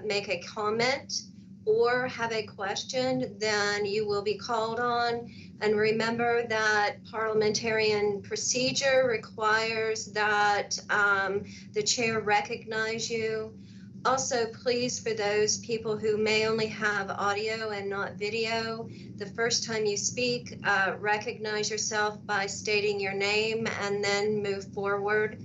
make a comment or have a question, then you will be called on. And remember that parliamentarian procedure requires that the chair recognize you. Also, please, for those people who may only have audio and not video, the first time you speak, recognize yourself by stating your name and then move forward.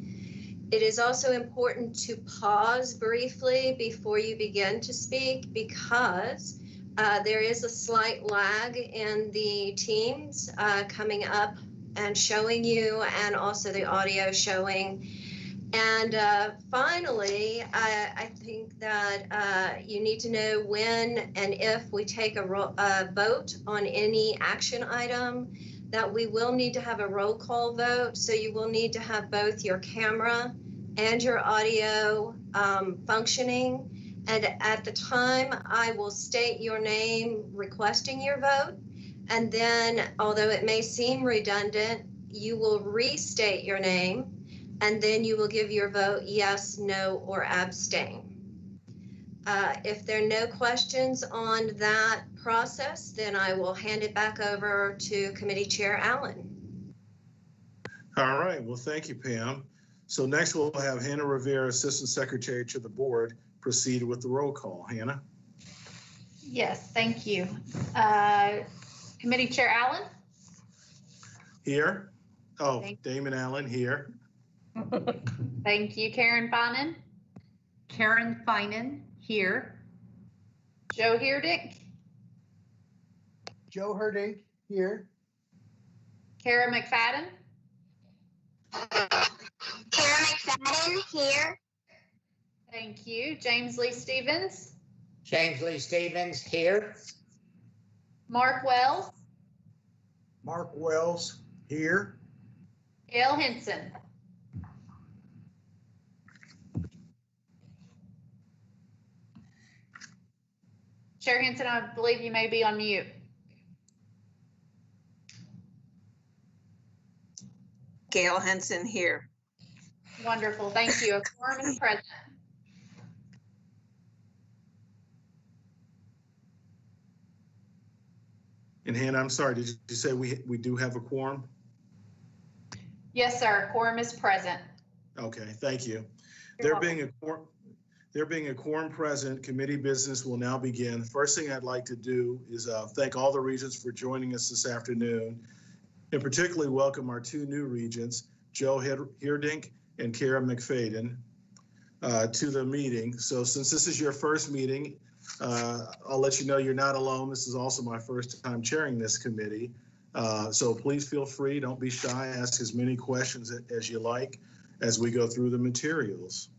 It is also important to pause briefly before you begin to speak because there is a slight lag in the Teams coming up and showing you, and also the audio showing. And finally, I think that you need to know when and if we take a vote on any action item, that we will need to have a roll call vote. So you will need to have both your camera and your audio functioning. And at the time, I will state your name requesting your vote. And then, although it may seem redundant, you will restate your name. And then you will give your vote yes, no, or abstain. If there are no questions on that process, then I will hand it back over to Committee Chair Allen. All right, well, thank you, Pam. So next we'll have Hannah Rivera, Assistant Secretary to the Board, proceed with the roll call. Hannah? Yes, thank you. Committee Chair Allen? Here. Oh, Damon Allen here. Thank you. Karen Finan? Karen Finan, here. Joe Heerdink? Joe Heerdink, here. Kara McFadden? Kara McFadden, here. Thank you. James Lee Stevens? James Lee Stevens, here. Mark Wells? Mark Wells, here. Gail Henson? Chair Henson, I believe you may be on mute. Gail Henson here. Wonderful, thank you. A quorum is present. And Hannah, I'm sorry, did you say we do have a quorum? Yes, sir, quorum is present. Okay, thank you. You're There being a quorum present, committee business will now begin. First thing I'd like to do is thank all the regents for joining us this afternoon, and particularly welcome our two new regents, Joe Heerdink and Kara McFadden, to the meeting. So since this is your first meeting, I'll let you know you're not alone. This is also my first time chairing this committee. So please feel free, don't be shy, ask as many questions as you like as we go through the materials.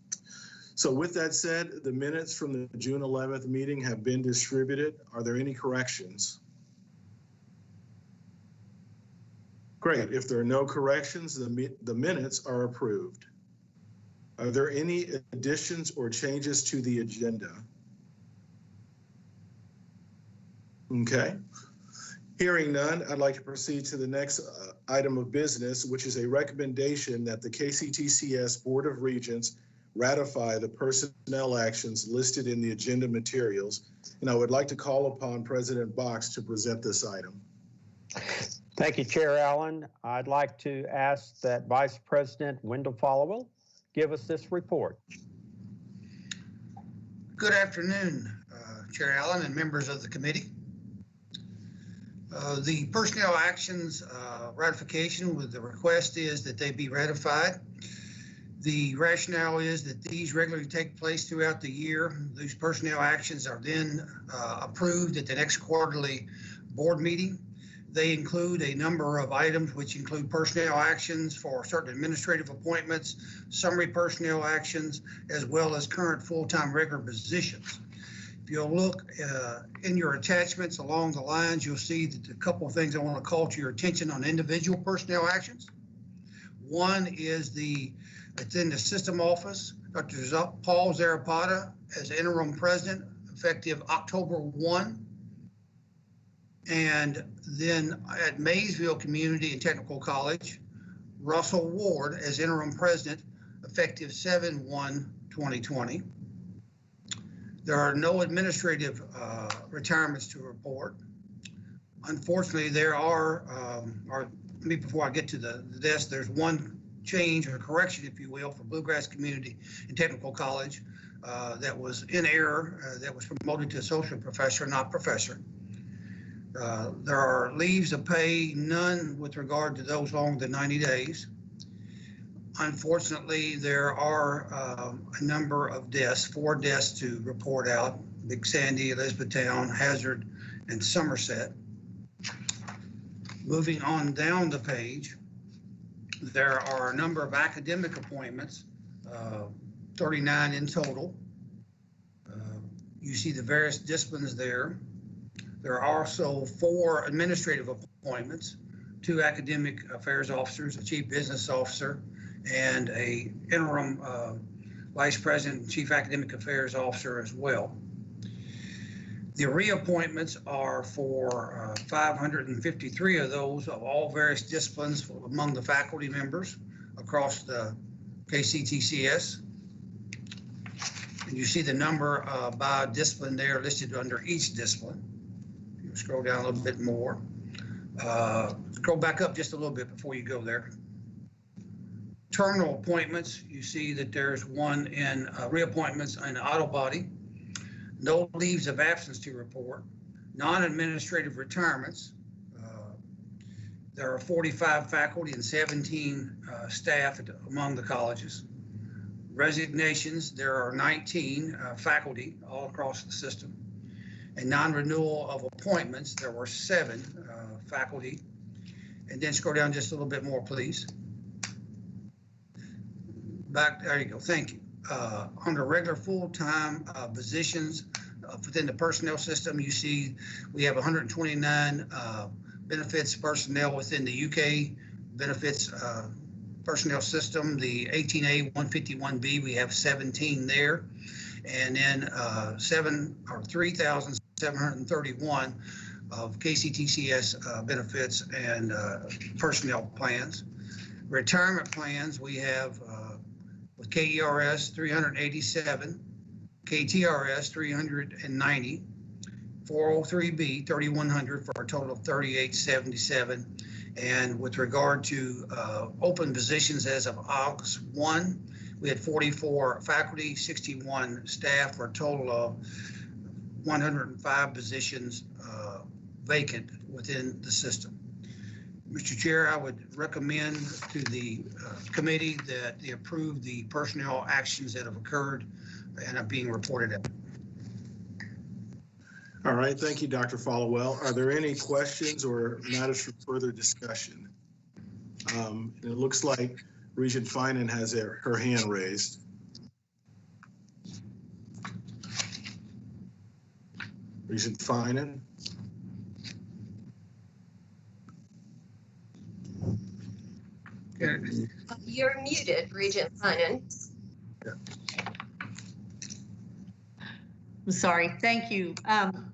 So with that said, the minutes from the June 11th meeting have been distributed. Are there any corrections? Great. If there are no corrections, the minutes are approved. Are there any additions or changes to the agenda? Okay. Hearing none, I'd like to proceed to the next item of business, which is a recommendation that the KCTCS Board of Regents ratify the personnel actions listed in the agenda materials. And I would like to call upon President Box to present this item. Thank you, Chair Allen. I'd like to ask that Vice President Wendell Followill give us this report. Good afternoon, Chair Allen and members of the committee. The personnel actions ratification with the request is that they be ratified. The rationale is that these regularly take place throughout the year. These personnel actions are then approved at the next quarterly board meeting. They include a number of items which include personnel actions for certain administrative appointments, summary personnel actions, as well as current full-time regular positions. If you'll look in your attachments along the lines, you'll see that a couple of things I want to call to your attention on individual personnel actions. One is it's in the system office, Dr. Paul Zarapata as interim president, effective October 1. And then at Maysville Community and Technical College, Russell Ward as interim president, effective 7/1/2020. There are no administrative retirements to report. Unfortunately, there are, before I get to this, there's one change or correction, if you will, for Bluegrass Community and Technical College that was in error, that was promoted to associate professor, not professor. There are leaves of pay, none with regard to those longer than 90 days. Unfortunately, there are a number of deaths, 4 deaths to report out: Big Sandy, Elizabethtown, Hazard, and Somerset. Moving on down the page, there are a number of academic appointments, 39 in total. You see the various disciplines there. There are also 4 administrative appointments, 2 academic affairs officers, a chief business officer, and a interim vice president and chief academic affairs officer as well. The reappointments are for 553 of those of all various disciplines among the faculty members across the KCTCS. And you see the number by discipline there listed under each discipline. You scroll down a little bit more. Scroll back up just a little bit before you go there. Terminal appointments, you see that there's one in reappointments in auto body. No leaves of absence to report. Non-administrative retirements. There are 45 faculty and 17 staff among the colleges. Resignations, there are 19 faculty all across the system. And non-renewal of appointments, there were 7 faculty. And then scroll down just a little bit more, please. Back, there you go, thank you. Under regular full-time positions within the personnel system, you see we have 129 benefits personnel within the UK benefits personnel system. The 18A 151B, we have 17 there. And then 3,731 of KCTCS benefits and personnel plans. Retirement plans, we have with KERS 387, KTRS 390, 403B 3100 for a total of 3877. And with regard to open positions as of August 1, we had 44 faculty, 61 staff for a total of 105 positions vacant within the system. Mr. Chair, I would recommend to the committee that they approve the personnel actions that have occurred and are being reported out. All right, thank you, Dr. Followill. Are there any questions or matters for further discussion? It looks like Regent Finan has her hand raised. Regent Finan? You're muted, Regent Finan. Yeah. I'm sorry. Thank you.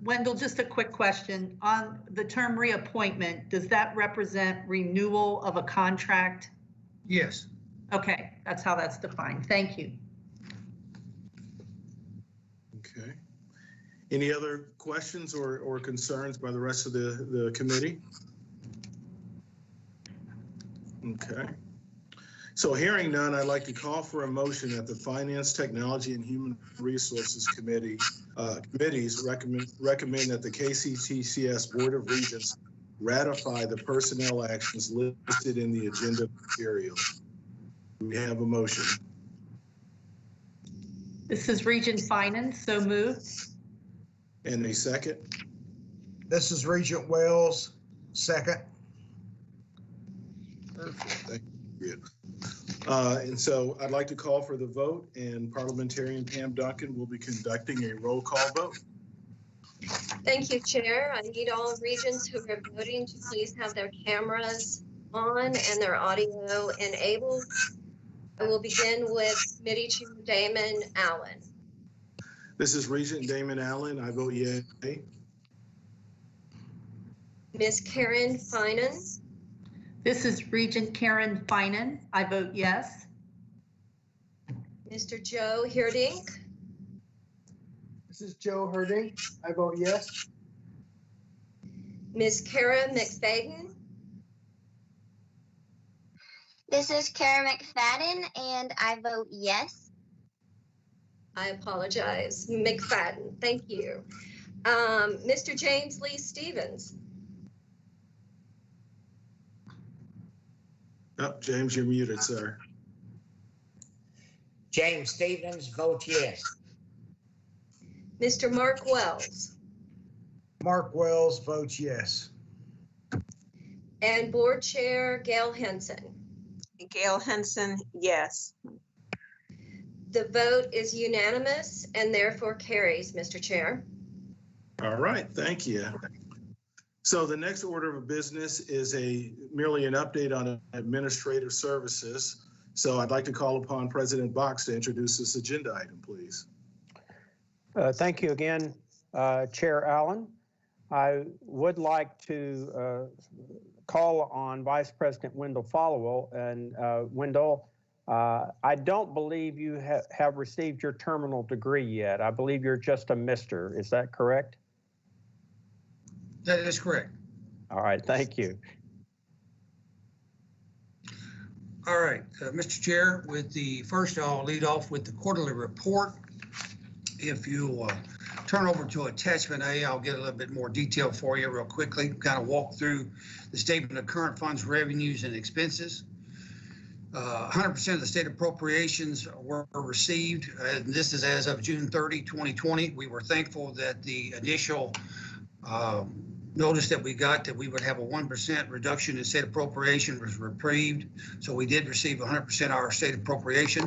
Wendell, just a quick question. On the term reappointment, does that represent renewal of a contract? Yes. Okay, that's how that's defined. Thank you. Okay. Any other questions or concerns by the rest of the committee? Okay. So hearing none, I'd like to call for a motion that the Finance, Technology, and Human Resources committees recommend that the KCTCS Board of Regents ratify the personnel actions listed in the agenda material. We have a motion. This is Regent Finan, so moved. And a second? This is Regent Wells, second. Perfect. Thank you. And so I'd like to call for the vote, and Parliamentarian Pam Duncan will be conducting a roll call vote. Thank you, Chair. I need all Regents who are voting to please have their cameras on and their audio enabled. I will begin with Committee Chair Damon Allen. This is Regent Damon Allen. I vote yay. Ms. Karen Finan. This is Regent Karen Finan. I vote yes. Mr. Joe Hirdink. This is Joe Hirdink. I vote yes. Ms. Kara McFadden. This is Kara McFadden, and I vote yes. I apologize. McFadden. Thank you. Mr. James Lee Stevens. Oh, James, you're muted, sir. James Stevens, vote yes. Mr. Mark Wells. Mark Wells votes yes. And Board Chair Gail Henson. Gail Henson, yes. The vote is unanimous and therefore carries, Mr. Chair. All right, thank you. So the next order of business is merely an update on administrative services. So I'd like to call upon President Box to introduce this agenda item, please. Thank you again, Chair Allen. I would like to call on Vice President Wendell Followell. And Wendell, I don't believe you have received your terminal degree yet. I believe you're just a Mr. Is that correct? That is correct. All right, thank you. All right, Mr. Chair, I'll lead off with the quarterly report. If you turn over to attachment A, I'll get a little bit more detail for you real quickly, kind of walk through the statement of current funds, revenues, and expenses. 100% of the state appropriations were received. And this is as of June 30, 2020. We were thankful that the initial notice that we got that we would have a 1% reduction in state appropriation was reprieved. So we did receive 100% of our state appropriation.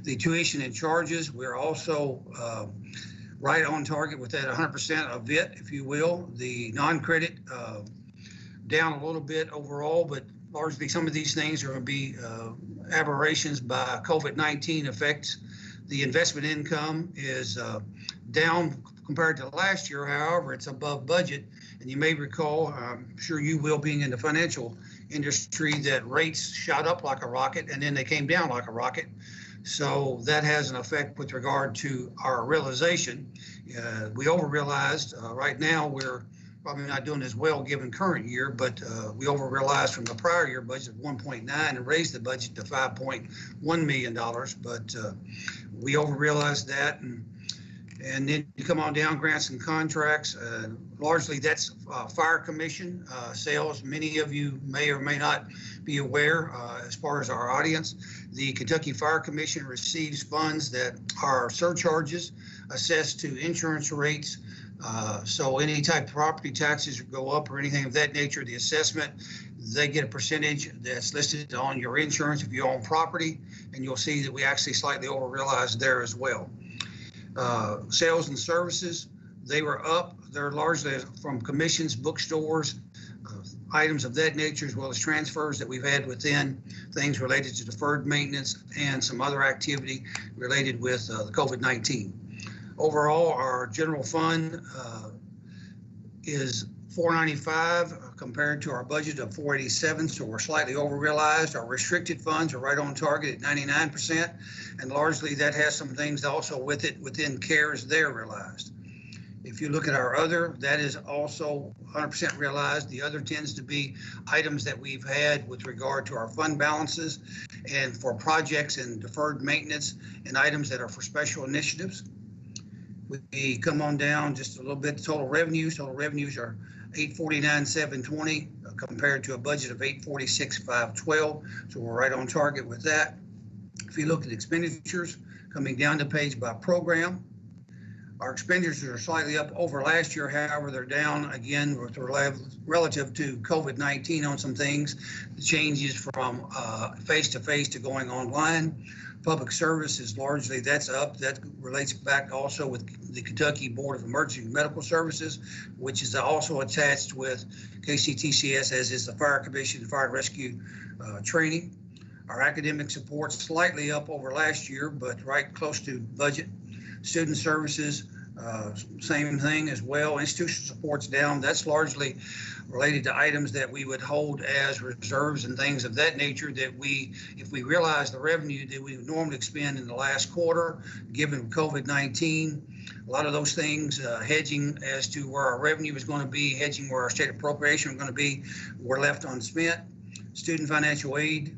The tuition and charges, we're also right on target with that 100% of it, if you will. The non-credit down a little bit overall, but largely some of these things are going to be aberrations by COVID-19 effects. The investment income is down compared to last year. However, it's above budget. And you may recall, I'm sure you will, being in the financial industry, that rates shot up like a rocket and then they came down like a rocket. So that has an effect with regard to our realization. We over-realized. Right now, we're probably not doing as well given current year, but we over-realized from the prior year budget of 1.9 and raised the budget to $5.1 million. But we over-realized that. And then you come on down, grants and contracts. Largely, that's fire commission sales. Many of you may or may not be aware, as far as our audience, the Kentucky Fire Commission receives funds that are surcharges assessed to insurance rates. So any type of property taxes go up or anything of that nature, the assessment, they get a percentage that's listed on your insurance if you own property, and you'll see that we actually slightly over-realized there as well. Sales and services, they were up. They're largely from commissions, bookstores, items of that nature, as well as transfers that we've had within things related to deferred maintenance and some other activity related with the COVID-19. Overall, our general fund is 495 compared to our budget of 487, so we're slightly over realized. Our restricted funds are right on target at 99%, and largely that has some things also with it within CARES they're realized. If you look at our other, that is also 100% realized. The other tends to be items that we've had with regard to our fund balances and for projects and deferred maintenance and items that are for special initiatives. We come on down just a little bit. Total revenues are 849,720 compared to a budget of 846,512. So we're right on target with that. If you look at expenditures, coming down the page by program, our expenditures are slightly up over last year. However, they're down again relative to COVID-19 on some things. The changes from face-to-face to going online. Public services, largely that's up. That relates back also with the Kentucky Board of Emergency Medical Services, which is also attached with KCTCS, as is the Fire Commission Fire and Rescue training. Our academic support slightly up over last year, but right close to budget. Student services, same thing as well. Institutional support's down. That's largely related to items that we would hold as reserves and things of that nature that if we realize the revenue that we would normally expend in the last quarter, given COVID-19, a lot of those things, hedging as to where our revenue is going to be, hedging where our state appropriation is going to be, were left unspent. Student financial aid,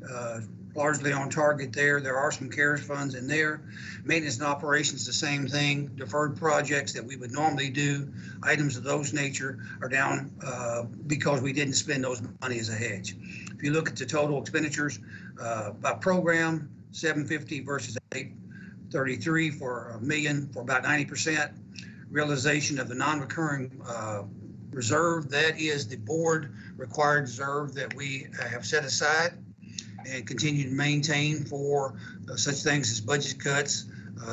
largely on target there. There are some CARES funds in there. Maintenance and operations, the same thing. Deferred projects that we would normally do, items of those nature are down because we didn't spend those money as a hedge. If you look at the total expenditures by program, 750 versus 833 for $1 million for about 90%. Realization of the non-recurring reserve, that is the board required reserve that we have set aside and continue to maintain for such things as budget cuts,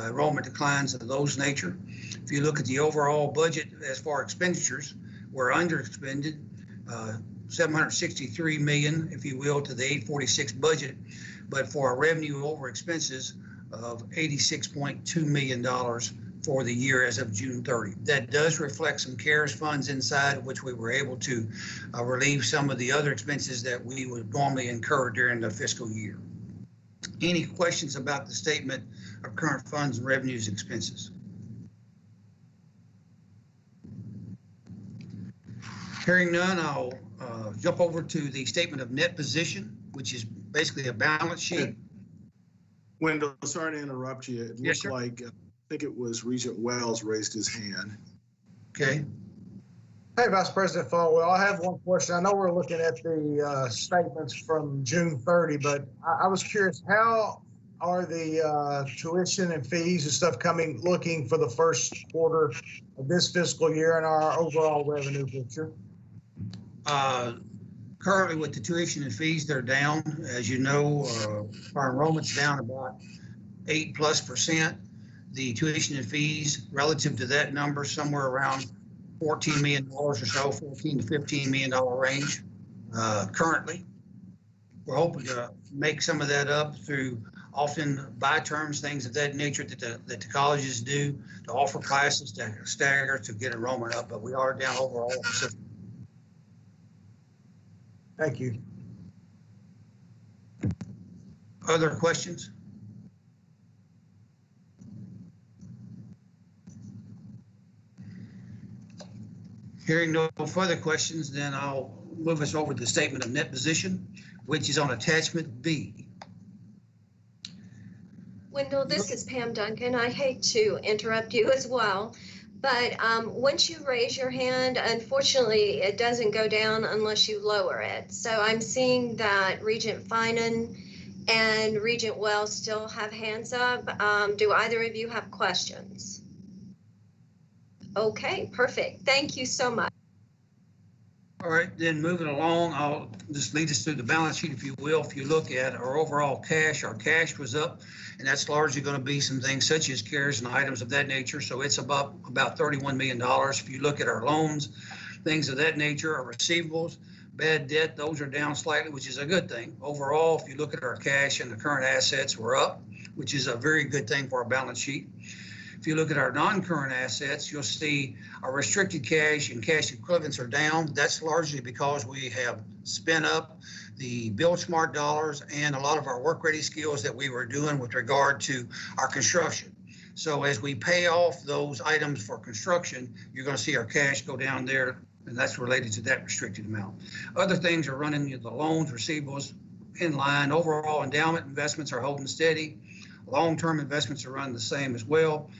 enrollment declines of those nature. If you look at the overall budget as far as expenditures, we're under expended 763 million, if you will, to the 846 budget, but for our revenue over expenses of $86.2 million for the year as of June 30. That does reflect some CARES funds inside, which we were able to relieve some of the other expenses that we would normally incur during the fiscal year. Any questions about the statement of current funds and revenues and expenses? Hearing none, I'll jump over to the statement of net position, which is basically a balance sheet. Wendell, sorry to interrupt you. It Yes, looked like, I think it was Regent Wells raised his hand. Okay. Hey, Vice President Falwell, I have one question. I know we're looking at the statements from June 30, but I was curious, how are the tuition and fees and stuff looking for the first quarter of this fiscal year and our overall revenue picture? Currently with the tuition and fees, they're down. As you know, our enrollment's down about 8+%. The tuition and fees relative to that number, somewhere around $14 million or so, $14 to $15 million range currently. We're hoping to make some of that up through often buy terms, things of that nature that the colleges do to offer classes to stagger to get enrollment up, but we are down overall. Thank you. Other questions? Hearing no further questions, then I'll move us over to the statement of net position, which is on attachment B. Wendell, this is Pam Duncan. I hate to interrupt you as well, but once you raise your hand, unfortunately, it doesn't go down unless you lower it. So I'm seeing that Regent Finan and Regent Wells still have hands up. Do either of you have questions? Okay, perfect. Thank you so much. All right, then moving along, I'll just lead us through the balance sheet, if you will. If you look at our overall cash, our cash was up, and that's largely going to be some things such as CARES and items of that nature. So it's about $31 million. If you look at our loans, things of that nature, our receivables, bad debt, those are down slightly, which is a good thing. Overall, if you look at our cash and the current assets, we're up, which is a very good thing for our balance sheet. If you look at our non-current assets, you'll see our restricted cash and cash equivalents are down. That's largely because we have spent up the Build Smart dollars and a lot of our work-ready skills that we were doing with regard to our construction. So as we pay off those items for construction, you're going to see our cash go down there, and that's related to that restricted amount. Other things are running, the loans, receivables in line. Overall endowment investments are holding steady. Long-term investments are running the same as well.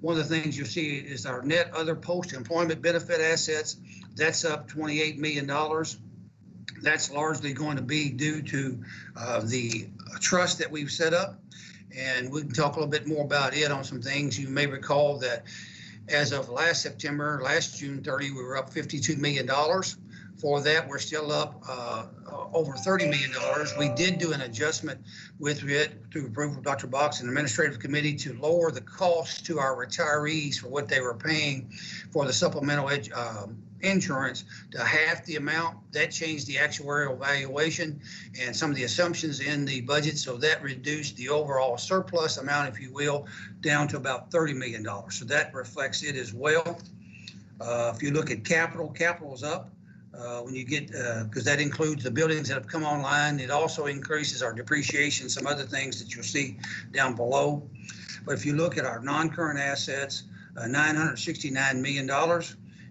One of the things you'll see is our net other post-employment benefit assets. That's up $28 million. That's largely going to be due to the trust that we've set up. And we can talk a little bit more about it on some things. You may recall that as of last September, last June 30, we were up $52 million. For that, we're still up over $30 million. We did do an adjustment with it through approval of Dr. Box and the Administrative Committee to lower the cost to our retirees for what they were paying for the supplemental insurance to half the amount. That changed the actuarial valuation and some of the assumptions in the budget. So that reduced the overall surplus amount, if you will, down to about $30 million. So that reflects it as well. If you look at capital, capital is up. When you get, because that includes the buildings that have come online. It also increases our depreciation, some other things that you'll see down below. But if you look at our non-current assets, $969 million,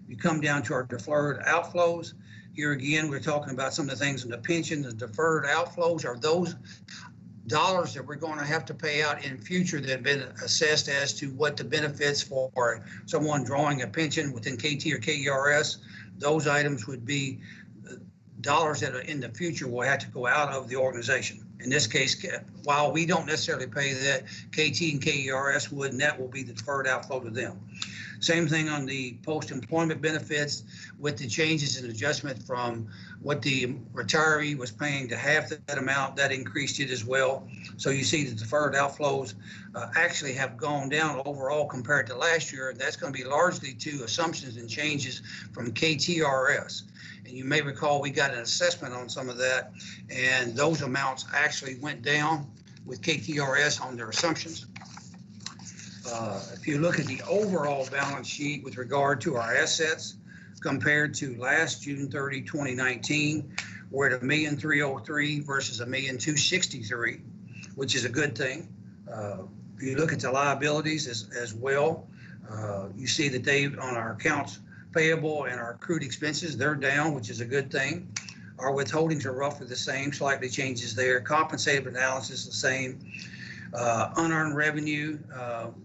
you come down to our deferred outflows. Here again, we're talking about some of the things in the pension. The deferred outflows are those dollars that we're going to have to pay out in future that have been assessed as to what the benefits for someone drawing a pension within KT or KERS. Those items would be dollars that are in the future will have to go out of the organization. In this case, while we don't necessarily pay that, KT and KERS would, and that will be the deferred outflow to them. Same thing on the post-employment benefits with the changes and adjustment from what the retiree was paying to half that amount, that increased it as well. So you see the deferred outflows actually have gone down overall compared to last year. That's going to be largely to assumptions and changes from KTRS. And you may recall we got an assessment on some of that, and those amounts actually went down with KTRS on their assumptions. If you look at the overall balance sheet with regard to our assets compared to last June 30, 2019, we're at $1,303,000 versus $1,263,000, which is a good thing. If you look at the liabilities as well, you see that they, on our accounts payable and our accrued expenses, they're down, which is a good thing. Our withholdings are roughly the same, slightly changes there. Compensated analysis the same. Unearned revenue,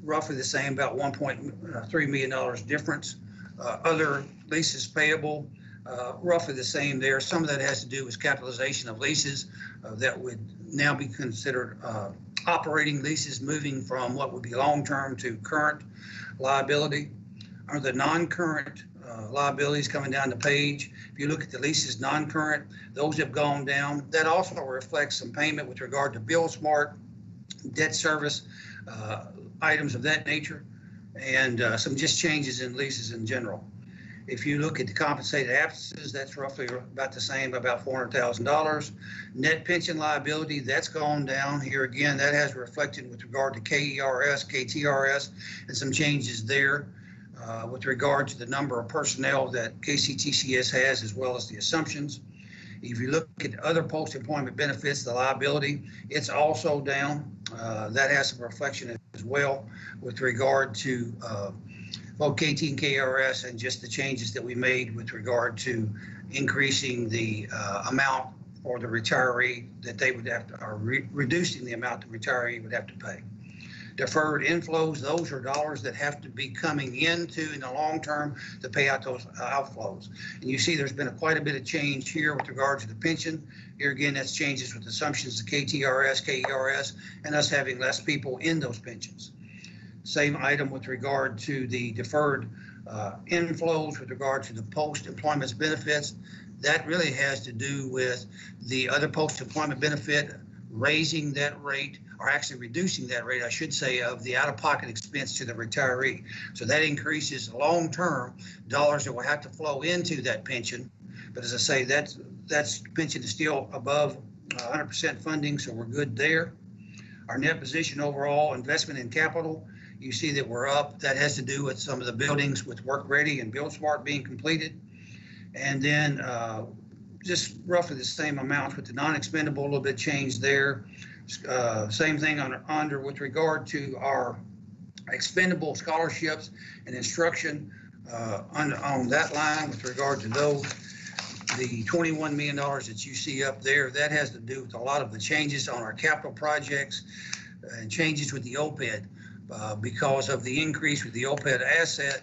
roughly the same, about $1.3 million difference. Other leases payable, roughly the same there. Some of that has to do with capitalization of leases that would now be considered operating leases, moving from what would be long-term to current liability. Are the non-current liabilities coming down the page? If you look at the leases non-current, those have gone down. That also reflects some payment with regard to Build Smart, debt service, items of that nature, and some just changes in leases in general. If you look at the compensated absences, that's roughly about the same, about $400,000. Net pension liability, that's gone down. Here again, that has reflected with regard to KERS, KTRS, and some changes there with regard to the number of personnel that KCTCS has, as well as the assumptions. If you look at other post-employment benefits, the liability, it's also down. That has some reflection as well with regard to both KT and KRS and just the changes that we made with regard to increasing the amount for the retiree that they would have to, or reducing the amount the retiree would have to pay. Deferred inflows, those are dollars that have to be coming into in the long term to pay out those outflows. And you see there's been quite a bit of change here with regard to the pension. Here again, that's changes with assumptions, the KTRS, KERS, and us having less people in those pensions. Same item with regard to the deferred inflows with regard to the post-employment benefits. That really has to do with the other post-employment benefit, raising that rate, or actually reducing that rate, I should say, of the out-of-pocket expense to the retiree. So that increases long-term dollars that will have to flow into that pension. But as I say, that's pension is still above 100% funding, so we're good there. Our net position overall, investment in capital, You see that we're up. That has to do with some of the buildings with Work Ready and Build Smart being completed. And then just roughly the same amount with the non-expendable, a little bit changed there. Same thing under with regard to our expendable scholarships and instruction on that line with regard to those. The $21 million that you see up there, that has to do with a lot of the changes on our capital projects and changes with the OPED. Because of the increase with the OPED asset,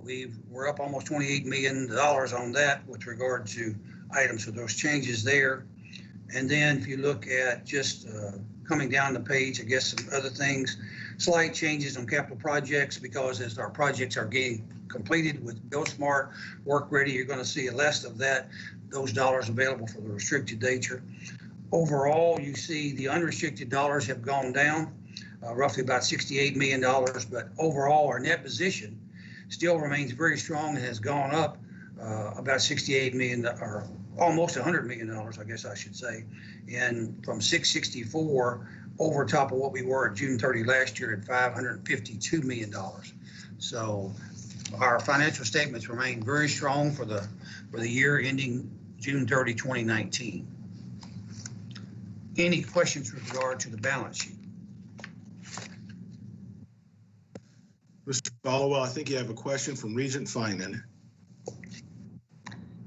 we're up almost $28 million on that with regard to items. So those changes there. And then if you look at just coming down the page, I guess some other things, slight changes on capital projects, because as our projects are getting completed with Build Smart, Work Ready, you're going to see less of those dollars available for the restricted nature. Overall, you see the unrestricted dollars have gone down, roughly about $68 million, but overall our net position still remains very strong and has gone up about $68 million, or almost $100 million, I guess I should say, and from 664 over top of what we were at June 30 last year at $552 million. So our financial statements remain very strong for the year ending June 30, 2019. Any questions with regard to the balance sheet? Mr. Followell, I think you have a question from Regent Finan.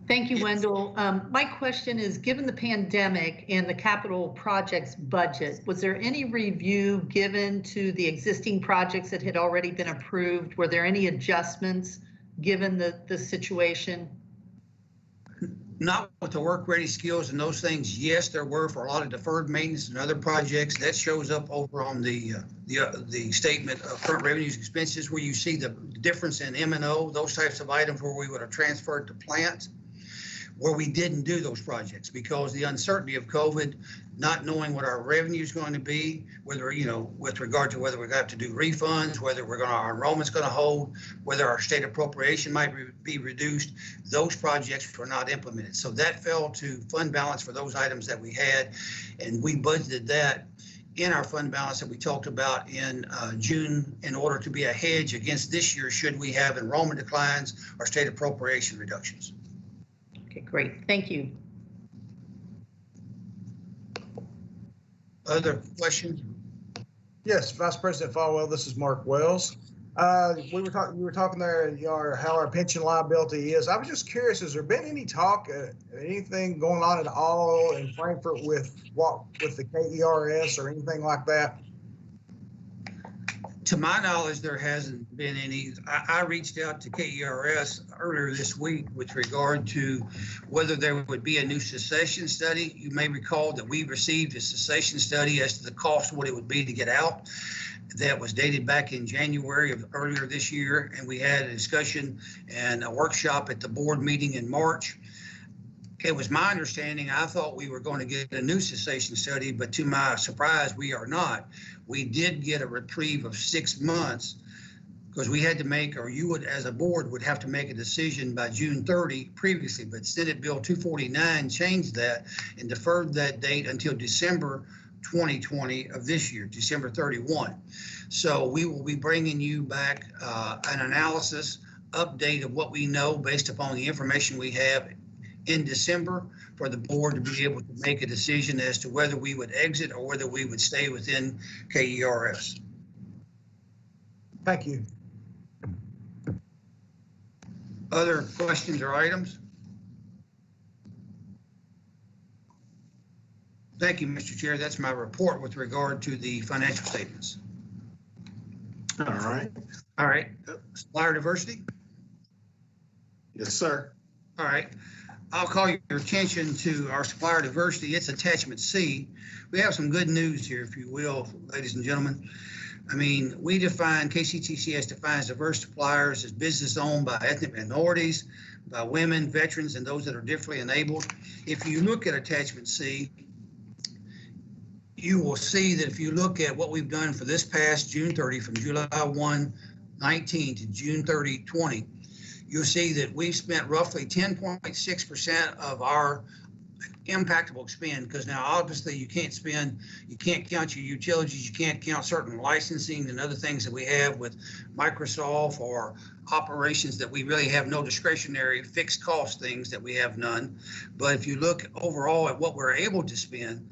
Thank you, Wendell. My question is, given the pandemic and the capital projects budget, was there any review given to the existing projects that had already been approved? Were there any adjustments given the situation? Not with the Work Ready skills and those things. Yes, there were for a lot of deferred maintenance and other projects. That shows up over on the statement of current revenues expenses, where you see the difference in M&O, those types of items where we would have transferred to plants, where we didn't do those projects because the uncertainty of COVID, not knowing what our revenue is going to be, whether, with regard to whether we're going to have to do refunds, whether our enrollment's going to hold, whether our state appropriation might be reduced, those projects were not implemented. So that fell to fund balance for those items that we had, and we budgeted that in our fund balance that we talked about in June in order to be a hedge against this year should we have enrollment declines or state appropriation reductions. Okay, great. Thank you. Other questions? Yes, Vice President Falwell, this is Mark Wells. You were talking there how our pension liability is. I was just curious, has there been any talk, anything going on at all in Frankfurt with the KERS or anything like that? To my knowledge, there hasn't been any. I reached out to KERS earlier this week with regard to whether there would be a new cessation study. You may recall that we received a cessation study as to the cost of what it would be to get out. That was dated back in January of earlier this year, and we had a discussion and a workshop at the board meeting in March. It was my understanding, I thought we were going to get a new cessation study, but to my surprise, we are not. We did get a reprieve of 6 months because we had to make, or you would, as a board, would have to make a decision by June 30 previously, but Senate Bill 249 changed that and deferred that date until December 2020 of this year, December 31. So we will be bringing you back an analysis, update of what we know based upon the information we have in December for the board to be able to make a decision as to whether we would exit or whether we would stay within KERS. Thank you. Other questions or items? Thank you, Mr. Chair. That's my report with regard to the financial statements. All right. All right. Supplier diversity? Yes, sir. All right. I'll call your attention to our supplier diversity. It's attachment C. We have some good news here, if you will, ladies and gentlemen. I mean, KCTCS defines diverse suppliers as business owned by ethnic minorities, by women, veterans, and those that are differently enabled. If you look at attachment C, you will see that if you look at what we've done for this past June 30, from July 1, 19 to June 30, 20, you'll see that we've spent roughly 10.6% of our impactable spend, because now obviously you can't count your utilities, you can't count certain licensing and other things that we have with Microsoft, or operations that we really have no discretionary fixed cost things that we have none. But if you look overall at what we're able to spend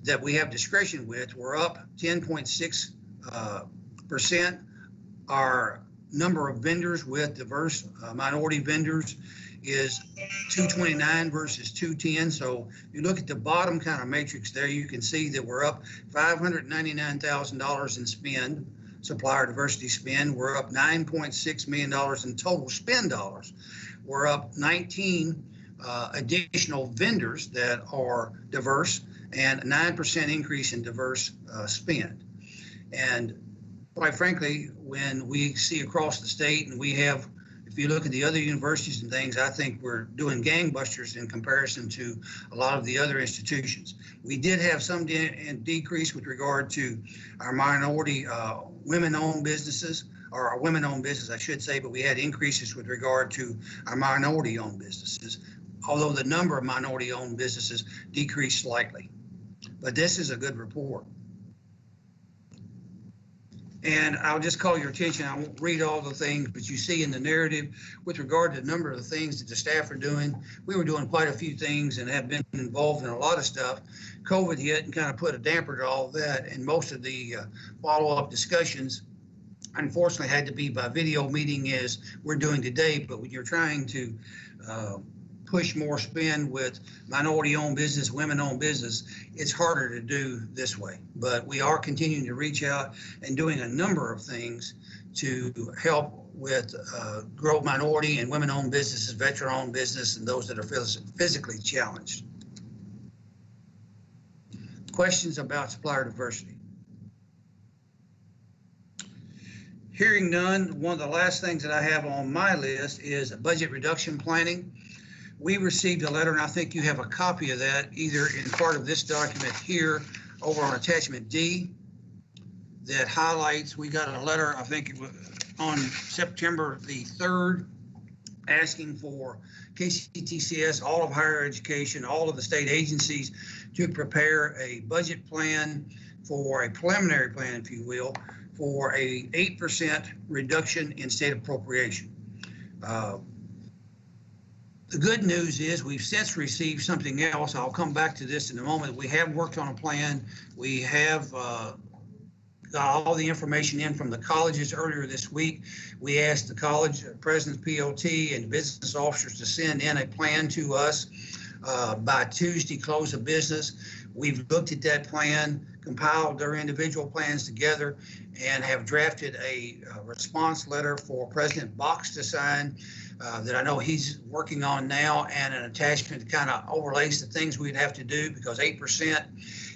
that we have discretion with, we're up 10.6%. Our number of vendors with diverse minority vendors is 229 versus 210. So you look at the bottom kind of matrix there, you can see that we're up $599,000 in spend, supplier diversity spend. We're up $9.6 million in total spend dollars. We're up 19 additional vendors that are diverse, and 9% increase in diverse spend. And quite frankly, when we see across the state, and we have, if you look at the other universities and things, I think we're doing gangbusters in comparison to a lot of the other institutions. We did have some decrease with regard to our minority women-owned businesses, or our women-owned business, I should say, but we had increases with regard to our minority-owned businesses, although the number of minority-owned businesses decreased slightly. But this is a good report. And I'll just call your attention, I won't read all the things, but you see in the narrative with regard to the number of the things that the staff are doing. We were doing quite a few things and have been involved in a lot of stuff. COVID hit and kind of put a damper to all of that, and most of the follow-up discussions unfortunately had to be by video meeting as we're doing today. But when you're trying to push more spend with minority-owned business, women-owned business, it's harder to do this way. But we are continuing to reach out and doing a number of things to help with grow minority and women-owned businesses, veteran-owned business, and those that are physically challenged. Questions about supplier diversity? Hearing none, one of the last things that I have on my list is budget reduction planning. We received a letter, and I think you have a copy of that either in part of this document here over on attachment D, that highlights, we got a letter, I think it was on September the 3rd, asking for KCTCS, all of higher education, all of the state agencies to prepare a budget plan, for a preliminary plan, if you will, for a 8% reduction in state appropriation. The good news is we've since received something else. I'll come back to this in a moment. We have worked on a plan. We have got all the information in from the colleges earlier this week. We asked the college presidents, PLT, and business officers to send in a plan to us by Tuesday, close of business. We've looked at that plan, compiled their individual plans together, and have drafted a response letter for President Box to sign that I know he's working on now, and an attachment that kind of overlays the things we'd have to do, because 8%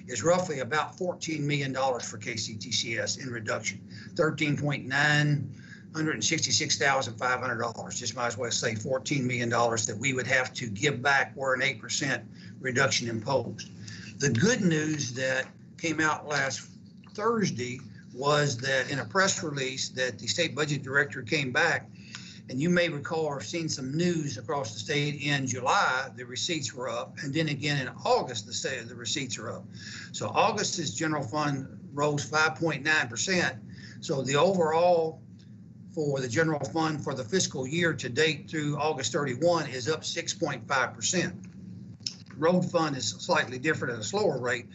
is roughly about $14 million for KCTCS in reduction, $166,500. Just might as well say $14 million that we would have to give back were an 8% reduction imposed. The good news that came out last Thursday was that in a press release that the state budget director came back, and you may recall or seen some news across the state in July, the receipts were up, and then again in August, the receipts are up. So August's general fund rose 5.9%. So the overall for the general fund for the fiscal year to date through August 31 is up 6.5%. Road fund is slightly different at a slower rate,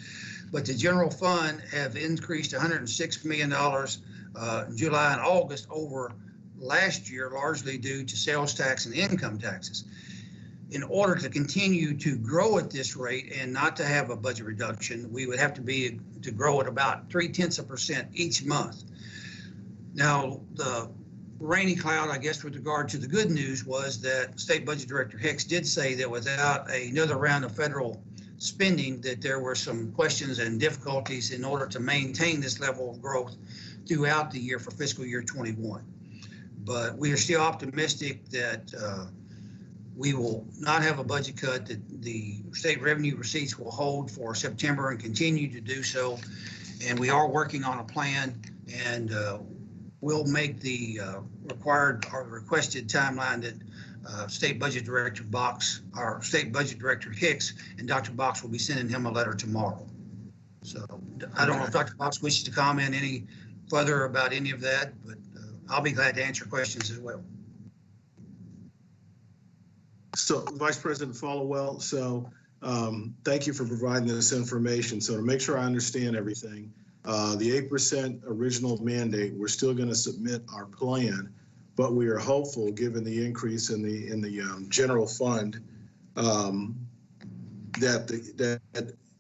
but the general fund have increased $106 million in July and August over last year, largely due to sales tax and income taxes. In order to continue to grow at this rate and not to have a budget reduction, we would have to grow at about 0.3% each month. Now, the rainy cloud, I guess, with regard to the good news was that State Budget Director Hicks did say that without another round of federal spending, that there were some questions and difficulties in order to maintain this level of growth throughout the year for fiscal year 21. But we are still optimistic that we will not have a budget cut, that the state revenue receipts will hold for September and continue to do so. And we are working on a plan, and we'll make the required or requested timeline that State Budget Director Box, our State Budget Director Hicks, and Dr. Box will be sending him a letter tomorrow. So I don't know if Dr. Box wishes to comment any further about any of that, but I'll be glad to answer questions as well. So Vice President Followell, so thank you for providing this information. So to make sure I understand everything, the 8% original mandate, we're still going to submit our plan, but we are hopeful, given the increase in the general fund, that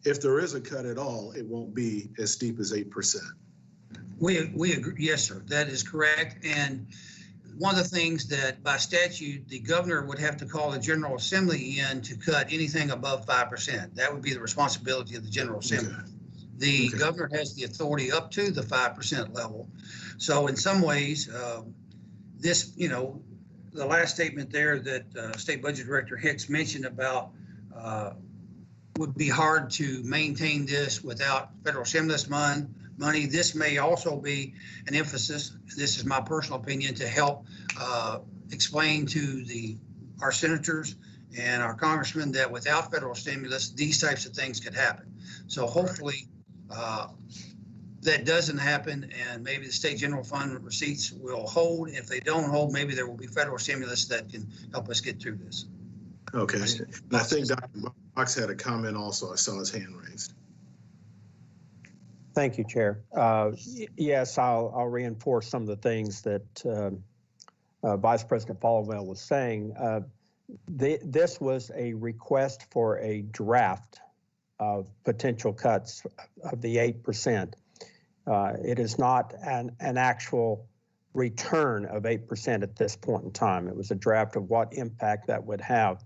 if there is a cut at all, it won't be as steep as 8%. We agree. Yes, sir. That is correct. And one of the things that by statute, the governor would have to call the General Assembly in to cut anything above 5%. That would be the responsibility of the General Assembly. Okay. The governor has the authority up to the 5% level. So in some ways, this, you know, the last statement there that State Budget Director Hicks mentioned about would be hard to maintain this without federal stimulus money. This may also be an emphasis, this is my personal opinion, to help explain to our senators and our congressmen that without federal stimulus, these types of things could happen. So hopefully that doesn't happen, and maybe the state general fund receipts will hold. If they don't hold, maybe there will be federal stimulus that can help us get through this. Okay. And I think Dr. Box had a comment also. I saw his hand raised. Thank you, Chair. Yes, I'll reinforce some of the things that Vice President Followell was saying. This was a request for a draft of potential cuts of the 8%. It is not an actual return of 8% at this point in time. It was a draft of what impact that would have.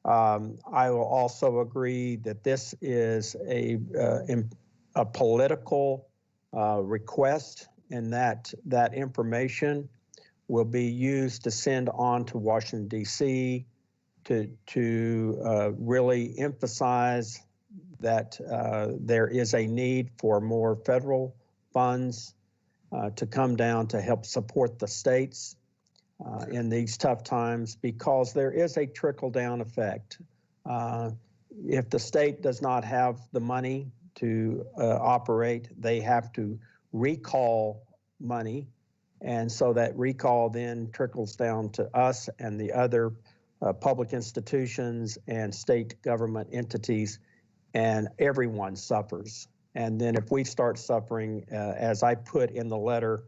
I will also agree that this is a political request, and that information will be used to send on to Washington, D.C. to really emphasize that there is a need for more federal funds to come down to help support the states in these tough times, because there is a trickle-down effect. If the state does not have the money to operate, they have to recall money, and so that recall then trickles down to us and the other public institutions and state government entities, and everyone suffers. And then if we start suffering, as I put in the letter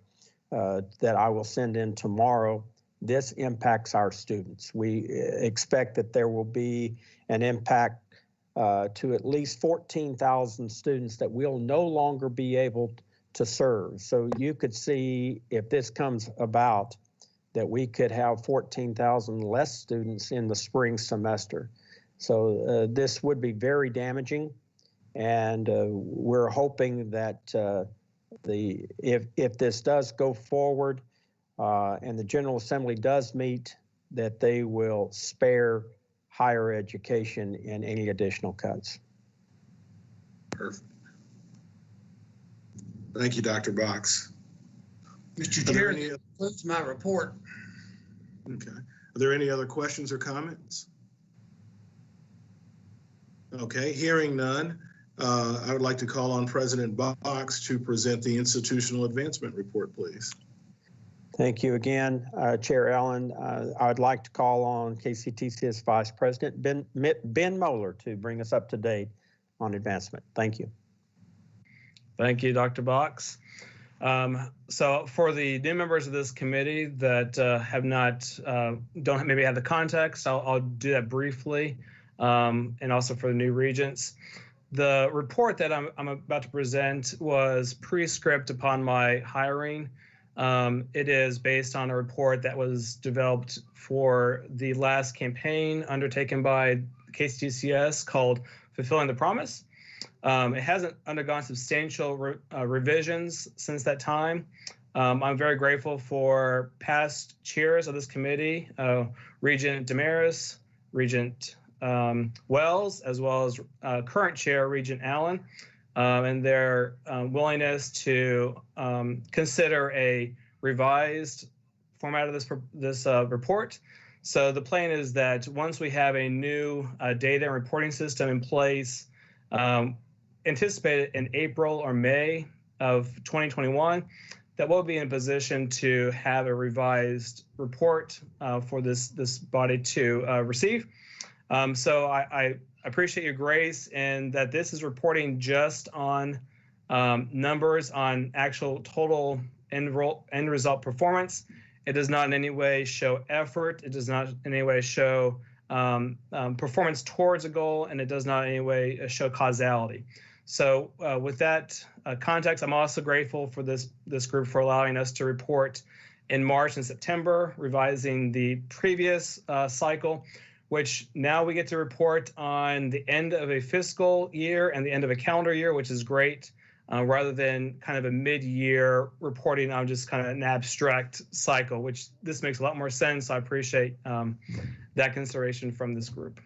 that I will send in tomorrow, this impacts our students. We expect that there will be an impact to at least 14,000 students that we'll no longer be able to serve. So you could see, if this comes about, that we could have 14,000 less students in the spring semester. So this would be very damaging, and we're hoping that if this does go forward and the General Assembly does meet, that they will spare higher education in any additional cuts. Perfect. Thank you, Dr. Box. Mr. Chair, that concludes my report. Okay. Are there any other questions or comments? Okay, hearing none, I would like to call on President Box to present the institutional advancement report, please. Thank you again, Chair Allen. I would like to call on KCTCS Vice President Ben Moeller to bring us up to date on advancement. Thank you. Thank you, Dr. Box. So for the new members of this committee that have not, don't maybe have the context, I'll do that briefly, and also for the new regents. The report that I'm about to present was pre-script upon my hiring. It is based on a report that was developed for the last campaign undertaken by KCTCS called Fulfilling the Promise. It hasn't undergone substantial revisions since that time. I'm very grateful for past chairs of this committee, Regent Damaris, Regent Wells, as well as current chair, Regent Allen, and their willingness to consider a revised format of this report So the plan is that once we have a new data and reporting system in place, anticipated in April or May of 2021, that we'll be in a position to have a revised report for this body to receive. So I appreciate your grace in that this is reporting just on numbers on actual total end result performance. It does not in any way show effort. It does not in any way show performance towards a goal, and it does not in any way show causality. So with that context, I'm also grateful for this group for allowing us to report in March and September, revising the previous cycle, which now we get to report on the end of a fiscal year and the end of a calendar year, which is great, rather than kind of a mid-year reporting on just kind of an abstract cycle, which this makes a lot more sense. So I appreciate that consideration from this group.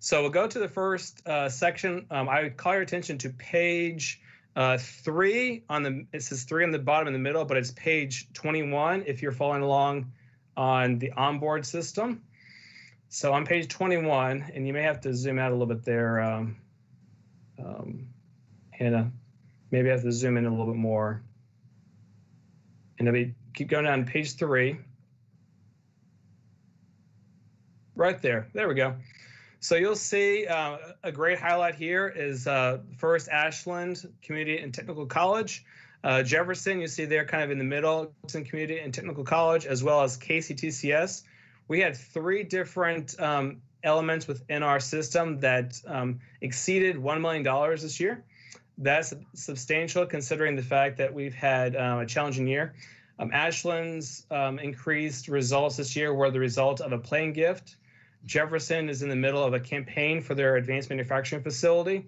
So we'll go to the first section. I would call your attention to page 3 on the, it says 3 on the bottom in the middle, but it's page 21 if you're following along on the onboard system. So on page 21, and you may have to zoom out a little bit there, Hannah, maybe I have to zoom in a little bit more. And then we keep going down to page 3. Right there, there we go. So you'll see a great highlight here is first Ashland Community and Technical College. Jefferson, you see there kind of in the middle, Jefferson Community and Technical College, as well as KCTCS. We had 3 different elements within our system that exceeded $1 million this year. That's substantial considering the fact that we've had a challenging year. Ashland's increased results this year were the result of a playing gift. Jefferson is in the middle of a campaign for their advanced manufacturing facility.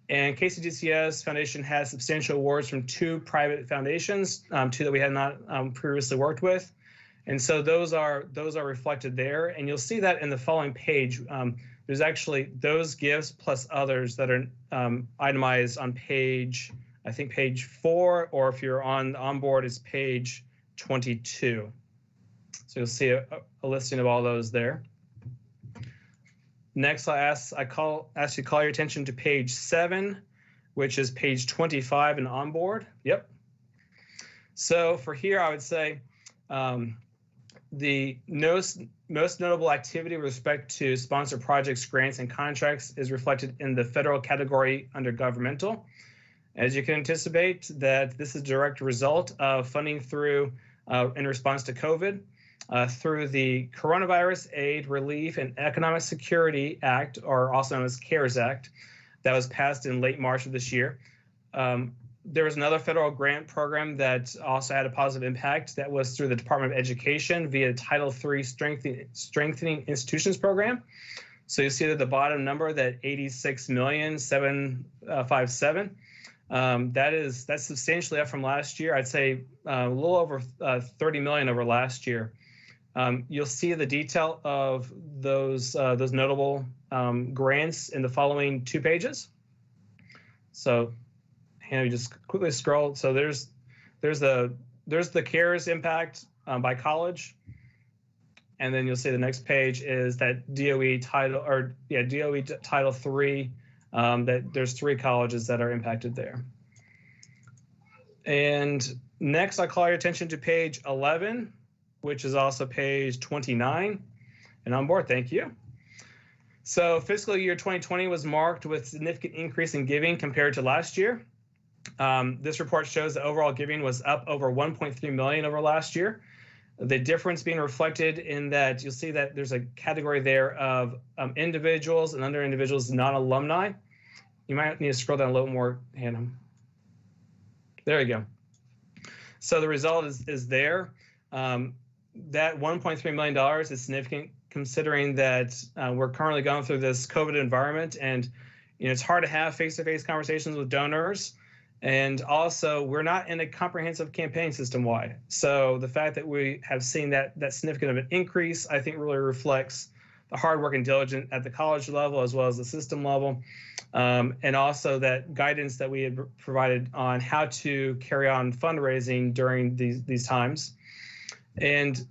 And KCTCS Foundation has substantial awards from 2 private foundations, 2 that we had not previously worked with. And so those are reflected there. And you'll see that in the following page. There's actually those gifts plus others that are itemized on page, I think page 4, or if you're on board, it's page 22. So you'll see a listing of all those there. Next, I ask you to call your attention to page 7, which is page 25 and onboard. Yep. So for here, I would say the most notable activity with respect to sponsored projects, grants, and contracts is reflected in the federal category under governmental. As you can anticipate, that this is a direct result of funding through in response to COVID. Through the Coronavirus Aid, Relief, and Economic Security Act, or also known as CARES Act, that was passed in late March of this year. There was another federal grant program that also had a positive impact. That was through the Department of Education via Title III Strengthening Institutions Program. So you see that the bottom number, that $86,757,000, that's substantially up from last year. I'd say a little over 30 million over last year. You'll see the detail of those notable grants in the following 2 pages. So, Hannah, you just quickly scroll. So there's the CARES impact by college, and then you'll see the next page is that DOE Title III. That there's 3 colleges that are impacted there. And next, I call your attention to page 11. Which is also page 29 and on board. Thank you. So fiscal year 2020 was marked with significant increase in giving compared to last year. This report shows that overall giving was up over 1.3 million over last year. The difference being reflected in that you'll see that there's a category there of individuals and under individuals not alumni. You might need to scroll down a little more, Hannah. There you go. So the result is there. That $1.3 million is significant considering that we're currently going through this COVID environment, and it's hard to have face-to-face conversations with donors. And also, we're not in a comprehensive campaign system-wide. So the fact that we have seen that significant of an increase, I think really reflects the hard work and diligence at the college level as well as the system level. And also that guidance that we had provided on how to carry on fundraising during these times. And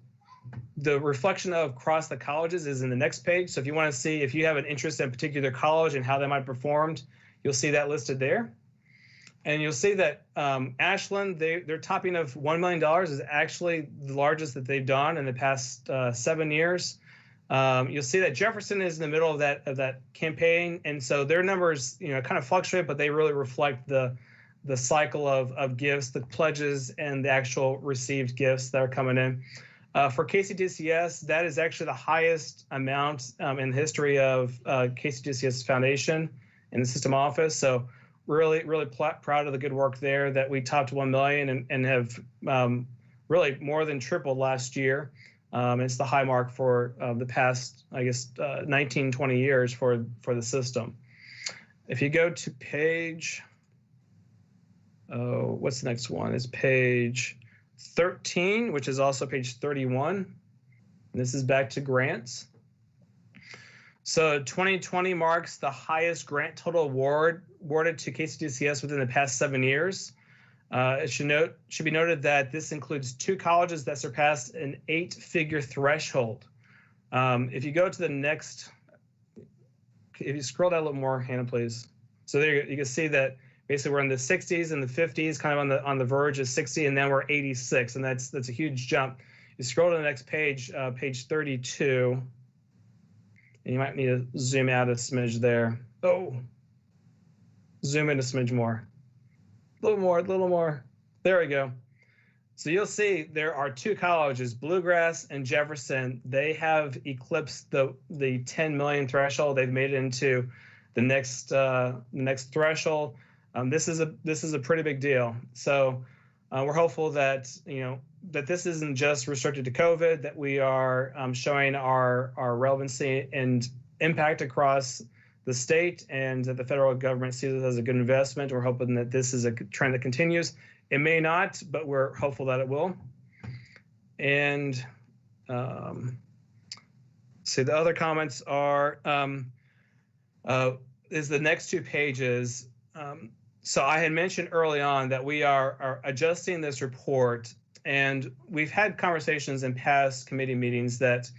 The reflection of across the colleges is in the next page. So if you want to see if you have an interest in a particular college and how they might have performed, you'll see that listed there. And you'll see that Ashland, their topping of $1 million is actually the largest that they've done in the past 7 years. You'll see that Jefferson is in the middle of that campaign, and so their numbers, kind of fluctuate, but they really reflect the cycle of gifts, the pledges, and the actual received gifts that are coming in. For KCTCS, that is actually the highest amount in the history of KCTCS Foundation in the system office. So really, really proud of the good work there that we topped 1 million and have really more than tripled last year. It's the high mark for the past, 19, 20 years for the system. If you go to page, what's the next one? It's page 13, which is also page 31. This is back to grants. So 2020 marks the highest grant total awarded to KCTCS within the past 7 years. It should be noted that this includes 2 colleges that surpassed an 8-figure threshold. If you go to the next, if you scroll down a little more, Hannah, please. So there you can see that basically we're in the 60s and the 50s, kind of on the verge of 60, and then we're 86, and that's a huge jump. You scroll to the next page, page 32, and you might need to zoom out a smidge there. Oh, zoom in a smidge more. A little more. There we go. So you'll see there are 2 colleges, Bluegrass and Jefferson. They have eclipsed the 10 million threshold. They've made it into the next threshold. This is a pretty big deal. So we're hopeful that that this isn't just restricted to COVID, that we are showing our relevancy and impact across the state, and that the federal government sees it as a good investment. We're hoping that this is a trend that continues. It may not, but we're hopeful that it will. And see, the other comments are is the next 2 pages. So I had mentioned early on that we are adjusting this report, and we've had conversations in past committee meetings that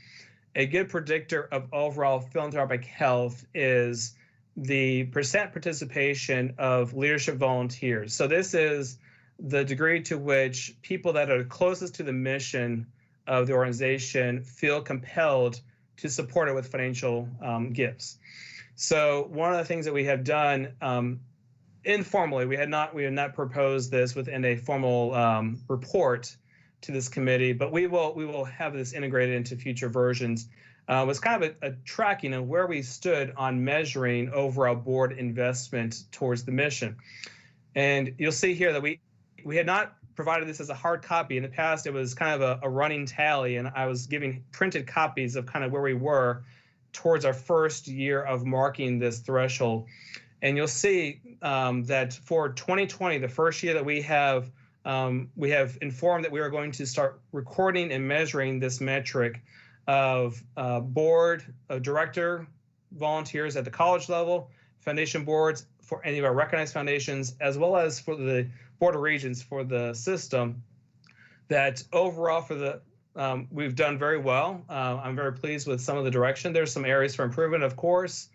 a good predictor of overall philanthropic health is the percent participation of leadership volunteers. So this is the degree to which people that are closest to the mission of the organization feel compelled to support it with financial gifts. So one of the things that we have done informally, we had not proposed this within a formal report to this committee, but we will have this integrated into future versions. Was kind of a tracking of where we stood on measuring overall board investment towards the mission. And you'll see here that we had not provided this as a hard copy. In the past, it was kind of a running tally, and I was giving printed copies of kind of where we were towards our first year of marking this threshold. And you'll see that for 2020, the first year that we have informed that we are going to start recording and measuring this metric of board of director volunteers at the college level, foundation boards for any of our recognized foundations, as well as for the Board of Regents for the system, that overall for the we've done very well. I'm very pleased with some of the direction. There's some areas for improvement, of course.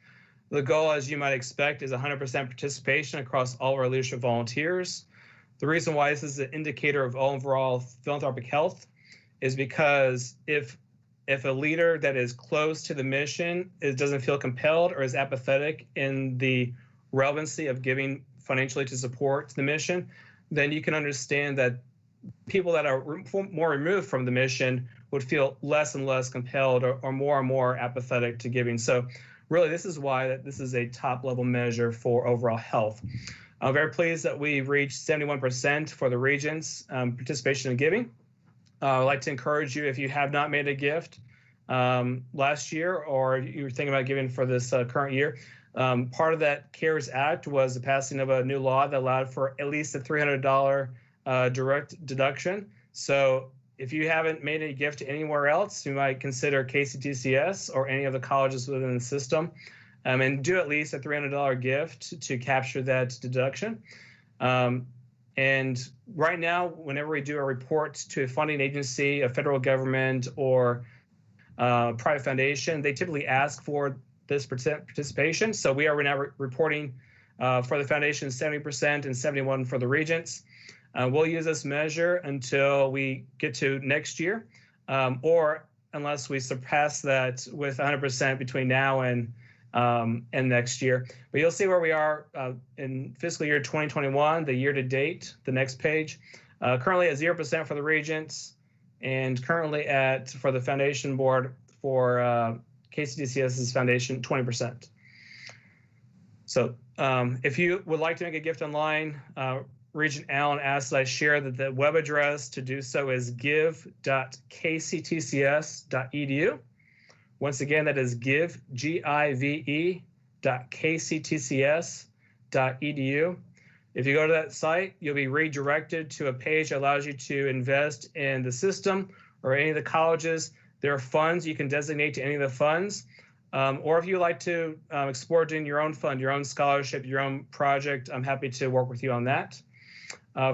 The goal, as you might expect, is 100% participation across all of our leadership volunteers. The reason why this is an indicator of overall philanthropic health is because if a leader that is close to the mission doesn't feel compelled or is apathetic in the relevancy of giving financially to support the mission, then you can understand that people that are more removed from the mission would feel less and less compelled or more and more apathetic to giving. So really, this is why this is a top level measure for overall health. I'm very pleased that we've reached 71% for the Regents participation in giving. I'd like to encourage you, if you have not made a gift last year, or you're thinking about giving for this current year, part of that CARES Act was the passing of a new law that allowed for at least a $300 direct deduction. So if you haven't made a gift anywhere else, you might consider KCTCS or any of the colleges within the system, and do at least a $300 gift to capture that deduction. And right now, whenever we do a report to a funding agency, a federal government, or private foundation, they typically ask for this participation. So we are now reporting for the foundation 70% and 71% for the Regents. We'll use this measure until we get to next year, or unless we surpass that with 100% between now and next year. But you'll see where we are in fiscal year 2021, the year to date, the next page. Currently at 0% for the Regents, and currently for the foundation board for KCTCS's foundation, 20%. So if you would like to make a gift online, Regent Allen asked that I share that the web address to do so is give.kctcs.edu. Once again, that is give.kctcs.edu. If you go to that site, you'll be redirected to a page that allows you to invest in the system or any of the colleges. There are funds you can designate to any of the funds. Or if you like to explore doing your own fund, your own scholarship, your own project, I'm happy to work with you on that.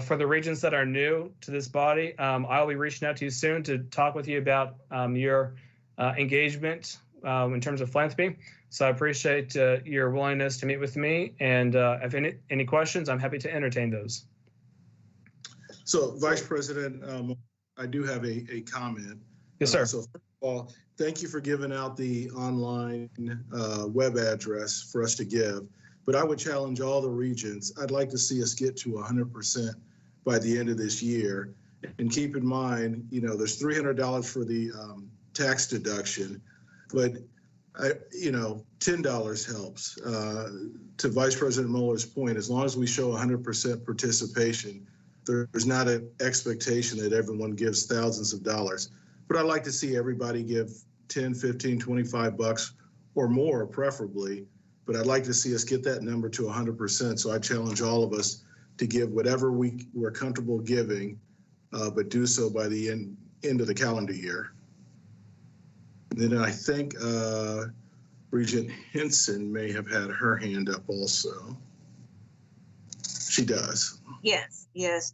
For the Regents that are new to this body, I'll be reaching out to you soon to talk with you about your engagement in terms of philanthropy. So I appreciate your willingness to meet with me, and if any questions, I'm happy to entertain those. So, Vice President, I do have a comment. Yes, sir. So first of all, thank you for giving out the online web address for us to give. But I would challenge all the Regents. I'd like to see us get to 100% by the end of this year. And keep in mind, there's $300 for the tax deduction, but $10 helps. To Vice President Muller's point, as long as we show 100% participation, there's not an expectation that everyone gives thousands of dollars. But I'd like to see everybody give 10, 15, 25 bucks or more, preferably. But I'd like to see us get that number to 100%. So I challenge all of us to give whatever we're comfortable giving, but do so by the end of the calendar year. And then I think Regent Henson may have had her hand up also. She does. Yes.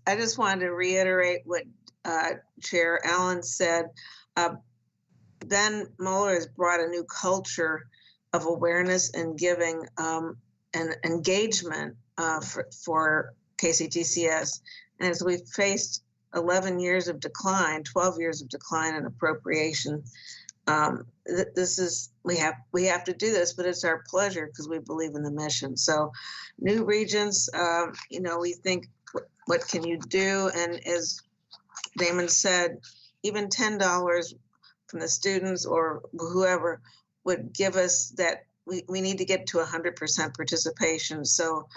I just wanted to reiterate what Chair Allen said. Ben Mueller has brought a new culture of awareness and giving and engagement for KCTCS. And as we've faced 11 years of decline, 12 years of decline in appropriation, we have to do this, but it's our pleasure because we believe in the mission. So new Regents, we think, what can you do? And as Damon said, even $10 from the students or whoever would give us that. We need to get to 100% participation so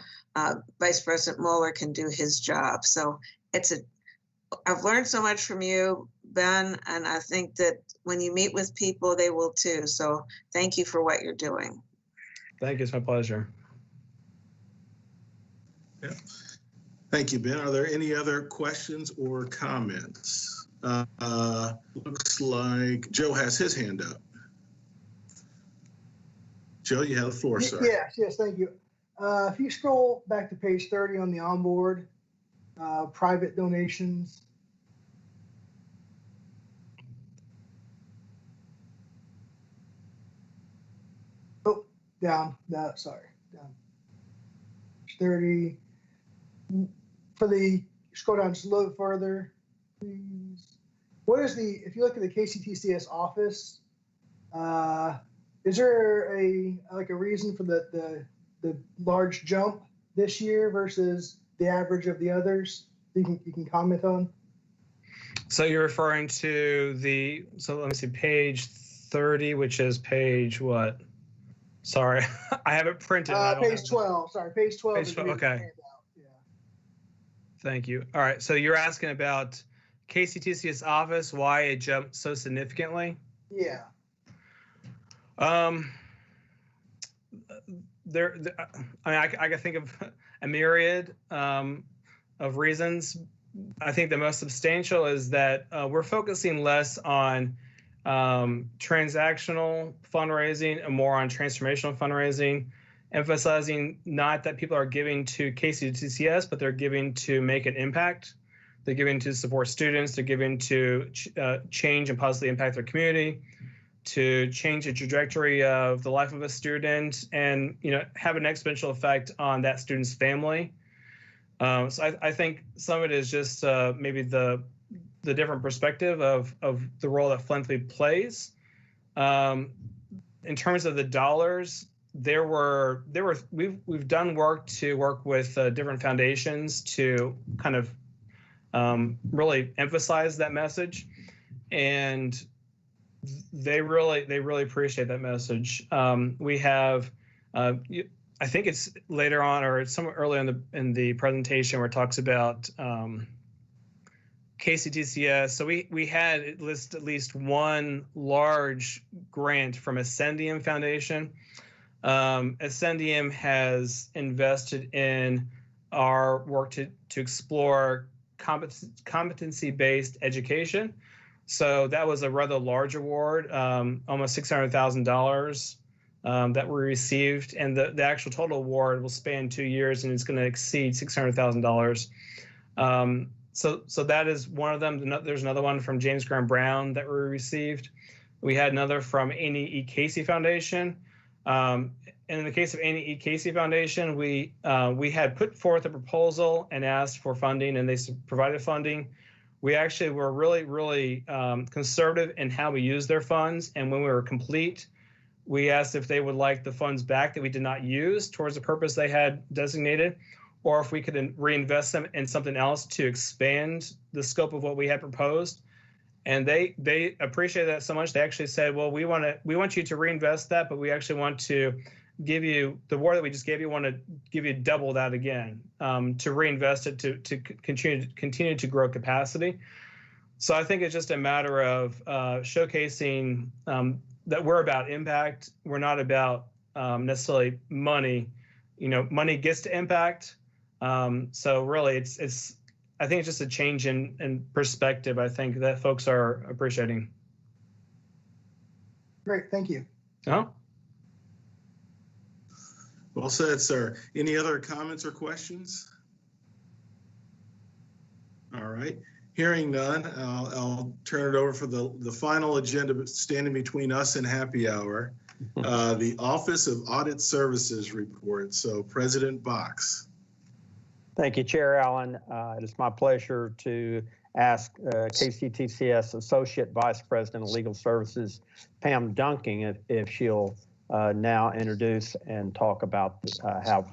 Vice President Mueller can do his job. So I've learned so much from you, Ben, and I think that when you meet with people, they will too. So thank you for what you're doing. Thank you. It's my pleasure. Yeah. Thank you, Ben. Are there any other questions or comments? Looks like Joe has his hand up. Joe, you have the floor, sir. Yes, thank you. If you scroll back to page 30 on the onboard, private donations. Oh, down, no, sorry, down. 30. Scroll down just a little further, please. What is if you look at the KCTCS office, is there a reason for the large jump this year versus the average of the others you can comment on? So you're referring to let me see, page 30, which is page what? Sorry, I have it printed. Page 12, sorry, page 12. Page 12, okay. Yeah. Thank you. All right, so you're asking about KCTCS office, why it jumped so significantly? Yeah. I can think of a myriad of reasons. I think the most substantial is that we're focusing less on transactional fundraising and more on transformational fundraising. emphasizing not that people are giving to KCTCS, but they're giving to make an impact. They're giving to support students. They're giving to change and positively impact their community, to change the trajectory of the life of a student, and have an exponential effect on that student's family. So I think some of it is just maybe the different perspective of the role that philanthropy plays. In terms of the dollars, we've done work to work with different foundations to kind of really emphasize that message, and they really appreciate that message. We have, I think it's later on or it's somewhere early in the presentation where it talks about KCTCS. So we had at least one large grant from Ascendium Foundation. Ascendium has invested in our work to explore competency-based education. So that was a rather large award, almost $600,000 that we received. And the actual total award will span 2 years and it's going to exceed $600,000. So that is one of them. There's another one from James Graham Brown that we received. We had another from Annie E. Casey Foundation. And in the case of Annie E. Casey Foundation, we had put forth a proposal and asked for funding, and they provided funding. We actually were really conservative in how we used their funds. And when we were complete, we asked if they would like the funds back that we did not use towards the purpose they had designated, or if we could reinvest them in something else to expand the scope of what we had proposed. And they appreciated that so much. They actually said, well, we want you to reinvest that, but we actually want to give you the award that we just gave you, want to give you double that again, to reinvest it to continue to grow capacity. So I think it's just a matter of showcasing that we're about impact. We're not about necessarily money. Money gets to impact. So really, it's I think it's just a change in perspective. I think that folks are appreciating. Great, thank you. Well said, sir. Any other comments or questions? All right. Hearing none, I'll turn it over for the final agenda standing between us and happy hour, the Office of Audit Services report. So President Box. Thank you, Chair Allen. It is my pleasure to ask KCTCS Associate Vice President of Legal Services, Pam Dunking, if she'll now introduce and talk about how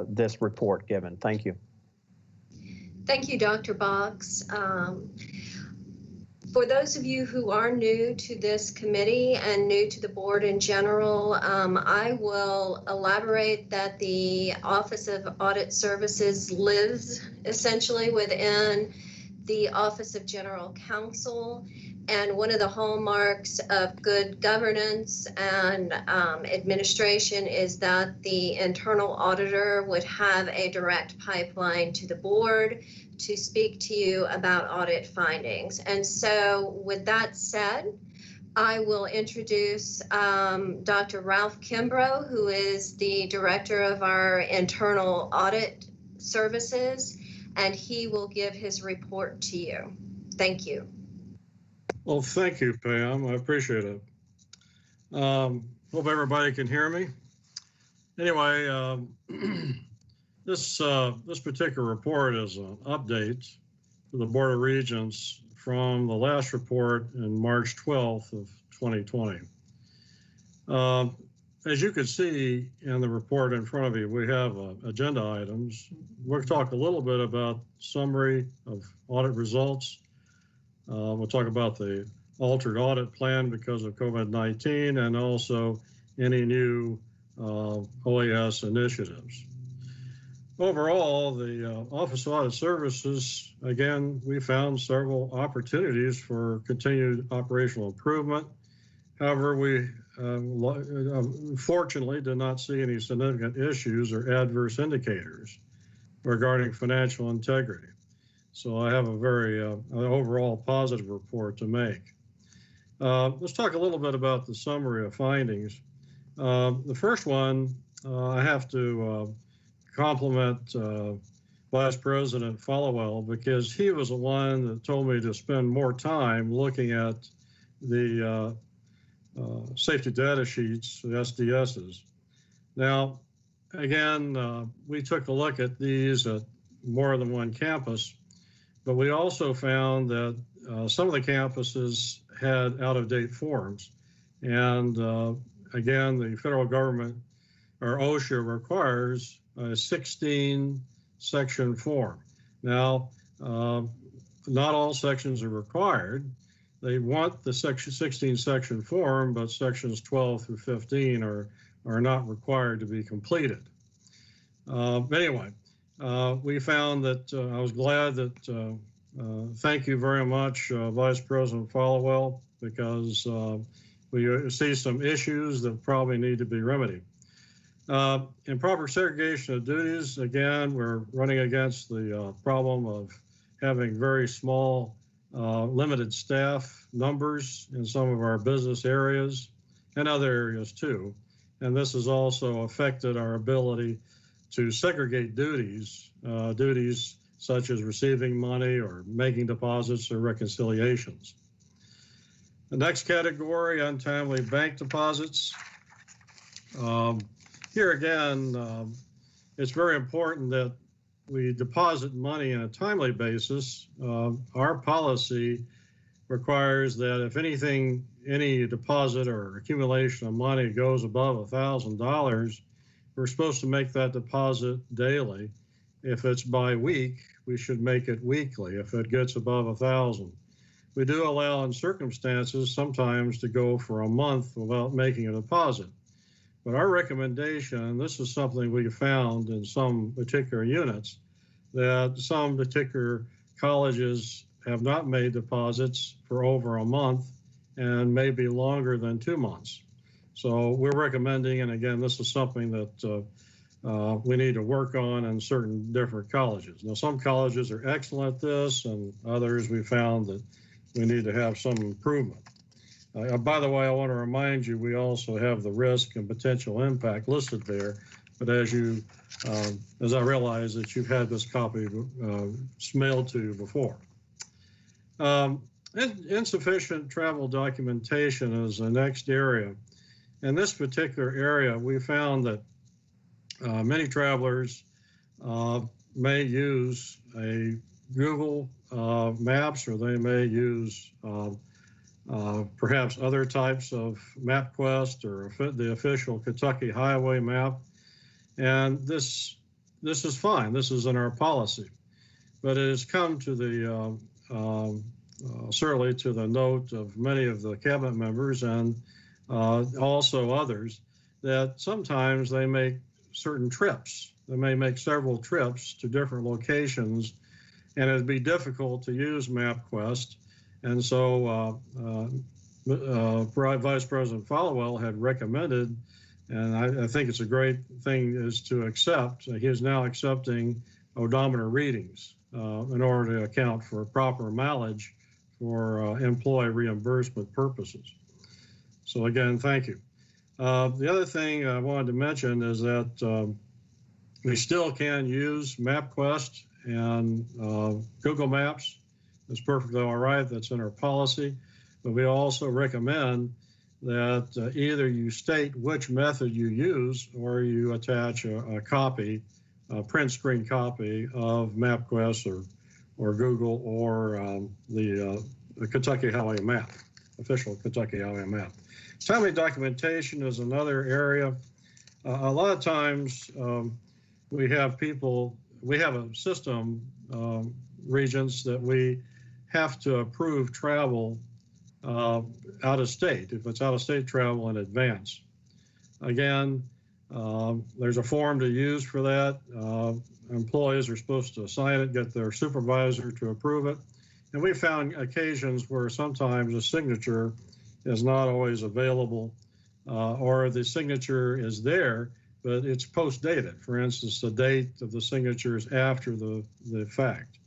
this report given. Thank you. Thank you, Dr. Box. For those of you who are new to this committee and new to the board in general, I will elaborate that the Office of Audit Services lives essentially within the Office of General Counsel. And one of the hallmarks of good governance and administration is that the internal auditor would have a direct pipeline to the board to speak to you about audit findings. And so with that said, I will introduce Dr. Ralph Kimbrough, who is the director of our internal audit services, and he will give his report to you. Thank you. Well, thank you, Pam. I appreciate it. Hope everybody can hear me. Anyway, this particular report is an update to the Board of Regents from the last report in March 12th of 2020. As you can see in the report in front of you, we have agenda items. We'll talk a little bit about summary of audit results. We'll talk about the altered audit plan because of COVID-19 and also any new OAS initiatives. Overall, the Office of Audit Services, again, we found several opportunities for continued operational improvement. However, we fortunately did not see any significant issues or adverse indicators regarding financial integrity. So I have a very overall positive report to make. Let's talk a little bit about the summary of findings. The first one, I have to compliment Vice President Followell, because he was the one that told me to spend more time looking at the safety data sheets, the SDSs. Now, again, we took a look at these at more than one campus, but we also found that some of the campuses had out-of-date forms. And again, the federal government, or OSHA, requires a 16-section form. Now, not all sections are required. They want the 16-section form, but sections 12 through 15 are not required to be completed. Anyway, we found that I was glad that, thank you very much, Vice President Followell, because we see some issues that probably need to be remedied. Improper segregation of duties, again, we're running against the problem of having very small, limited staff numbers in some of our business areas and other areas too. And this has also affected our ability to segregate duties, duties such as receiving money or making deposits or reconciliations. The next category, untimely bank deposits. Here again, it's very important that we deposit money on a timely basis. Our policy requires that if anything, any deposit or accumulation of money goes above $1,000, we're supposed to make that deposit daily. If it's by week, we should make it weekly if it gets above 1,000. We do allow in circumstances sometimes to go for a month without making a deposit. But our recommendation, and this is something we found in some particular units, that some particular colleges have not made deposits for over a month and maybe longer than 2 months. So we're recommending, and again, this is something that we need to work on in certain different colleges. Now, some colleges are excellent at this, and others we found that we need to have some improvement. By the way, I want to remind you, we also have the risk and potential impact listed there. But as I realize that you've had this copy mailed to you before. Insufficient travel documentation is the next area. In this particular area, we found that many travelers may use a Google Maps, or they may use perhaps other types of MapQuest or the official Kentucky Highway map. And this is fine. This is in our policy. But it has come to the, certainly to the note of many of the cabinet members and also others, that sometimes they make certain trips. They may make several trips to different locations, and it'd be difficult to use MapQuest. And so Vice President Followell had recommended, and I think it's a great thing, is to accept. He is now accepting odometer readings in order to account for proper mileage for employee reimbursement purposes. So again, thank you. The other thing I wanted to mention is that we still can use MapQuest and Google Maps. It's perfectly all right. That's in our policy. But we also recommend that either you state which method you use, or you attach a copy, a print screen copy of MapQuest or Google or the Kentucky Highway map, official Kentucky Highway map. Timely documentation is another area. A lot of times we have a system, Regents, that we have to approve travel out of state, if it's out of state travel in advance. Again, there's a form to use for that. Employees are supposed to sign it, get their supervisor to approve it. And we found occasions where sometimes a signature is not always available, or the signature is there, but it's post-dated. For instance, the date of the signature is after the fact.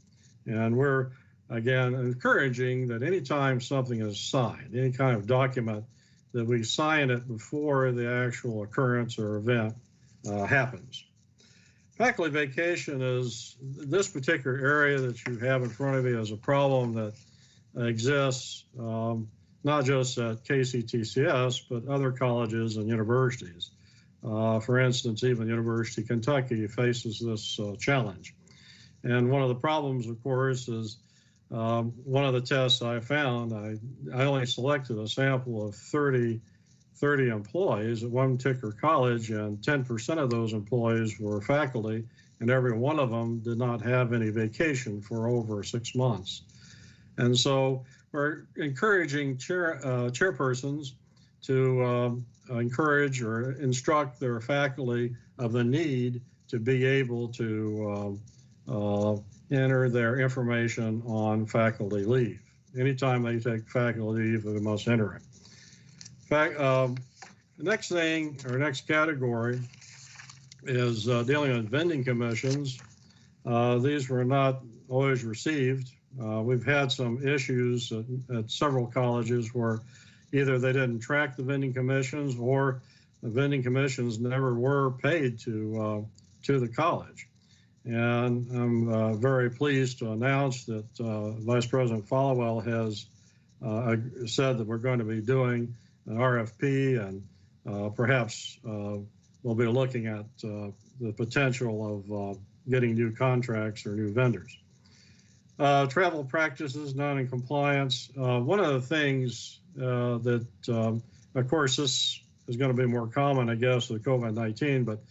And we're, again, encouraging that anytime something is signed, any kind of document that we sign it before the actual occurrence or event happens. Faculty vacation is this particular area that you have in front of you is a problem that exists not just at KCTCS, but other colleges and universities. For instance, even University of Kentucky faces this challenge. And one of the problems, of course, is one of the tests I found, I only selected a sample of 30 employees at one particular college, and 10% of those employees were faculty, and every one of them did not have any vacation for over 6 months. And so we're encouraging chairpersons to encourage or instruct their faculty of the need to be able to enter their information on faculty leave. Anytime they take faculty leave, they must enter it. In fact, the next thing, or next category, is dealing with vending commissions. These were not always received. We've had some issues at several colleges where either they didn't track the vending commissions or the vending commissions never were paid to the college. And I'm very pleased to announce that Vice President Followell has said that we're going to be doing an RFP, and perhaps we'll be looking at the potential of getting new contracts or new vendors. Travel practices, non-compliance. One of the things that, of course, this is going to be more common, I guess, with COVID-19, but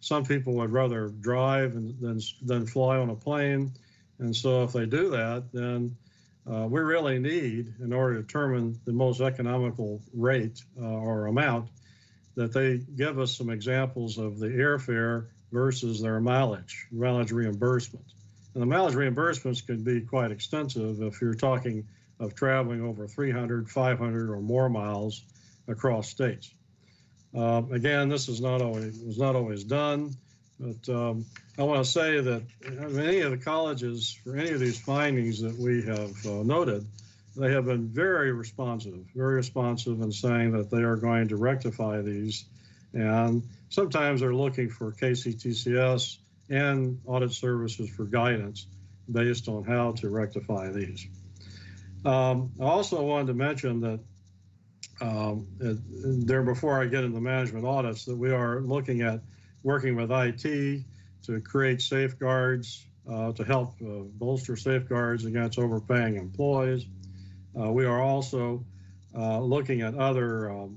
some people would rather drive than fly on a plane. And so if they do that, then we really need, in order to determine the most economical rate or amount, that they give us some examples of the airfare versus their mileage reimbursement. And the mileage reimbursements can be quite extensive if you're talking of traveling over 300, 500 or more miles across states. Again, this was not always done, but I want to say that many of the colleges, for any of these findings that we have noted, they have been very responsive in saying that they are going to rectify these. And sometimes they're looking for KCTCS and audit services for guidance based on how to rectify these. I also wanted to mention that before I get into management audits, that we are looking at working with IT to create safeguards to help bolster safeguards against overpaying employees. We are also looking at other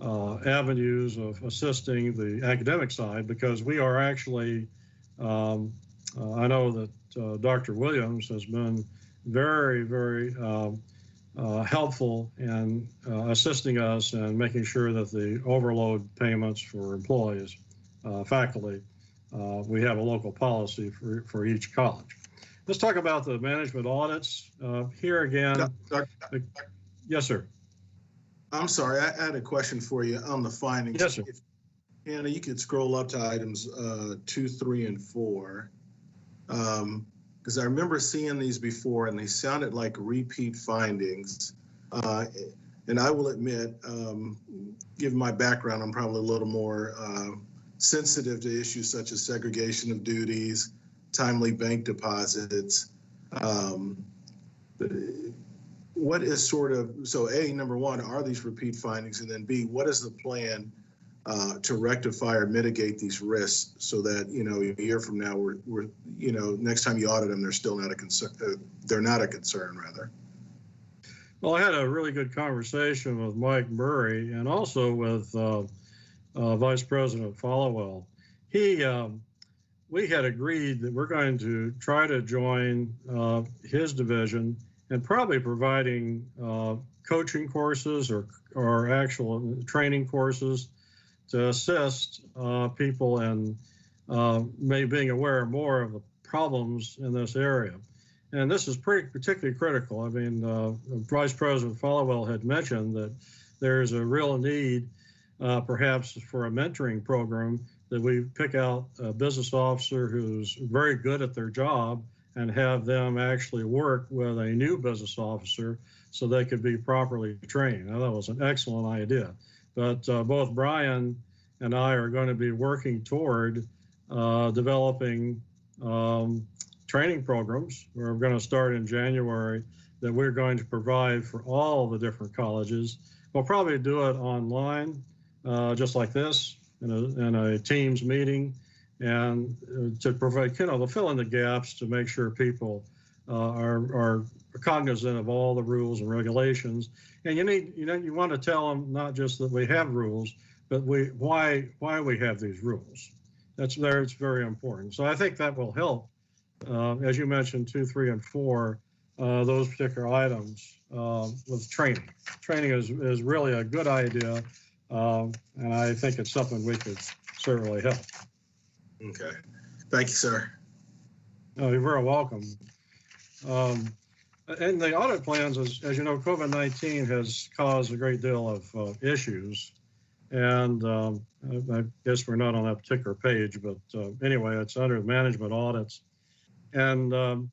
avenues of assisting the academic side, because we are actually, I know that Dr. Williams has been very, very helpful in assisting us and making sure that the overload payments for employees, faculty, we have a local policy for each college. Let's talk about the management audits. Here again. Yes, sir. I'm sorry, I had a question for you on the findings. Yes, sir. Hannah, you could scroll up to items 2, 3, and 4. Because I remember seeing these before and they sounded like repeat findings. And I will admit, given my background, I'm probably a little more sensitive to issues such as segregation of duties, timely bank deposits. What is sort of, so A, number one, are these repeat findings? And then B, what is the plan to rectify or mitigate these risks so that, a year from now, we're next time you audit them, they're still not a concern, they're not a concern, rather? Well, I had a really good conversation with Mike Murray and also with Vice President Followell. We had agreed that we're going to try to join his division and probably providing coaching courses or actual training courses to assist people in maybe being aware more of the problems in this area. And this is particularly critical. I mean, Vice President Followell had mentioned that there's a real need perhaps for a mentoring program, that we pick out a business officer who's very good at their job and have them actually work with a new business officer so they could be properly trained. Now, that was an excellent idea. But both Brian and I are going to be working toward developing training programs. We're going to start in January that we're going to provide for all the different colleges. We'll probably do it online, just like this, in a Teams meeting, and to provide, to fill in the gaps to make sure people are cognizant of all the rules and regulations. And you want to tell them not just that we have rules, but why we have these rules. It's very important. So I think that will help, as you mentioned, 2, 3, and 4, those particular items with training. Training is really a good idea, and I think it's something we could certainly help. Okay. Thank you, sir. Oh, you're very welcome. And the audit plans, as you know, COVID-19 has caused a great deal of issues. And I guess we're not on that particular page, but anyway, it's under management audits. And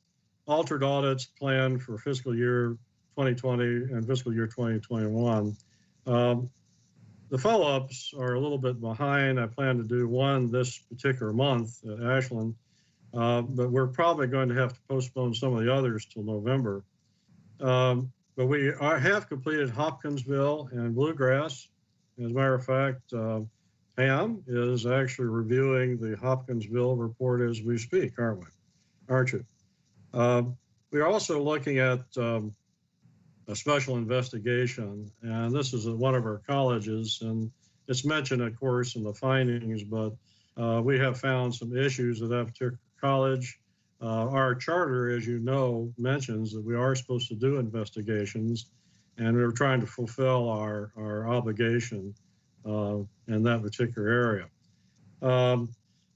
altered audits planned for fiscal year 2020 and fiscal year 2021. The follow-ups are a little bit behind. I plan to do one this particular month at Ashland, but we're probably going to have to postpone some of the others till November. But we have completed Hopkinsville and Bluegrass. As a matter of fact, Pam is actually reviewing the Hopkinsville report as we speak, aren't you? We're also looking at a special investigation, and this is at one of our colleges, and it's mentioned, of course, in the findings, but we have found some issues at that particular college. Our charter, as you know, mentions that we are supposed to do investigations, and we're trying to fulfill our obligation in that particular area.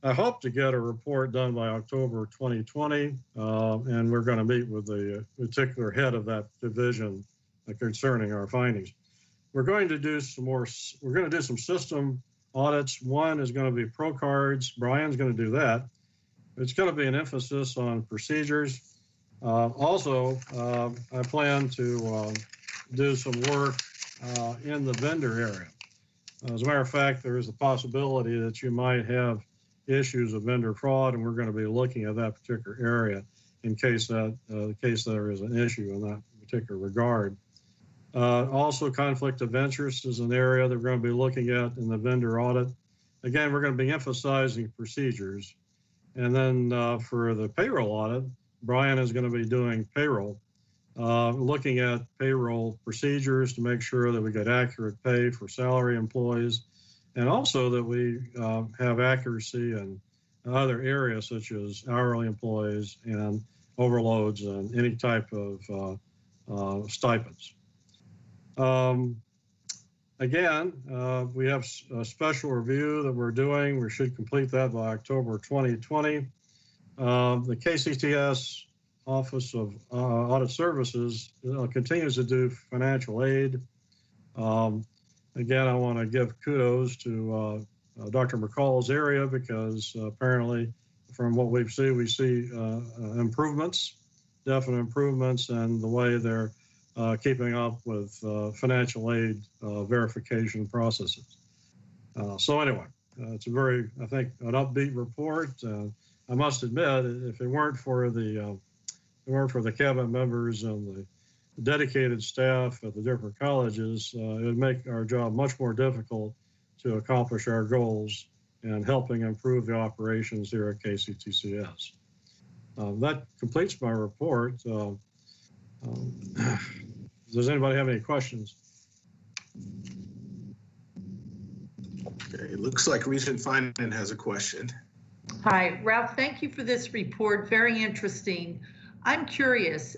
I hope to get a report done by October 2020, and we're going to meet with the particular head of that division concerning our findings. We're going to do some system audits. One is going to be pro cards. Brian's going to do that. It's going to be an emphasis on procedures. Also, I plan to do some work in the vendor area. As a matter of fact, there is a possibility that you might have issues of vendor fraud, and we're going to be looking at that particular area in case there is an issue in that particular regard. Also, conflict of interest is an area that we're going to be looking at in the vendor audit. Again, we're going to be emphasizing procedures. And then for the payroll audit, Brian is going to be doing payroll, looking at payroll procedures to make sure that we get accurate pay for salary employees, and also that we have accuracy in other areas such as hourly employees and overloads and any type of stipends. Again, we have a special review that we're doing. We should complete that by October 2020. The KCTCS Office of Audit Services continues to do financial aid. Again, I want to give kudos to Dr. McCall's area because apparently from what we see improvements, definite improvements in the way they're keeping up with financial aid verification processes. So anyway, it's a very, I think, an upbeat report. I must admit, if it weren't for the cabinet members and the dedicated staff at the different colleges, it would make our job much more difficult to accomplish our goals and helping improve the operations here at KCTCS. That completes my report. Does anybody have any questions? Okay, it looks like Regent Finan has a question. Hi, Ralph, thank you for this report. Very interesting. I'm curious,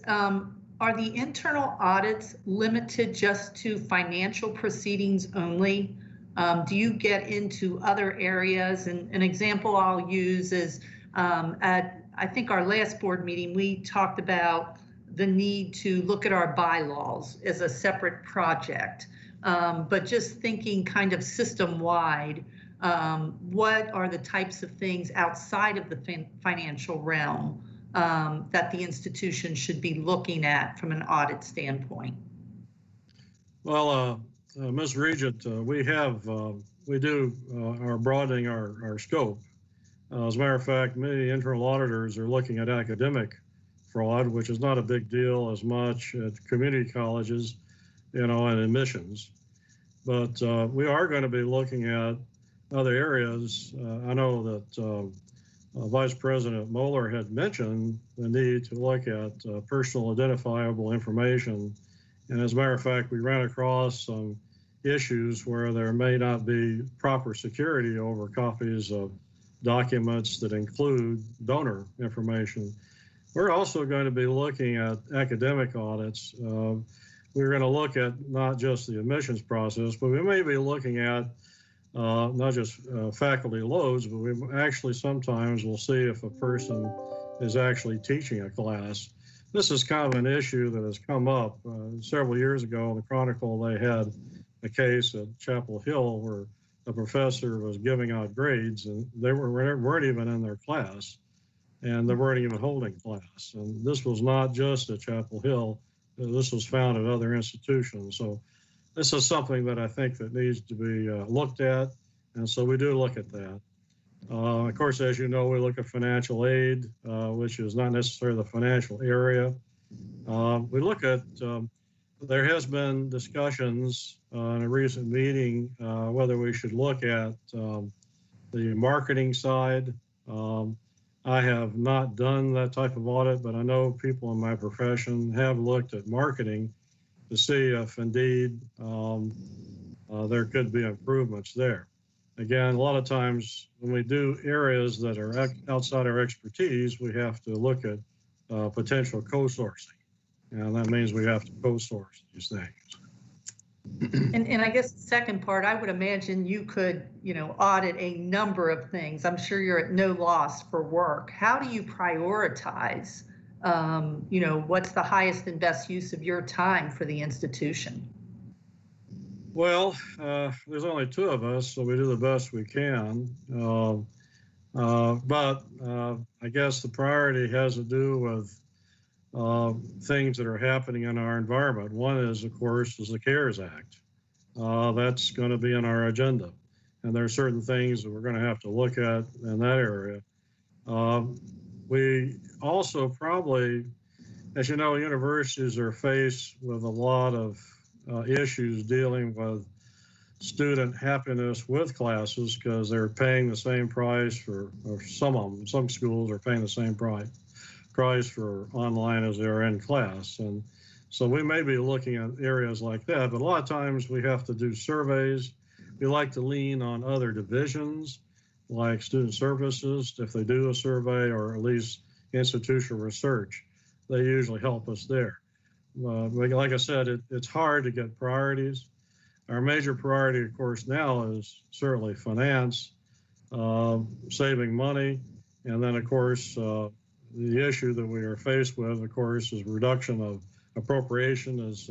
are the internal audits limited just to financial proceedings only? Do you get into other areas? And an example I'll use is at, I think, our last board meeting, we talked about the need to look at our bylaws as a separate project. But just thinking kind of system-wide, what are the types of things outside of the financial realm that the institution should be looking at from an audit standpoint? Well, Ms. Regent, we are broadening our scope. As a matter of fact, many internal auditors are looking at academic fraud, which is not a big deal as much at community colleges, and admissions. But we are going to be looking at other areas. I know that Vice President Moeller had mentioned the need to look at personal identifiable information. And as a matter of fact, we ran across some issues where there may not be proper security over copies of documents that include donor information. We're also going to be looking at academic audits. We're going to look at not just the admissions process, but we may be looking at not just faculty loads, but we actually sometimes will see if a person is actually teaching a class. This is kind of an issue that has come up. Several years ago in the Chronicle, they had a case at Chapel Hill where a professor was giving out grades and they weren't even in their class and they weren't even holding class. And this was not just at Chapel Hill. This was found at other institutions. So this is something that I think that needs to be looked at. And so we do look at that. Of course, as you know, we look at financial aid, which is not necessarily the financial area. We look at, there has been discussions in a recent meeting whether we should look at the marketing side. I have not done that type of audit, but I know people in my profession have looked at marketing to see if indeed there could be improvements there. Again, a lot of times when we do areas that are outside our expertise, we have to look at potential co-sourcing. And that means we have to co-source these things. And I guess the second part, I would imagine you could, audit a number of things. I'm sure you're at no loss for work. How do you prioritize, what's the highest and best use of your time for the institution? Well, there's only two of us, so we do the best we can. But I guess the priority has to do with things that are happening in our environment. One is, of course, is the CARES Act. That's going to be on our agenda. And there are certain things that we're going to have to look at in that area. We also probably, as you know, universities are faced with a lot of issues dealing with student happiness with classes because they're paying the same price for, or some schools are paying the same price for online as they're in class. And so we may be looking at areas like that, but a lot of times we have to do surveys. We like to lean on other divisions like student services if they do a survey, or at least institutional research. They usually help us there. Like I said, it's hard to get priorities. Our major priority, of course, now is certainly finance, saving money, and then, of course, the issue that we are faced with, of course, is reduction of appropriation, as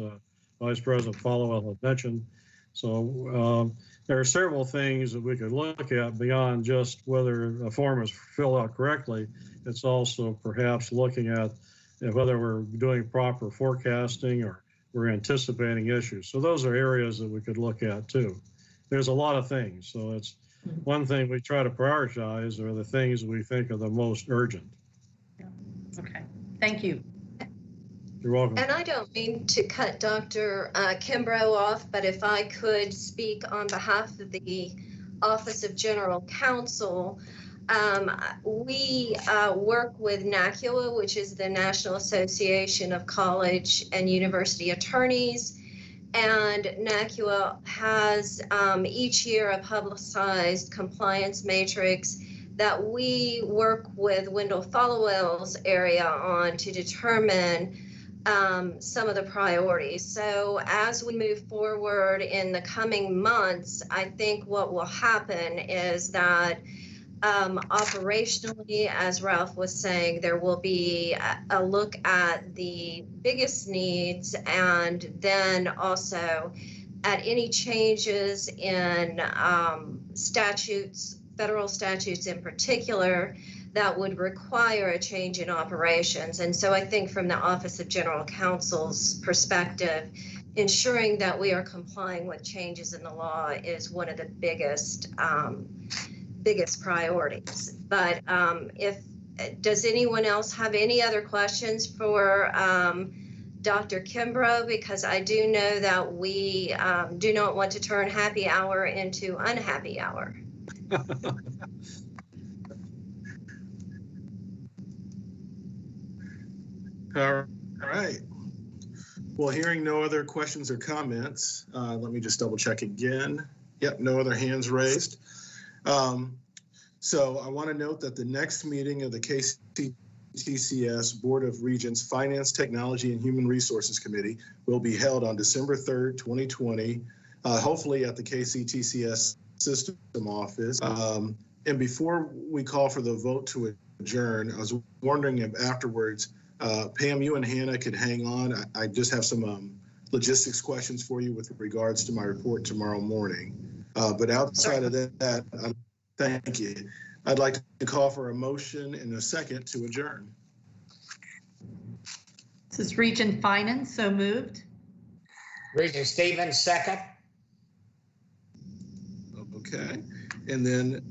Vice President Followell had mentioned. So there are several things that we could look at beyond just whether a form is filled out correctly. It's also perhaps looking at whether we're doing proper forecasting or we're anticipating issues. So those are areas that we could look at too. There's a lot of things. So it's one thing we try to prioritize are the things we think are the most urgent. Okay, thank you. You're welcome. And I don't mean to cut Dr. Kimbrough off, but if I could speak on behalf of the Office of General Counsel, we work with NACUA, which is the National Association of College and University Attorneys. And NACUA has each year a publicized compliance matrix that we work with Wendell Followell's area on to determine some of the priorities. So as we move forward in the coming months, I think what will happen is that operationally, as Ralph was saying, there will be a look at the biggest needs and then also at any changes in statutes, federal statutes in particular, that would require a change in operations. And so I think from the Office of General Counsel's perspective, ensuring that we are complying with changes in the law is one of the biggest priorities. But does anyone else have any other questions for Dr. Kimbrough? Because I do know that we do not want to turn happy hour into unhappy hour. All right. Well, hearing no other questions or comments, let me just double check again. Yep, no other hands raised. So I want to note that the next meeting of the KCTCS Board of Regents Finance, Technology, and Human Resources Committee will be held on December 3rd, 2020, hopefully at the KCTCS System Office. And before we call for the vote to adjourn, I was wondering if afterwards, Pam, you and Hannah could hang on. I just have some logistics questions for you with regards to my report tomorrow morning. But outside of that, thank you. I'd like to call for a motion and a second to adjourn. This is Regent Finan, so moved. Regent Stevens, second. Okay. And then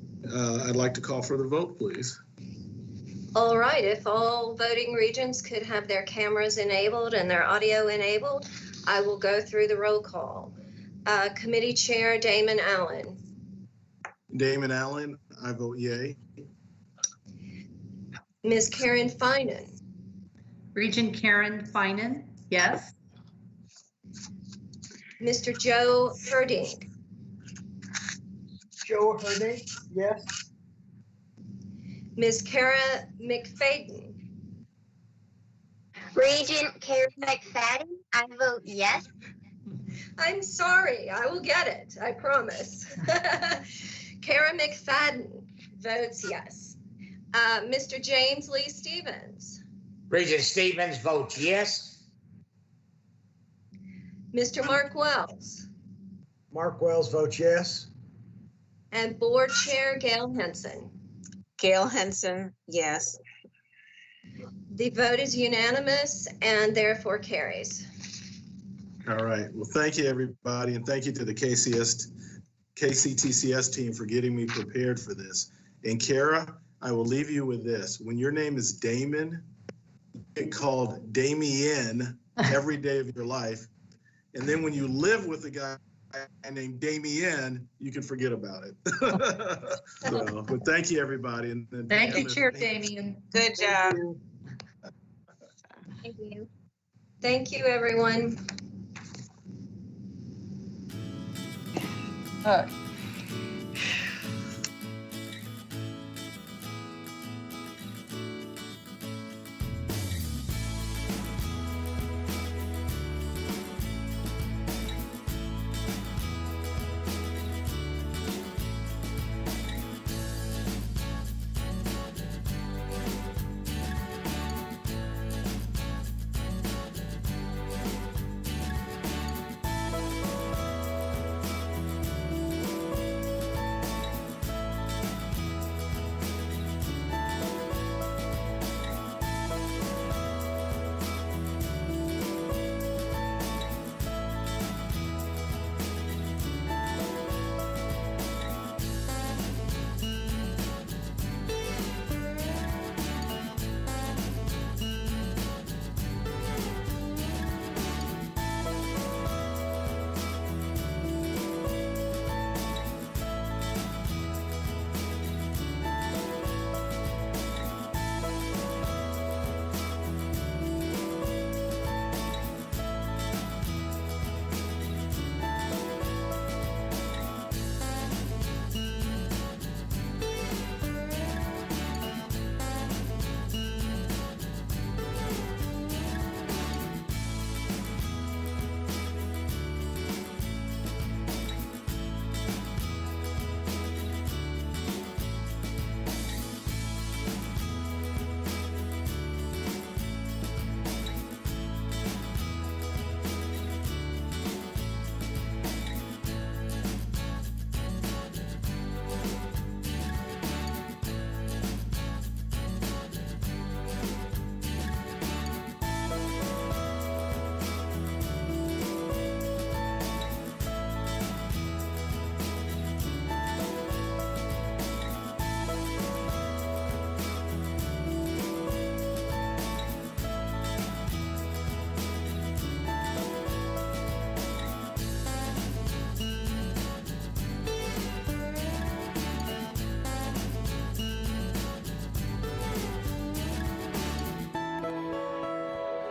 I'd like to call for the vote, please. All right, if all voting regents could have their cameras enabled and their audio enabled, I will go through the roll call. Committee Chair Damon Allen. Damon Allen, I vote yay. Ms. Karen Finan. Regent Karen Finan, yes. Mr. Joe Herding. Joe Herding, yes. Ms. Kara McFadden. Regent Kara McFadden, I vote yes. I'm sorry, I will get it, I promise. Kara McFadden votes yes. Mr. James Lee Stevens. Regent Stevens votes yes. Mr. Mark Wells. Mark Wells votes yes. And Board Chair Gail Henson. Gail Henson, yes. The vote is unanimous and therefore carries. All right. Well, thank you, everybody. And thank you to the KCTCS team for getting me prepared for this. And Kara, I will leave you with this. When your name is Damon, get called Damien every day of your life. And then when you live with a guy named Damien, you can forget about it. So, but thank you, everybody. And then Thank you, Chair Damien. Good job. Thank you. Thank you, everyone.